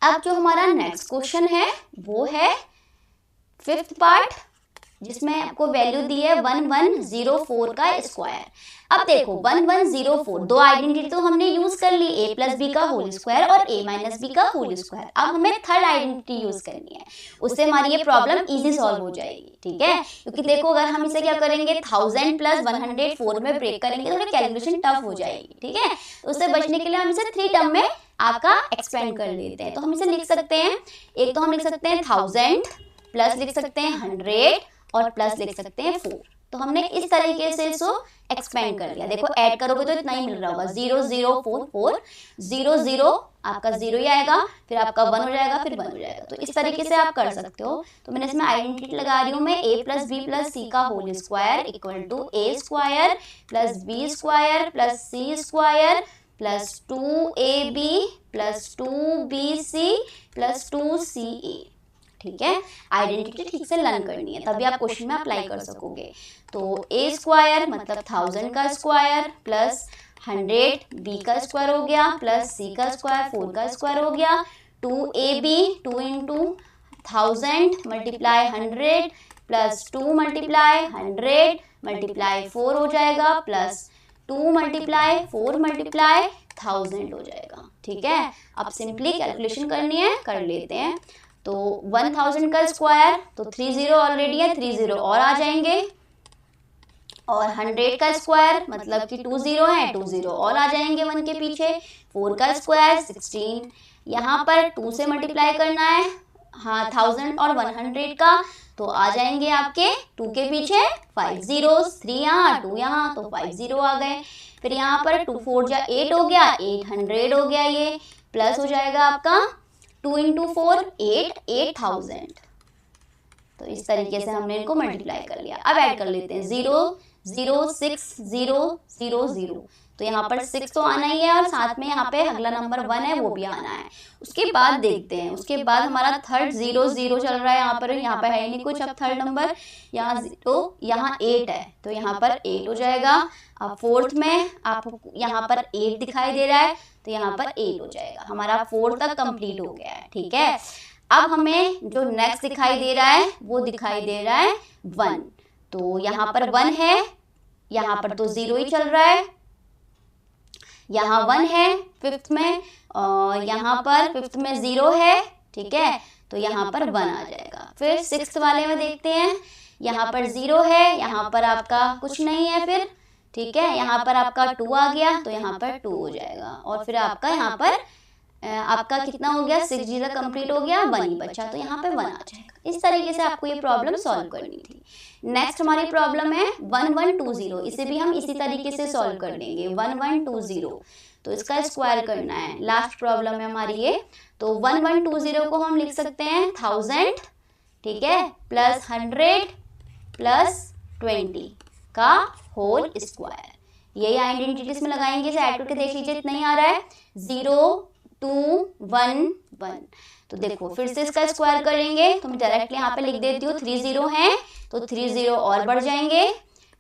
अब जो हमारा नेक्स्ट क्वेश्चन है वो है 5th पार्ट, जिसमें आपको वैल्यू दी है 1104 का स्क्वायर। अब देखो 1104 दो आइडेंटिटी तो हमने यूज कर ली, a प्लस बी का होल स्क्वायर और a माइनस बी का होल स्क्वायर। अब हमें थर्ड आइडेंटिटी यूज करनी है, उससे हमारी ये प्रॉब्लम इजी सॉल्व हो जाएगी, ठीक है। क्योंकि देखो अगर हम इसे क्या करेंगे 1000 प्लस 104 में ब्रेक करेंगे तो हमें कैलकुलेशन टफ हो जाएगी, ठीक है। तो उससे बचने के लिए हम इसे 3 टर्म में आपका एक्सपेंड कर लेते हैं। तो हम इसे लिख सकते हैं, एक तो हम लिख सकते हैं 1000 प्लस लिख सकते हैं 100 और प्लस लिख सकते हैं 4। तो हमने इस तरीके से इसको एक्सपेंड कर लिया। देखो ऐड करोगे तो इतना ही मिल रहा होगा 0 0 4 4 0 0 आपका 0 ही आएगा, फिर आपका 1 हो जाएगा, फिर 1 हो जाएगा। तो इस तरीके से आप कर सकते हो। तो मैंने इसमें आइडेंटिटी लगा रही हूँ मैं, a प्लस बी प्लस सी का whole square equal to a square plus B square plus C square plus 2ab plus 2bc plus 2ca, ठीक है। आइडेंटिटी ठीक से लर्न करनी है तभी आप क्वेश्चन में अप्लाई कर सकोगे। तो a स्क्वायर मतलब 1000 का स्क्वायर प्लस 100 b का स्क्वायर हो गया प्लस c का स्क्वायर 4 का स्क्वायर हो गया, 2ab 2 into 1000 multiply 100 plus 2 multiply 100 multiply 4 हो जाएगा प्लस 2 मल्टीप्लाई 4 मल्टीप्लाई 1000 हो जाएगा, ठीक है। अब सिंपली कैलकुलेशन करनी है, कर लेते हैं। तो 1000 का स्क्वायर तो 30 ऑलरेडी है, 30 और आ जाएंगे, और 100 का स्क्वायर मतलब कि 20 है, 20 और आ जाएंगे 1 के पीछे, 4 का स्क्वायर 16, यहाँ पर 2 से मल्टीप्लाई करना है, हाँ 1000 और 100 का, तो आ जाएंगे आपके 2 के पीछे 5 zeros, 3 यहाँ 2 यहाँ, तो 5 0 आ गए। फिर यहाँ पर 2 4 जा 8 हो गया, 800 हो गया, ये प्लस हो जाएगा आपका 2 इंटू 4 8 8000। तो इस तरीके से हमने इनको मल्टीप्लाई कर लिया। अब ऐड कर लेते हैं 0 0 6 0 0 0, तो यहाँ पर 6 तो आना ही है और साथ में यहाँ पे अगला नंबर 1 है वो भी आना है। उसके बाद देखते हैं, उसके बाद हमारा थर्ड 0 0 चल रहा है, यहाँ पर है नहीं कुछ। अब थर्ड नंबर यहाँ 0 यहाँ 8 है, तो यहाँ पर 8 हो जाएगा। अब फोर्थ में आपको यहाँ पर 8 दिखाई दे रहा है, तो यहाँ पर 8 हो जाएगा। हमारा 4 तक कंप्लीट हो गया है, ठीक है। अब हमें जो नेक्स्ट दिखाई दे रहा है वो दिखाई दे रहा है 1, तो यहाँ पर 1 है, यहाँ पर तो 0 ही चल रहा है, यहाँ 1 है 5th में, और यहाँ पर 5th में 0 है, ठीक है, तो यहाँ पर 1 आ जाएगा। फिर 6th वाले में देखते हैं, यहाँ पर 0 है, यहाँ पर आपका कुछ नहीं है फिर, ठीक है, यहाँ पर आपका 2 आ गया, तो यहाँ पर 2 हो जाएगा। और फिर आपका यहाँ पर आपका कितना हो गया, 6 जीरो कंप्लीट हो गया, 1 ही बचा, तो यहाँ पे 1 आ जाएगा। इस तरीके से आपको ये प्रॉब्लम सॉल्व करनी थी। नेक्स्ट हमारी प्रॉब्लम है 1120, इसे भी हम इसी तरीके से सॉल्व कर लेंगे। 1120 तो इसका स्क्वायर करना है, लास्ट प्रॉब्लम है हमारी ये। तो 1120 को हम लिख सकते हैं 1000, ठीक है, प्लस 100 प्लस 20 का होल स्क्वायर। यही आइडेंटिटीज में लगाएंगे, इसे ऐड करके देख लीजिए, इतना ही आ रहा है 0 2 1 1। तो देखो फिर से इसका स्क्वायर करेंगे, तो मैं डायरेक्टली यहाँ पे लिख देती हूँ 3 0 है, तो 3 0 और बढ़ जाएंगे।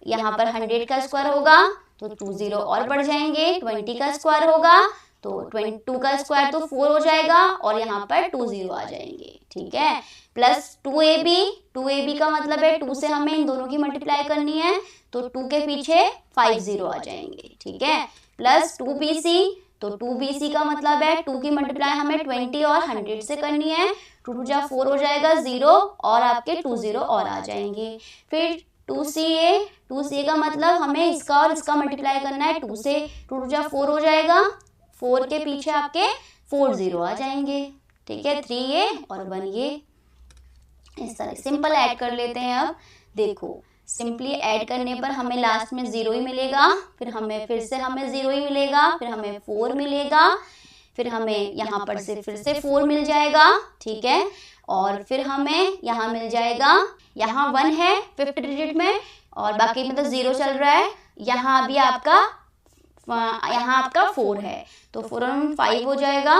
यहाँ पर 100 का स्क्वायर होगा तो 2 0 और बढ़ जाएंगे, 20 का स्क्वायर होगा तो 22 का स्क्वायर तो 4 हो जाएगा और यहाँ पर 2 0 आ जाएंगे, ठीक है। प्लस 2ab का मतलब है 2 से हमें इन दोनों की मल्टीप्लाई करनी है, तो 2 के पीछे 5 0 आ जाएंगे, ठीक है। प्लस 2bc, तो 2bc का मतलब है 2 की मल्टीप्लाई हमें 20 और 100 से करनी है, 2 2 जा 4 हो जाएगा 0 और आपके 2 0 और आ जाएंगे। फिर 2ca का मतलब हमें इसका और इसका मल्टीप्लाई करना है, 2 से 2 2 जा 4 हो जाएगा, 4 के पीछे आपके 4 0 आ जाएंगे, ठीक है। 3a और 1a, इस तरह सिंपल ऐड कर लेते हैं। अब देखो सिंपली ऐड करने पर हमें लास्ट में 0 ही मिलेगा, फिर से हमें 0 ही मिलेगा, फिर हमें 4 मिलेगा, फिर हमें यहाँ पर से फिर से 4 मिल जाएगा, ठीक है। और फिर हमें यहाँ मिल जाएगा, यहाँ 1 है 5th डिजिट में और बाकी में तो 0 चल रहा है। यहाँ अभी आपका 4 है, तो 4 और 5 हो जाएगा।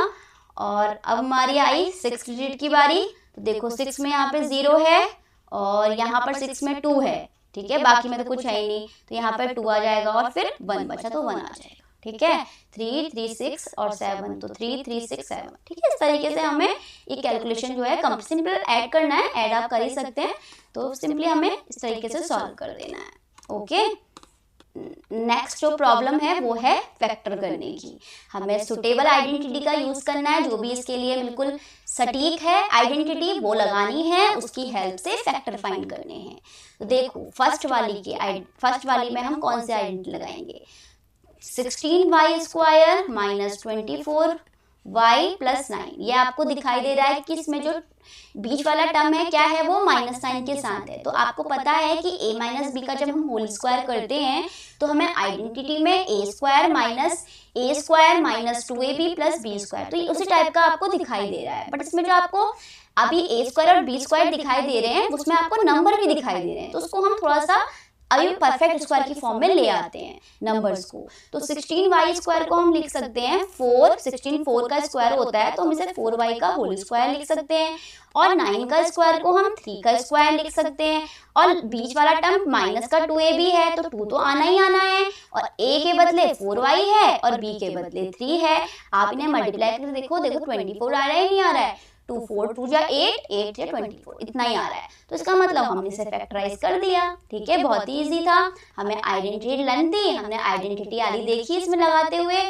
और अब हमारी आई 6 डिजिट की बारी, तो देखो 6 में यहाँ पे 0 है और यहाँ पर 6 में 2 है, ठीक है। बाकी में तो कुछ है ही नहीं, तो यहाँ पर 2 आ जाएगा और फिर 1 बचा तो 1 आ जाएगा, ठीक है। 3 3 6 और 7, तो 3 3 6 7, ठीक है। इस तरीके से हमें ये कैलकुलेशन जो है सिंपल ऐड करना है, ऐड आप कर ही सकते हैं, तो सिंपली हमें इस तरीके से सॉल्व कर देना है, ओके। नेक्स्ट जो प्रॉब्लम है वो है फैक्टर करने की। हमें सुटेबल आइडेंटिटी का यूज करना है, जो भी इसके लिए बिल्कुल सटीक है आइडेंटिटी वो लगानी है, उसकी हेल्प से फैक्टर फाइंड करने हैं। तो देखो फर्स्ट वाली में हम कौन से आइडेंटिटी लगाएंगे, 16y square minus 24y plus 9। ये आपको दिखाई दे रहा है कि इसमें जो बीच वाला टर्म है क्या है, वो माइनस साइन के साथ है। तो आपको पता है कि a माइनस बी का जब हम होल स्क्वायर करते हैं तो हमें आइडेंटिटी में a square minus 2ab plus b square, तो ये उसी टाइप का आपको दिखाई दे रहा है। बट इसमें जो आपको अभी a स्क्वायर और b स्क्वायर दिखाई दे रहे हैं उसमें आपको नंबर भी दिखाई दे रहे हैं, तो उसको हम थोड़ा सा अभी परफेक्ट स्क्वायर की फॉर्म में ले आते हैं नंबर्स को। तो 16y स्क्वायर को हम लिख सकते हैं 4 का स्क्वायर होता है, तो हम इसे 4y का होल स्क्वायर लिख सकते हैं। और 9 का स्क्वायर को हम 3 का स्क्वायर लिख सकते हैं। और बीच वाला टर्म माइनस का 2ab है, तो 2 तो आना ही आना है, और a के बदले 4y है और b के बदले 3 है। आप इन्हें मल्टीप्लाई करके देखो 24 आ रहा है नहीं आ रहा है, 2 4 2 जा 8 8 जा 24, इतना ही आ रहा है। तो इसका मतलब हमने इसे फैक्टराइज कर दिया, ठीक है। बहुत ही इजी था, हमें आइडेंटिटी लर्न थी, हमने आइडेंटिटी वाली देखी इसमें लगाते हुए,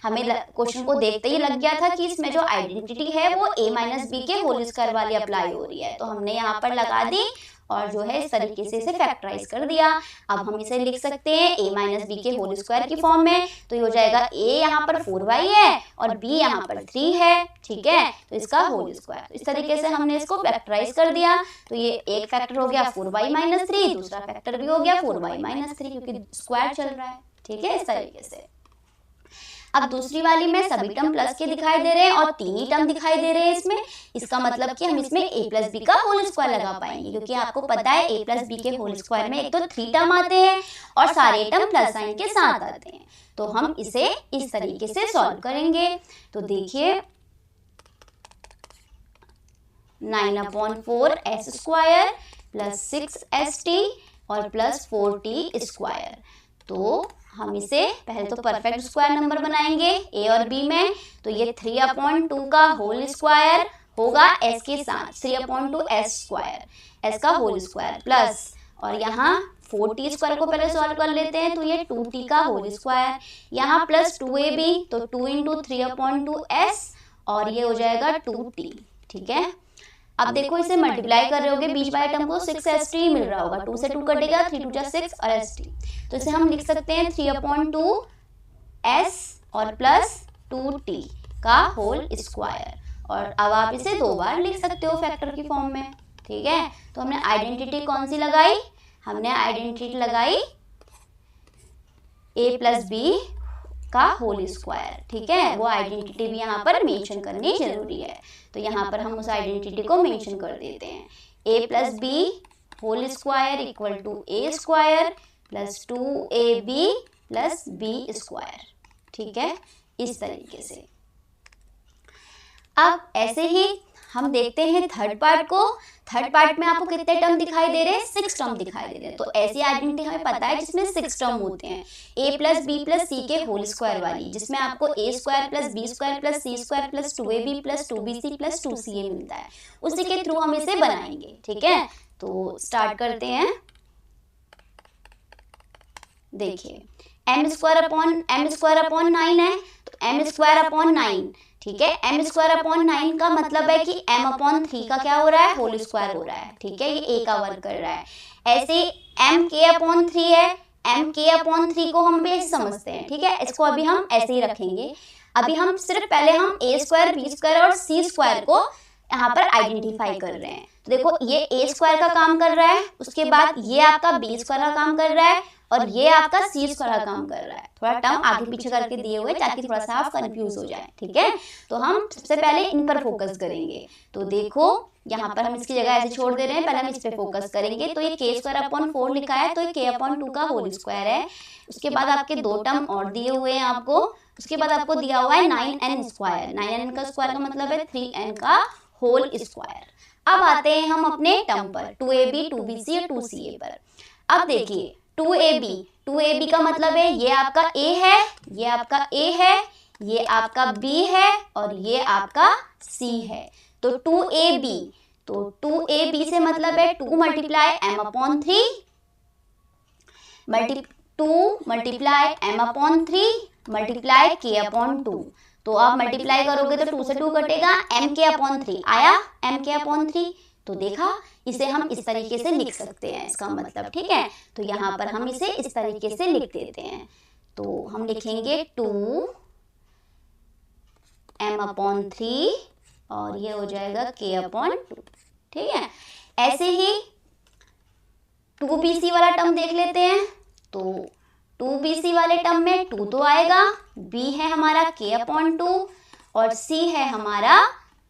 हमें क्वेश्चन को देखते ही लग गया था कि इसमें जो आइडेंटिटी है वो a माइनस बी के होल स्क्वायर वाली अप्लाई हो रही है, तो हमने यहाँ पर लगा दी और जो है इस तरीके से इसे फैक्टराइज कर दिया। अब हम इसे लिख सकते हैं a माइनस बी के होल स्क्वायर की फॉर्म में, तो ये हो जाएगा a यहाँ पर 4y है और b यहाँ पर 3 है, ठीक है, तो इसका होल स्क्वायर। इस तरीके से हमने इसको फैक्टराइज कर दिया, तो ये एक फैक्टर हो गया 4y माइनस 3, दूसरा फैक्टर भी हो गया 4y माइनस 3, क्योंकि स्क्वायर चल रहा है, ठीक है, इस तरीके से। अब दूसरी वाली में सभी टर्म प्लस के दिखाई दे रहे हैं और 3 ही टर्म दिखाई दे रहे हैं इसमें, इसका मतलब कि हम इसमें a प्लस बी का होल स्क्वायर लगा पाएंगे, क्योंकि आपको पता है a प्लस बी के होल स्क्वायर में एक तो 3 टर्म आते हैं और सारे टर्म प्लस साइन के साथ आते हैं। तो हम इसे इस तरीके से सॉल्व करेंगे। तो देखिए 9/4 s स्क्वायर प्लस 6st और प्लस 4t स्क्वायर। तो हम इसे पहले तो परफेक्ट स्क्वायर नंबर बनाएंगे a और b में, तो ये 3/2 का होल स्क्वायर होगा s के साथ, 3/2 s स्क्वायर, s का होल स्क्वायर प्लस, और यहाँ 4t स्क्वायर को पहले सॉल्व कर लेते हैं, तो ये 2t का होल स्क्वायर, यहाँ प्लस 2ab, तो 2 × 3/2 s और ये हो जाएगा 2t, ठीक है। अब देखो इसे मल्टीप्लाई कर रहे होगे, बीच वाले टर्म को 6st मिल रहा होगा, 2 से 2 कटेगा, 3 2 जा 6 और st, तो इसे हम लिख सकते हैं 3/2 s और प्लस 2t का होल स्क्वायर। और अब आप इसे 2 बार लिख सकते हो फैक्टर की फॉर्म में, ठीक है। तो हमने आइडेंटिटी कौन सी लगाई, हमने आइडेंटिटी लगाई a प्लस बी का होल स्क्वायर, ठीक है। वो आइडेंटिटी भी यहाँ पर मेंशन करनी जरूरी है, तो यहाँ पर हम उस आइडेंटिटी को मेंशन कर देते हैं, a plus B whole square equal to a square plus 2ab plus b square, ठीक है, इस तरीके से। अब ऐसे ही हम देखते हैं थर्ड पार्ट को। थर्ड पार्ट में आपको कितने टर्म दिखाई दे रहे हैं? 6 टर्म दिखाई दे रहे हैं। तो ऐसी आइडेंटिटी हमें पता है जिसमें 6 टर्म होते हैं, a plus B plus C के होल स्क्वायर वाली, जिसमें आपको a square plus B square plus C square plus 2ab plus 2bc plus 2ca मिलता है। उसी के थ्रू हम इसे बनाएंगे, ठीक है। तो स्टार्ट करते हैं। देखिए m स्क्वायर अपॉन 9 है, तो m स्क्वायर अपॉन 9, ठीक है। m स्क्वायर अपॉन 9 का मतलब है कि m अपॉन 3 का क्या हो रहा है? होल स्क्वायर हो रहा है, ठीक है। ये a का वर्क कर रहा है। ऐसे m k अपॉन 3 है, m k अपॉन 3 को हम भी ऐसे समझते हैं, ठीक है। इसको अभी हम ऐसे ही रखेंगे। अभी हम सिर्फ पहले हम a स्क्वायर बी स्क्वायर और c स्क्वायर को यहाँ पर आइडेंटिफाई कर रहे हैं। तो देखो ये a स्क्वायर का काम कर रहा है, उसके बाद ये आपका b स्क्वायर का काम कर रहा है, और ये आपका सी स्क्वायर का काम कर रहा है। थोड़ा टर्म आगे पीछे करके दिए हुए ताकि थोड़ा सा आप कंफ्यूज हो जाए, ठीक है। तो हम सबसे पहले इन पर फोकस करेंगे। तो देखो यहाँ पर हम इसकी जगह ऐसे छोड़ दे रहे हैं, पहले हम इस पर फोकस करेंगे। तो ये के स्क्वायर अपॉन 4 लिखा है, तो ये के अपॉन 2 का होल स्क्वायर है। उसके बाद आपके 2 टर्म और दिए हुए हैं आपको। उसके बाद आपको दिया हुआ है 9n स्क्वायर। 9n का स्क्वायर का मतलब है 3n का होल स्क्वायर। अब आते हैं हम अपने टर्म पर 2ab 2bc और 2ca पर। अब देखिए 2ab का मतलब है ये आपका a है, ये आपका a है, ये आपका b है और ये आपका c है। तो 2ab से मतलब है 2 multiply m upon 3 multiply m upon 3 multiply k upon 2। तो आप मल्टीप्लाई करोगे तो 2 से 2 कटेगा, m k अपॉन 3 आया, m k अपॉन 3। तो देखा, इसे हम इस तरीके से लिख सकते हैं, इसका मतलब, ठीक है। तो यहाँ पर हम इसे इस तरीके से लिख देते हैं। तो हम लिखेंगे 2 m अपॉन 3 और ये हो जाएगा k अपॉन 2, ठीक है। ऐसे ही 2bc वाला टर्म देख लेते हैं। तो 2bc वाले टर्म में 2 तो आएगा, b है हमारा k अपॉन 2 और c है हमारा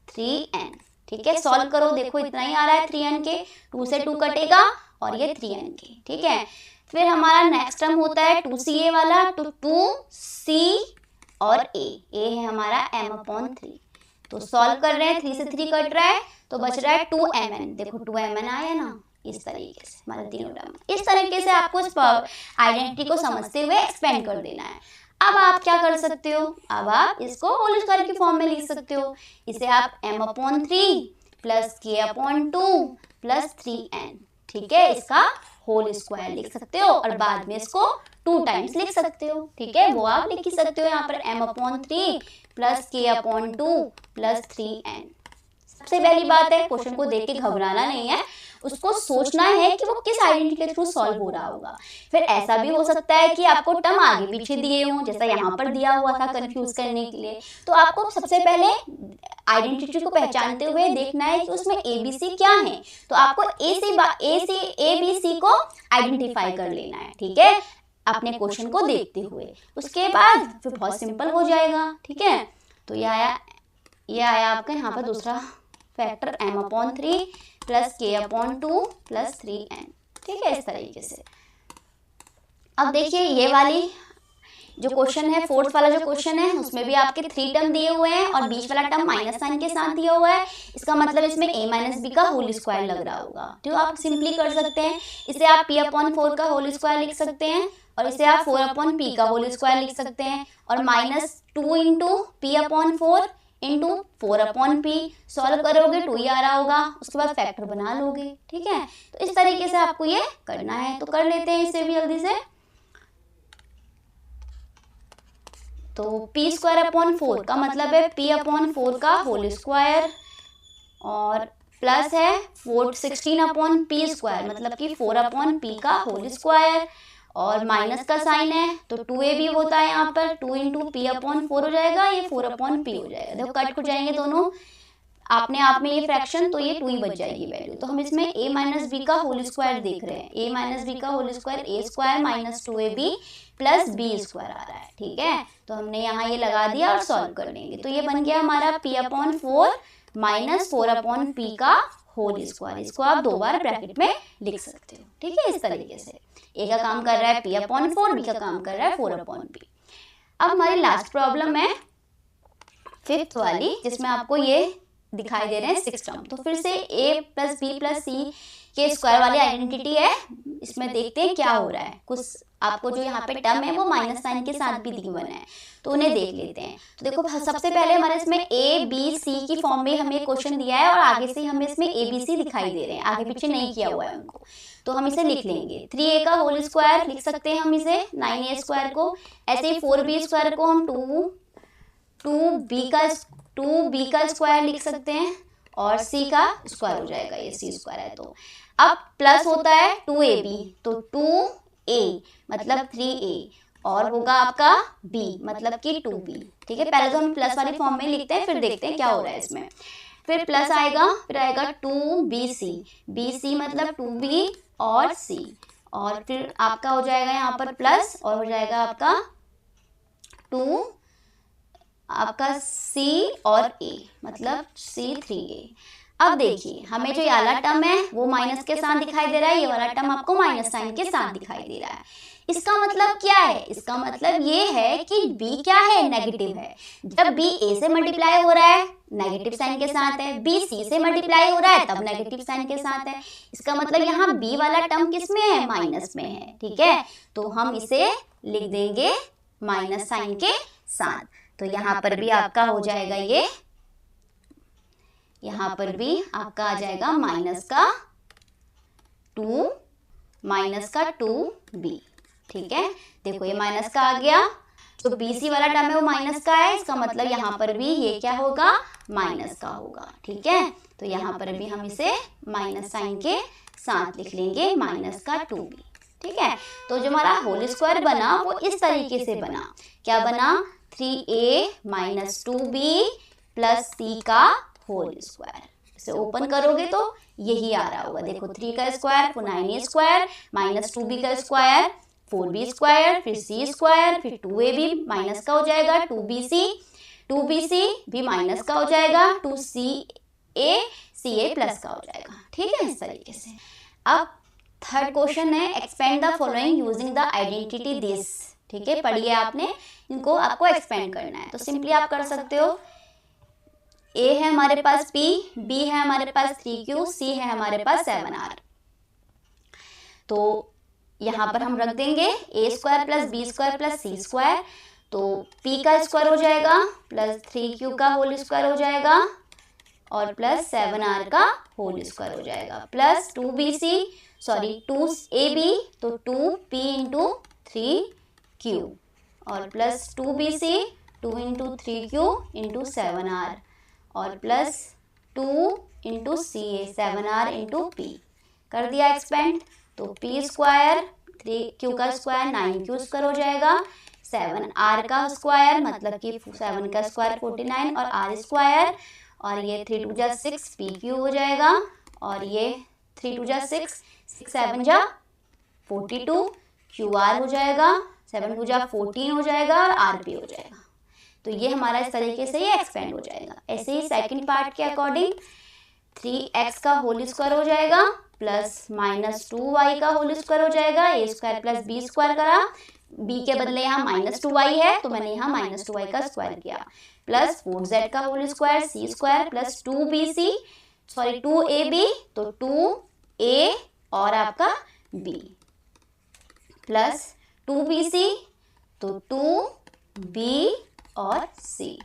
3n, ठीक है। सॉल्व करो, देखो इतना ही आ रहा है 3n के, 2 से 2 कटेगा और ये 3n के, ठीक है। फिर हमारा नेक्स्ट टर्म होता है 2ca वाला। तो 2c और a है हमारा m अपॉन 3। तो सॉल्व कर रहे हैं, 3 से 3 कट रहा है तो बच रहा है 2mn। देखो 2mn आया ना, इस तरीके से हमारे तीनों टर्म। इस तरीके से आपको इस आइडेंटिटी को समझते हुए एक्सपेंड कर देना है। अब आप क्या कर सकते हो? अब आप इसको होल स्क्वायर की फॉर्म में लिख सकते हो। इसे आप m upon 3 plus k upon 2 plus 3n, ठीक है, इसका होल स्क्वायर लिख सकते हो और बाद में इसको 2 टाइम्स लिख सकते हो, ठीक है। वो आप लिख ही सकते हो यहाँ पर m upon 3 plus k upon 2 plus 3n। सबसे पहली बात है, क्वेश्चन को देख के घबराना नहीं है, उसको सोचना है कि वो किस आइडेंटिटी के थ्रू सॉल्व हो रहा होगा। फिर ऐसा भी हो सकता है कि आपको टर्म आगे पीछे दिए हों, जैसा यहाँ पर दिया हुआ था कंफ्यूज करने के लिए। तो आपको सबसे पहले आइडेंटिटी को पहचानते हुए देखना है कि उसमें ABC क्या है। तो आपको ABC को आइडेंटिफाई कर लेना है, ठीक है, अपने क्वेश्चन को देखते हुए। उसके बाद फिर बहुत सिंपल हो जाएगा, ठीक है। तो ये आया आपका यहाँ पर दूसरा factor m upon 3 plus k upon 2 plus 3n, ठीक है, इस तरीके से। अब देखिए ये वाली जो क्वेश्चन है, फोर्थ वाला जो क्वेश्चन है, उसमें भी आपके 3 टर्म दिए हुए हैं और बीच वाला टर्म माइनस साइन के साथ दिया हुआ है। इसका मतलब इसमें a माइनस बी का होल स्क्वायर लग रहा होगा। तो आप सिंपली कर सकते हैं, इसे आप p अपॉन 4 का होल स्क्वायर लिख सकते हैं और इसे आप 4 अपॉन p का होल स्क्वायर लिख सकते हैं और minus 2 into p upon 4 into 4 upon p। Solve करोगे 2 ही आ रहा होगा, उसके बाद फैक्टर बना लोगे, ठीक है। तो इस तरीके से आपको ये करना है। तो कर लेते हैं इसे भी जल्दी से। तो p स्क्वायर अपॉन 4 का मतलब है p अपॉन 4 का होल स्क्वायर और प्लस है 16 अपॉन p स्क्वायर, मतलब कि 4 अपॉन p का होल स्क्वायर और माइनस का साइन है तो 2ab होता है यहाँ पर, 2 इंटू p अपॉन 4 हो जाएगा, ये 4 अपॉन p हो जाएगा। देखो कट हो जाएंगे दोनों अपने आप में ये फ्रैक्शन, तो ये 2 ही बच जाएगी वैल्यू। तो हम इसमें a माइनस बी का होल स्क्वायर देख रहे हैं। a माइनस बी का whole square a square minus 2ab plus b square आ रहा है, ठीक है। तो हमने यहाँ ये लगा दिया और सॉल्व कर लेंगे। तो ये बन गया हमारा p upon 4 minus 4 upon p का होल स्क्वायर। इसको आप 2 बार ब्रैकेट में लिख सकते हो, ठीक है, इस तरीके से। a का काम कर रहा है p अपॉन 4, b का काम कर रहा है 4 अपॉन p। अब हमारी लास्ट प्रॉब्लम है फिफ्थ वाली, जिसमें आपको ये दिखाई दे रहे हैं 6 टर्म। तो फिर से a plus B plus C के स्क्वायर वाली आइडेंटिटी है, इसमें देखते हैं क्या हो रहा है। कुछ आपको जो यहाँ पे टर्म है वो माइनस साइन के साथ भी गिवन है, तो उन्हें देख लेते हैं। तो देखो सबसे पहले हमारे इसमें ए बी सी की फॉर्म में हमें क्वेश्चन दिया है और आगे से हमें इसमें ए बी सी दिखाई दे रहे हैं, आगे पीछे नहीं किया हुआ है उनको, तो हम इसे लिख लेंगे। 3a का होल स्क्वायर लिख सकते हैं हम इसे 9a स्क्वायर को, ऐसे ही 4b स्क्वायर को हम 2b का स्क्वायर लिख सकते हैं और c का स्क्वायर हो जाएगा, ये c स्क्वायर है। तो अब प्लस होता है 2ab, तो 2a मतलब 3a और होगा आपका b मतलब कि 2b। ठीक है, पहले तो हम प्लस वाली फॉर्म में लिखते हैं, फिर देखते हैं क्या हो रहा है इसमें। फिर प्लस आएगा, फिर आएगा 2bc, bc मतलब 2b और c, और फिर आपका हो जाएगा यहाँ पर प्लस और हो जाएगा आपका 2 आपका c और a मतलब c3a। अब देखिए हमें जो ये वाला टर्म है वो माइनस के साथ दिखाई दे रहा है, ये वाला टर्म आपको माइनस साइन के साथ दिखाई दे रहा है। इसका मतलब क्या है? इसका मतलब ये है कि b क्या है? नेगेटिव है। जब b a से मल्टीप्लाई हो रहा है नेगेटिव साइन के साथ है, b c से मल्टीप्लाई हो रहा है तब नेगेटिव साइन के साथ है। इसका मतलब यहाँ b वाला टर्म किस में है? माइनस में है। ठीक है, तो हम इसे लिख देंगे माइनस साइन के साथ। तो यहाँ पर भी आपका हो जाएगा ये, यहाँ पर भी आपका आ जाएगा माइनस का 2b। ठीक है, देखो ये माइनस का आ गया, जो BC वाला टर्म है वो माइनस का है, इसका मतलब यहाँ पर भी ये क्या होगा? माइनस का होगा। ठीक है, तो यहाँ पर भी हम इसे माइनस साइन के साथ लिख लेंगे, माइनस का 2b। ठीक है, तो जो हमारा होल स्क्वायर बना वो इस तरीके से बना, क्या बना? 3a minus 2b plus c का होल स्क्वायर। इसे ओपन करोगे तो यही आ रहा होगा, देखो 3 का स्क्वायर, फिर 9a स्क्वायर माइनस 2b का स्क्वायर, 4b स्क्वायर, फिर c स्क्वायर, फिर 2ab माइनस का हो जाएगा, 2bc भी माइनस का हो जाएगा, 2ca प्लस का हो जाएगा। ठीक है, इस तरीके से। अब थर्ड क्वेश्चन है, expand the following using the identity this. ठीक है, पढ़िए आपने, इनको आपको एक्सपेंड करना है। तो सिंपली आप कर सकते हो, a है हमारे पास p, b है हमारे पास 3q, c है हमारे पास 7r। तो यहाँ पर हम रख देंगे a square plus b square plus c square, तो p का स्क्वायर हो जाएगा प्लस 3q का होल स्क्वायर हो जाएगा और प्लस 7r का होल स्क्वायर हो जाएगा, प्लस 2ab तो 2p इंटू 3q और plus 2bc 2 into 3q into 7r और plus 2 into ca 7r into p। कर दिया एक्सपेंड, तो p स्क्वायर 3q का स्क्वायर 9q स्क्वायर हो जाएगा, 7r का स्क्वायर मतलब कि 7 का स्क्वायर 49 और r स्क्वायर, और ये 3 2 जा 6 pq हो जाएगा, और ये 3 2 जा 6 6 7 जा 42 qr हो जाएगा, 7 2 जा 14 हो जाएगा और rp हो जाएगा। तो ये हमारा इस तरीके से ये एक्सपेंड हो जाएगा। ऐसे ही सेकंड पार्ट के अकॉर्डिंग 3x का होल स्क्वायर हो जाएगा प्लस माइनस 2y का होल स्क्वायर हो जाएगा, a square plus b square करा, b के बदले यहाँ माइनस 2y है तो मैंने यहाँ माइनस 2y का स्क्वायर किया, प्लस 4z का whole square c square plus 2ab तो 2a और आपका b प्लस 2bc तो 2b और c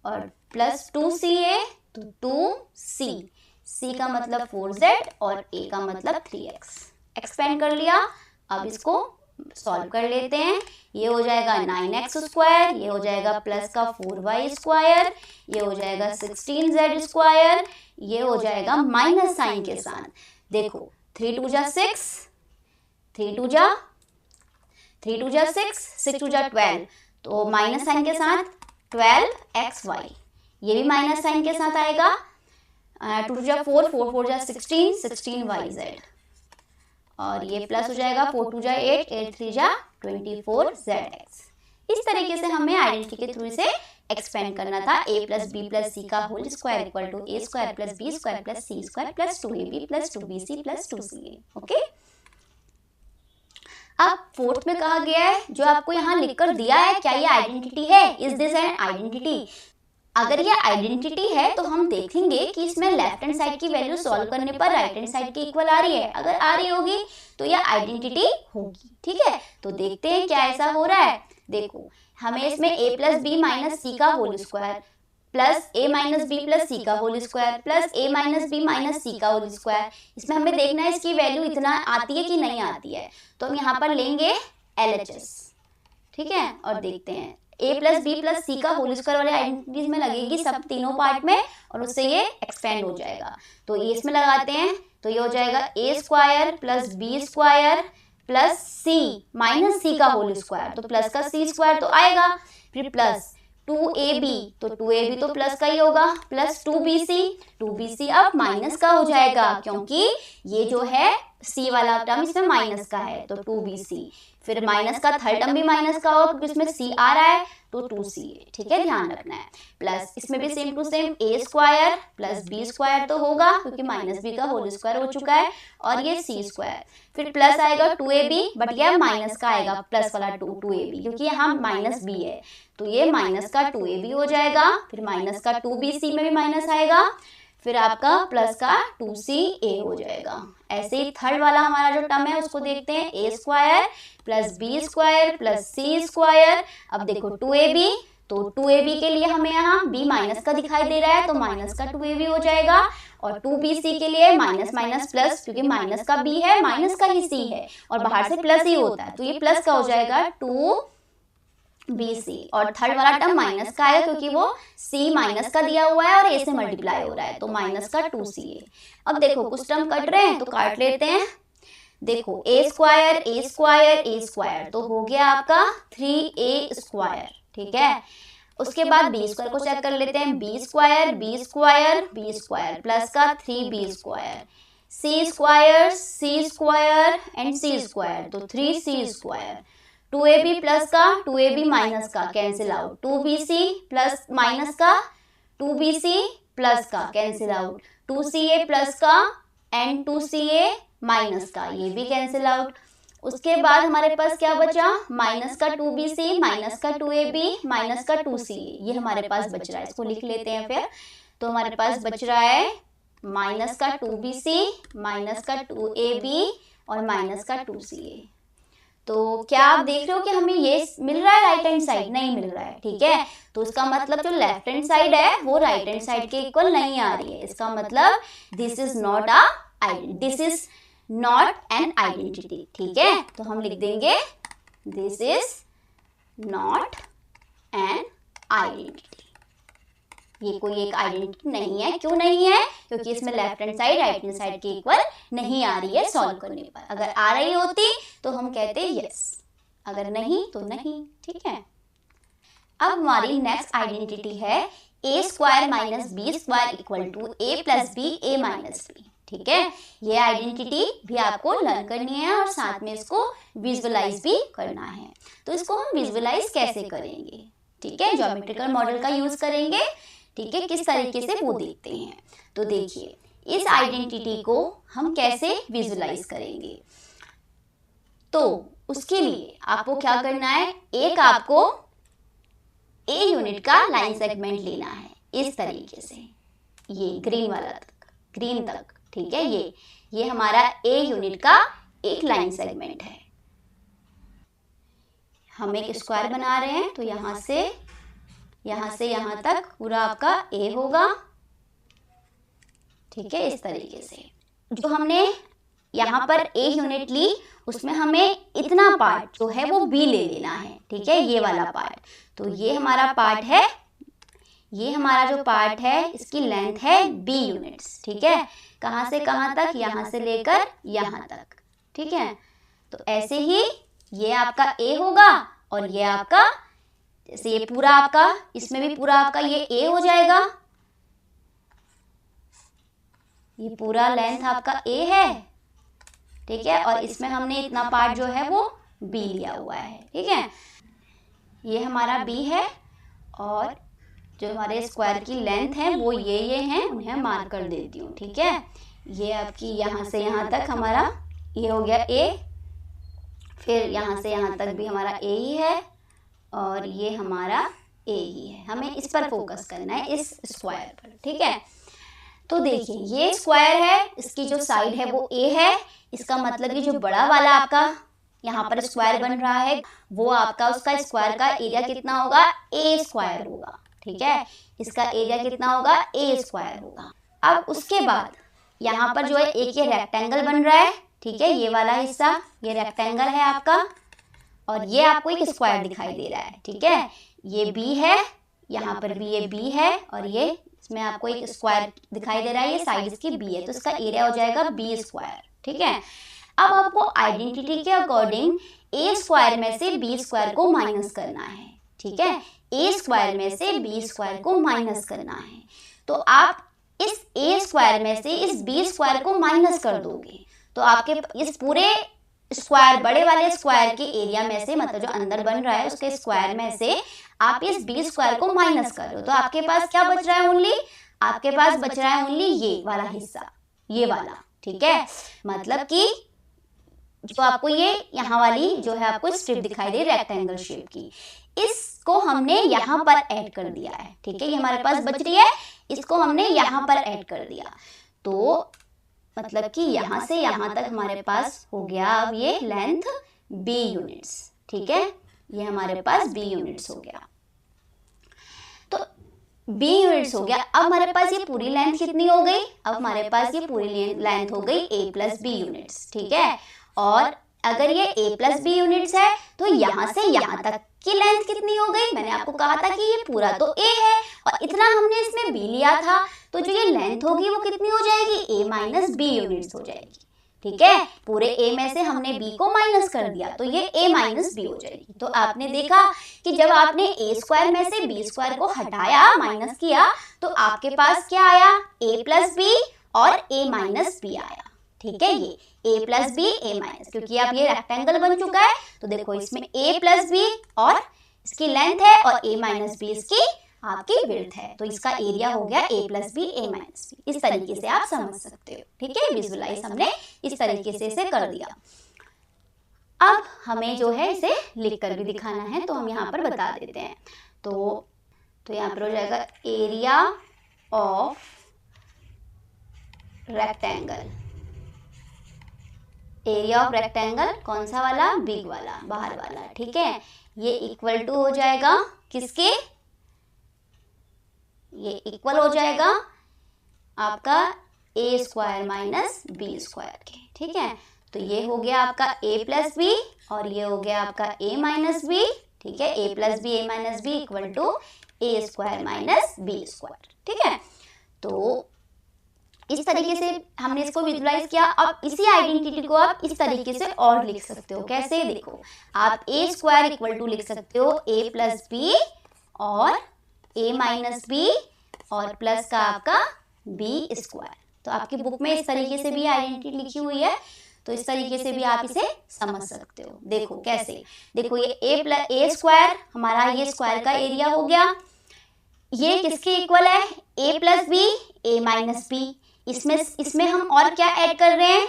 और प्लस 2ca तो 2c का मतलब 4z और a का मतलब 3x। एक्सपेंड कर लिया, अब इसको सॉल्व कर लेते हैं। ये हो जाएगा 9x स्क्वायर, ये हो जाएगा प्लस का 4y स्क्वायर, ये हो जाएगा 16z स्क्वायर, ये हो जाएगा माइनस साइन के साथ। देखो 3 2 जा 6 3 2 जा 6 6 2 जा 12, तो माइनस साइन के साथ 12xy, ये भी माइनस साइन के साथ आएगा, 2 2 जा 4 4 4 जा 16 16yz, और ये प्लस हो जाएगा 4 2 जा 8 8 3 जा 24zx। इस तरीके से हमें आइडेंटिटी के थ्रू इसे एक्सपेंड करना था। a प्लस बी प्लस सी का whole square equal to a square plus B square plus C square plus 2ab plus 2bc plus 2ca। Okay, अब फोर्थ में कहा गया है, जो आपको यहाँ लिखकर दिया है, क्या ये आइडेंटिटी है? Is this an identity? अगर ये आइडेंटिटी है तो हम देखेंगे कि इसमें लेफ्ट हैंड साइड की वैल्यू सॉल्व करने पर राइट हैंड साइड की इक्वल आ रही है। अगर आ रही होगी तो ये आइडेंटिटी होगी। ठीक है, तो देखते हैं क्या ऐसा हो रहा है। देखो, हमें इसमें a plus b minus c का whole square plus a minus b plus सी का whole square plus a minus b minus c का होल स्क्वायर, इसमें हमें देखना है इसकी वैल्यू इतना आती है कि नहीं आती है। तो हम यहाँ पर लेंगे LHS। ठीक है, और देखते हैं a प्लस बी प्लस सी का होल स्क्वायर वाले आइडेंटिटीज में लगेगी सब तीनों पार्ट में, और उससे ये एक्सपेंड हो जाएगा। तो ये इसमें लगाते हैं, तो ये हो जाएगा a square plus B square plus c minus c का होल स्क्वायर, तो प्लस का सी स्क्वायर तो आएगा, फिर प्लस 2ab, तो 2ab तो प्लस का ही होगा, प्लस 2bc अब माइनस का हो जाएगा क्योंकि ये जो है c वाला टर्म इसमें माइनस का है, तो 2bc, फिर माइनस का थर्ड टर्म भी माइनस का होगा क्योंकि इसमें c आ रहा है, तो 2ca। ठीक है, ध्यान रखना है। प्लस इसमें भी same to same a square plus b square तो होगा क्योंकि माइनस b का होल स्क्वायर हो चुका है, और ये c स्क्वायर, फिर प्लस आएगा 2ab, बट यह माइनस का आएगा प्लस वाला 2ab क्योंकि यहाँ माइनस b है, तो ये माइनस का 2ab हो जाएगा, फिर माइनस का 2bc में भी माइनस आएगा, फिर आपका प्लस का 2ca हो जाएगा। ऐसे ही थर्ड वाला हमारा जो टर्म है उसको देखते हैं, a square plus b square plus c square. अब देखो 2ab, तो 2ab के लिए हमें यहाँ b माइनस का दिखाई दे रहा है, तो माइनस का 2ab हो जाएगा, और 2bc के लिए माइनस माइनस प्लस, क्योंकि माइनस का b है माइनस का ही c है और बाहर से प्लस ही होता है, तो ये प्लस का हो जाएगा 2bc, और थर्ड वाला टर्म माइनस का आएगा क्योंकि वो c माइनस का दिया हुआ है और a से मल्टीप्लाई हो रहा है, तो माइनस का 2ca। अब देखो कुछ टर्म कट रहे हैं तो काट लेते हैं। देखो a स्क्वायर तो हो गया आपका 3a स्क्वायर। ठीक है, उसके बाद b स्क्वायर को चेक कर लेते हैं, b स्क्वायर प्लस का 3b square, c square and c square, तो 3c स्क्वायर, 2ab प्लस का 2ab माइनस का cancel out, 2bc plus minus का 2bc प्लस का कैंसिल आउट, 2ca प्लस का एंड 2ca माइनस का, ये भी कैंसिल आउट। उसके बाद हमारे पास क्या बचा, माइनस का 2bc माइनस का 2ab माइनस का 2ca, ये हमारे पास बच रहा है, इसको लिख लेते हैं फिर। तो हमारे पास बच रहा है माइनस का 2bc माइनस का 2ab और माइनस का 2ca। तो क्या आप देख रहे हो कि हमें ये मिल रहा है राइट हैंड साइड? नहीं मिल रहा है। ठीक है, तो इसका मतलब जो लेफ्ट हैंड साइड है वो राइट हैंड साइड के इक्वल नहीं आ रही है। इसका मतलब this is not an identity. ठीक है, तो हम लिख देंगे this is not an identity. ये कोई एक आइडेंटिटी नहीं है। क्यों नहीं है? क्योंकि इसमें left hand side right hand side के इक्वल नहीं आ रही है सॉल्व करने पर। अगर आ रही होती तो हम कहते यस, अगर नहीं तो नहीं। ठीक है, अब हमारी नेक्स्ट आइडेंटिटी है a square minus B square equal to a plus B a minus B. ठीक है, ये आइडेंटिटी भी आपको लर्न करनी है और साथ में इसको विजुअलाइज भी करना है। तो इसको हम विजुअलाइज कैसे करेंगे? ठीक है, ज्योमेट्रिकल मॉडल का यूज करेंगे। ठीक है, किस तरीके से वो देखते हैं। तो देखिए, इस आइडेंटिटी को हम कैसे विजुअलाइज करेंगे। तो उसके लिए आपको क्या करना है, एक आपको a यूनिट का लाइन सेगमेंट लेना है इस तरीके से, ये ग्रीन वाला तक, ग्रीन तक। ठीक है, ये हमारा a यूनिट का एक लाइन सेगमेंट है। हम एक स्क्वायर बना रहे हैं, तो यहाँ से यहाँ तक पूरा आपका a होगा। ठीक है, इस तरीके से जो हमने यहाँ पर a यूनिट ली उसमें हमें इतना पार्ट जो है वो b ले लेना है। ठीक है, ये वाला पार्ट, तो ये हमारा पार्ट है, ये हमारा जो पार्ट है इसकी लेंथ है b यूनिट्स। ठीक है, कहाँ से कहाँ तक? यहाँ से लेकर यहाँ तक। ठीक है, तो ऐसे ही ये आपका a होगा और ये आपका, जैसे ये पूरा आपका, इसमें भी पूरा आपका ये a हो जाएगा। ये पूरा लेंथ आपका a है। ठीक है, और इसमें हमने इतना पार्ट जो है वो b लिया हुआ है। ठीक है, ये हमारा b है और जो हमारे स्क्वायर की लेंथ है वो ये हैं, उन्हें मार्क कर देती हूँ। ठीक है, ये आपकी यहाँ से यहाँ तक हमारा ये हो गया a, फिर यहाँ से यहाँ तक भी हमारा a ही है और ये हमारा ए ही है, हमें इस पर फोकस करना है, इस स्क्वायर पर, ठीक है। तो देखिए ये स्क्वायर है, इसकी जो साइड है वो ए है, इसका मतलब ये जो बड़ा वाला आपका यहाँ पर स्क्वायर बन रहा है वो आपका उसका स्क्वायर का एरिया कितना होगा, ए स्क्वायर होगा, ठीक है। इसका एरिया कितना होगा, ए स्क्वायर होगा। अब उसके बाद यहाँ पर जो है एक ये रेक्टेंगल बन रहा है, ठीक है, ये वाला हिस्सा ये रेक्टेंगल है आपका, और ये आपको एक स्क्वायर दिखाई दे रहा है, ठीक है। ये बी है, यहाँ पर भी ये बी है, और ये इसमें आपको एक स्क्वायर दिखाई दे रहा है, ये साइड इसकी बी है, तो इसका एरिया हो जाएगा बी स्क्वायर, ठीक है। अब आपको आइडेंटिटी के अकॉर्डिंग ए स्क्वायर में से बी स्क्वायर को माइनस करना है, ठीक है। ए स्क्वायर में से बी स्क्वायर को माइनस करना है, तो आप इस ए स्क्वायर में से इस बी स्क्वायर को माइनस कर दोगे तो आपके इस पूरे स्क्वायर, बड़े वाले स्क्वायर के एरिया में से, मतलब जो अंदर बन रहा है उसके स्क्वायर में से आप इस बी स्क्वायर को माइनस कर रहे हो, तो आपके पास क्या बच रहा है, ओनली आपके पास बच रहा है ओनली ये वाला हिस्सा, ये वाला, ठीक है। मतलब कि जो आपको ये यहाँ वाली जो है आपको स्ट्रिप दिखाई दे रेक्टेंगल शेप की, इसको हमने यहाँ पर ऐड कर दिया है, ठीक है। ये हमारे पास बच रही है, इसको हमने यहाँ पर ऐड कर दिया, तो मतलब कि यहाँ से यहाँ तक हमारे पास हो गया अब ये लेंथ b यूनिट्स, ठीक है। ये हमारे पास b यूनिट्स हो गया, तो b यूनिट्स हो गया। अब हमारे पास ये पूरी लेंथ कितनी हो गई, अब हमारे पास ये पूरी लेंथ हो गई a प्लस बी यूनिट्स, ठीक है। और अगर ये a प्लस बी यूनिट्स है तो यहाँ से यहाँ तक की लेंथ कितनी हो गई, मैंने आपको कहा था कि ये पूरा तो a है और इतना हमने इसमें b लिया था, तो जो ये लेंथ होगी वो कितनी हो जाएगी, a माइनस बी यूनिट्स हो जाएगी, ठीक है। पूरे a में से हमने b को माइनस कर दिया तो ये a माइनस बी हो जाएगी। तो आपने देखा कि जब आपने a स्क्वायर में से b स्क्वायर को हटाया, माइनस किया, तो आपके पास क्या आया, a प्लस बी और a माइनस बी आया, ठीक है। ये a plus B a minus, क्योंकि अब ये रेक्टेंगल बन चुका है तो देखो इसमें a प्लस बी और इसकी लेंथ है और a माइनस बी इसकी आपकी विड्थ है, तो इसका एरिया हो गया a plus B a minus B. इस तरीके से आप समझ सकते हो, ठीक है। विजुअलाइज हमने इस तरीके से इसे कर दिया। अब हमें जो है इसे लिख कर भी दिखाना है, तो हम यहाँ पर बता देते हैं। तो यहाँ पर हो जाएगा area of rectangle, area of rectangle कौन सा वाला, बिग वाला, बाहर वाला, ठीक है। ये इक्वल टू हो जाएगा किसके, ये इक्वल हो जाएगा आपका ए स्क्वायर माइनस बी स्क्वायर के, ठीक है। तो ये हो गया आपका a प्लस बी और ये हो गया आपका a माइनस बी, ठीक है। a plus B a minus B equal to A square minus B square, ठीक है। तो इस तरीके से हमने इसको विजुलाइज किया। अब इसी आइडेंटिटी को आप इस तरीके से और लिख सकते हो, कैसे, देखो आप a स्क्वायर इक्वल टू लिख सकते हो a प्लस बी और a माइनस बी और प्लस का आपका b स्क्वायर। तो आपकी बुक में इस तरीके से भी आइडेंटिटी लिखी हुई है, तो इस तरीके से भी आप इसे समझ सकते हो। देखो कैसे, देखो ये a स्क्वायर हमारा ये स्क्वायर का एरिया हो गया, ये किसके इक्वल है, a plus B a minus B, इसमें हम और क्या ऐड कर रहे हैं,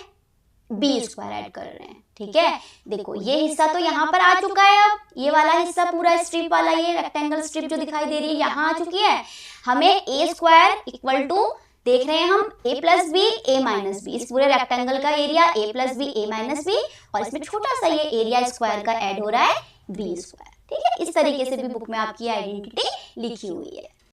बी स्क्वायर ऐड कर रहे हैं, ठीक है। देखो ये हिस्सा तो यहाँ पर आ चुका है, अब ये वाला हिस्सा पूरा स्ट्रिप वाला, ये रेक्टेंगल स्ट्रिप जो दिखाई दे रही है यहाँ आ चुकी है। हमें ए स्क्वायर इक्वल टू देख रहे हैं हम a plus B a minus B, इस पूरे रेक्टेंगल का area a plus B a minus B और इसमें छोटा सा ये एरिया स्क्वायर का ऐड हो रहा है b स्क्वायर, ठीक है। इस तरीके से भी बुक में आपकी आइडेंटिटी लिखी हुई है।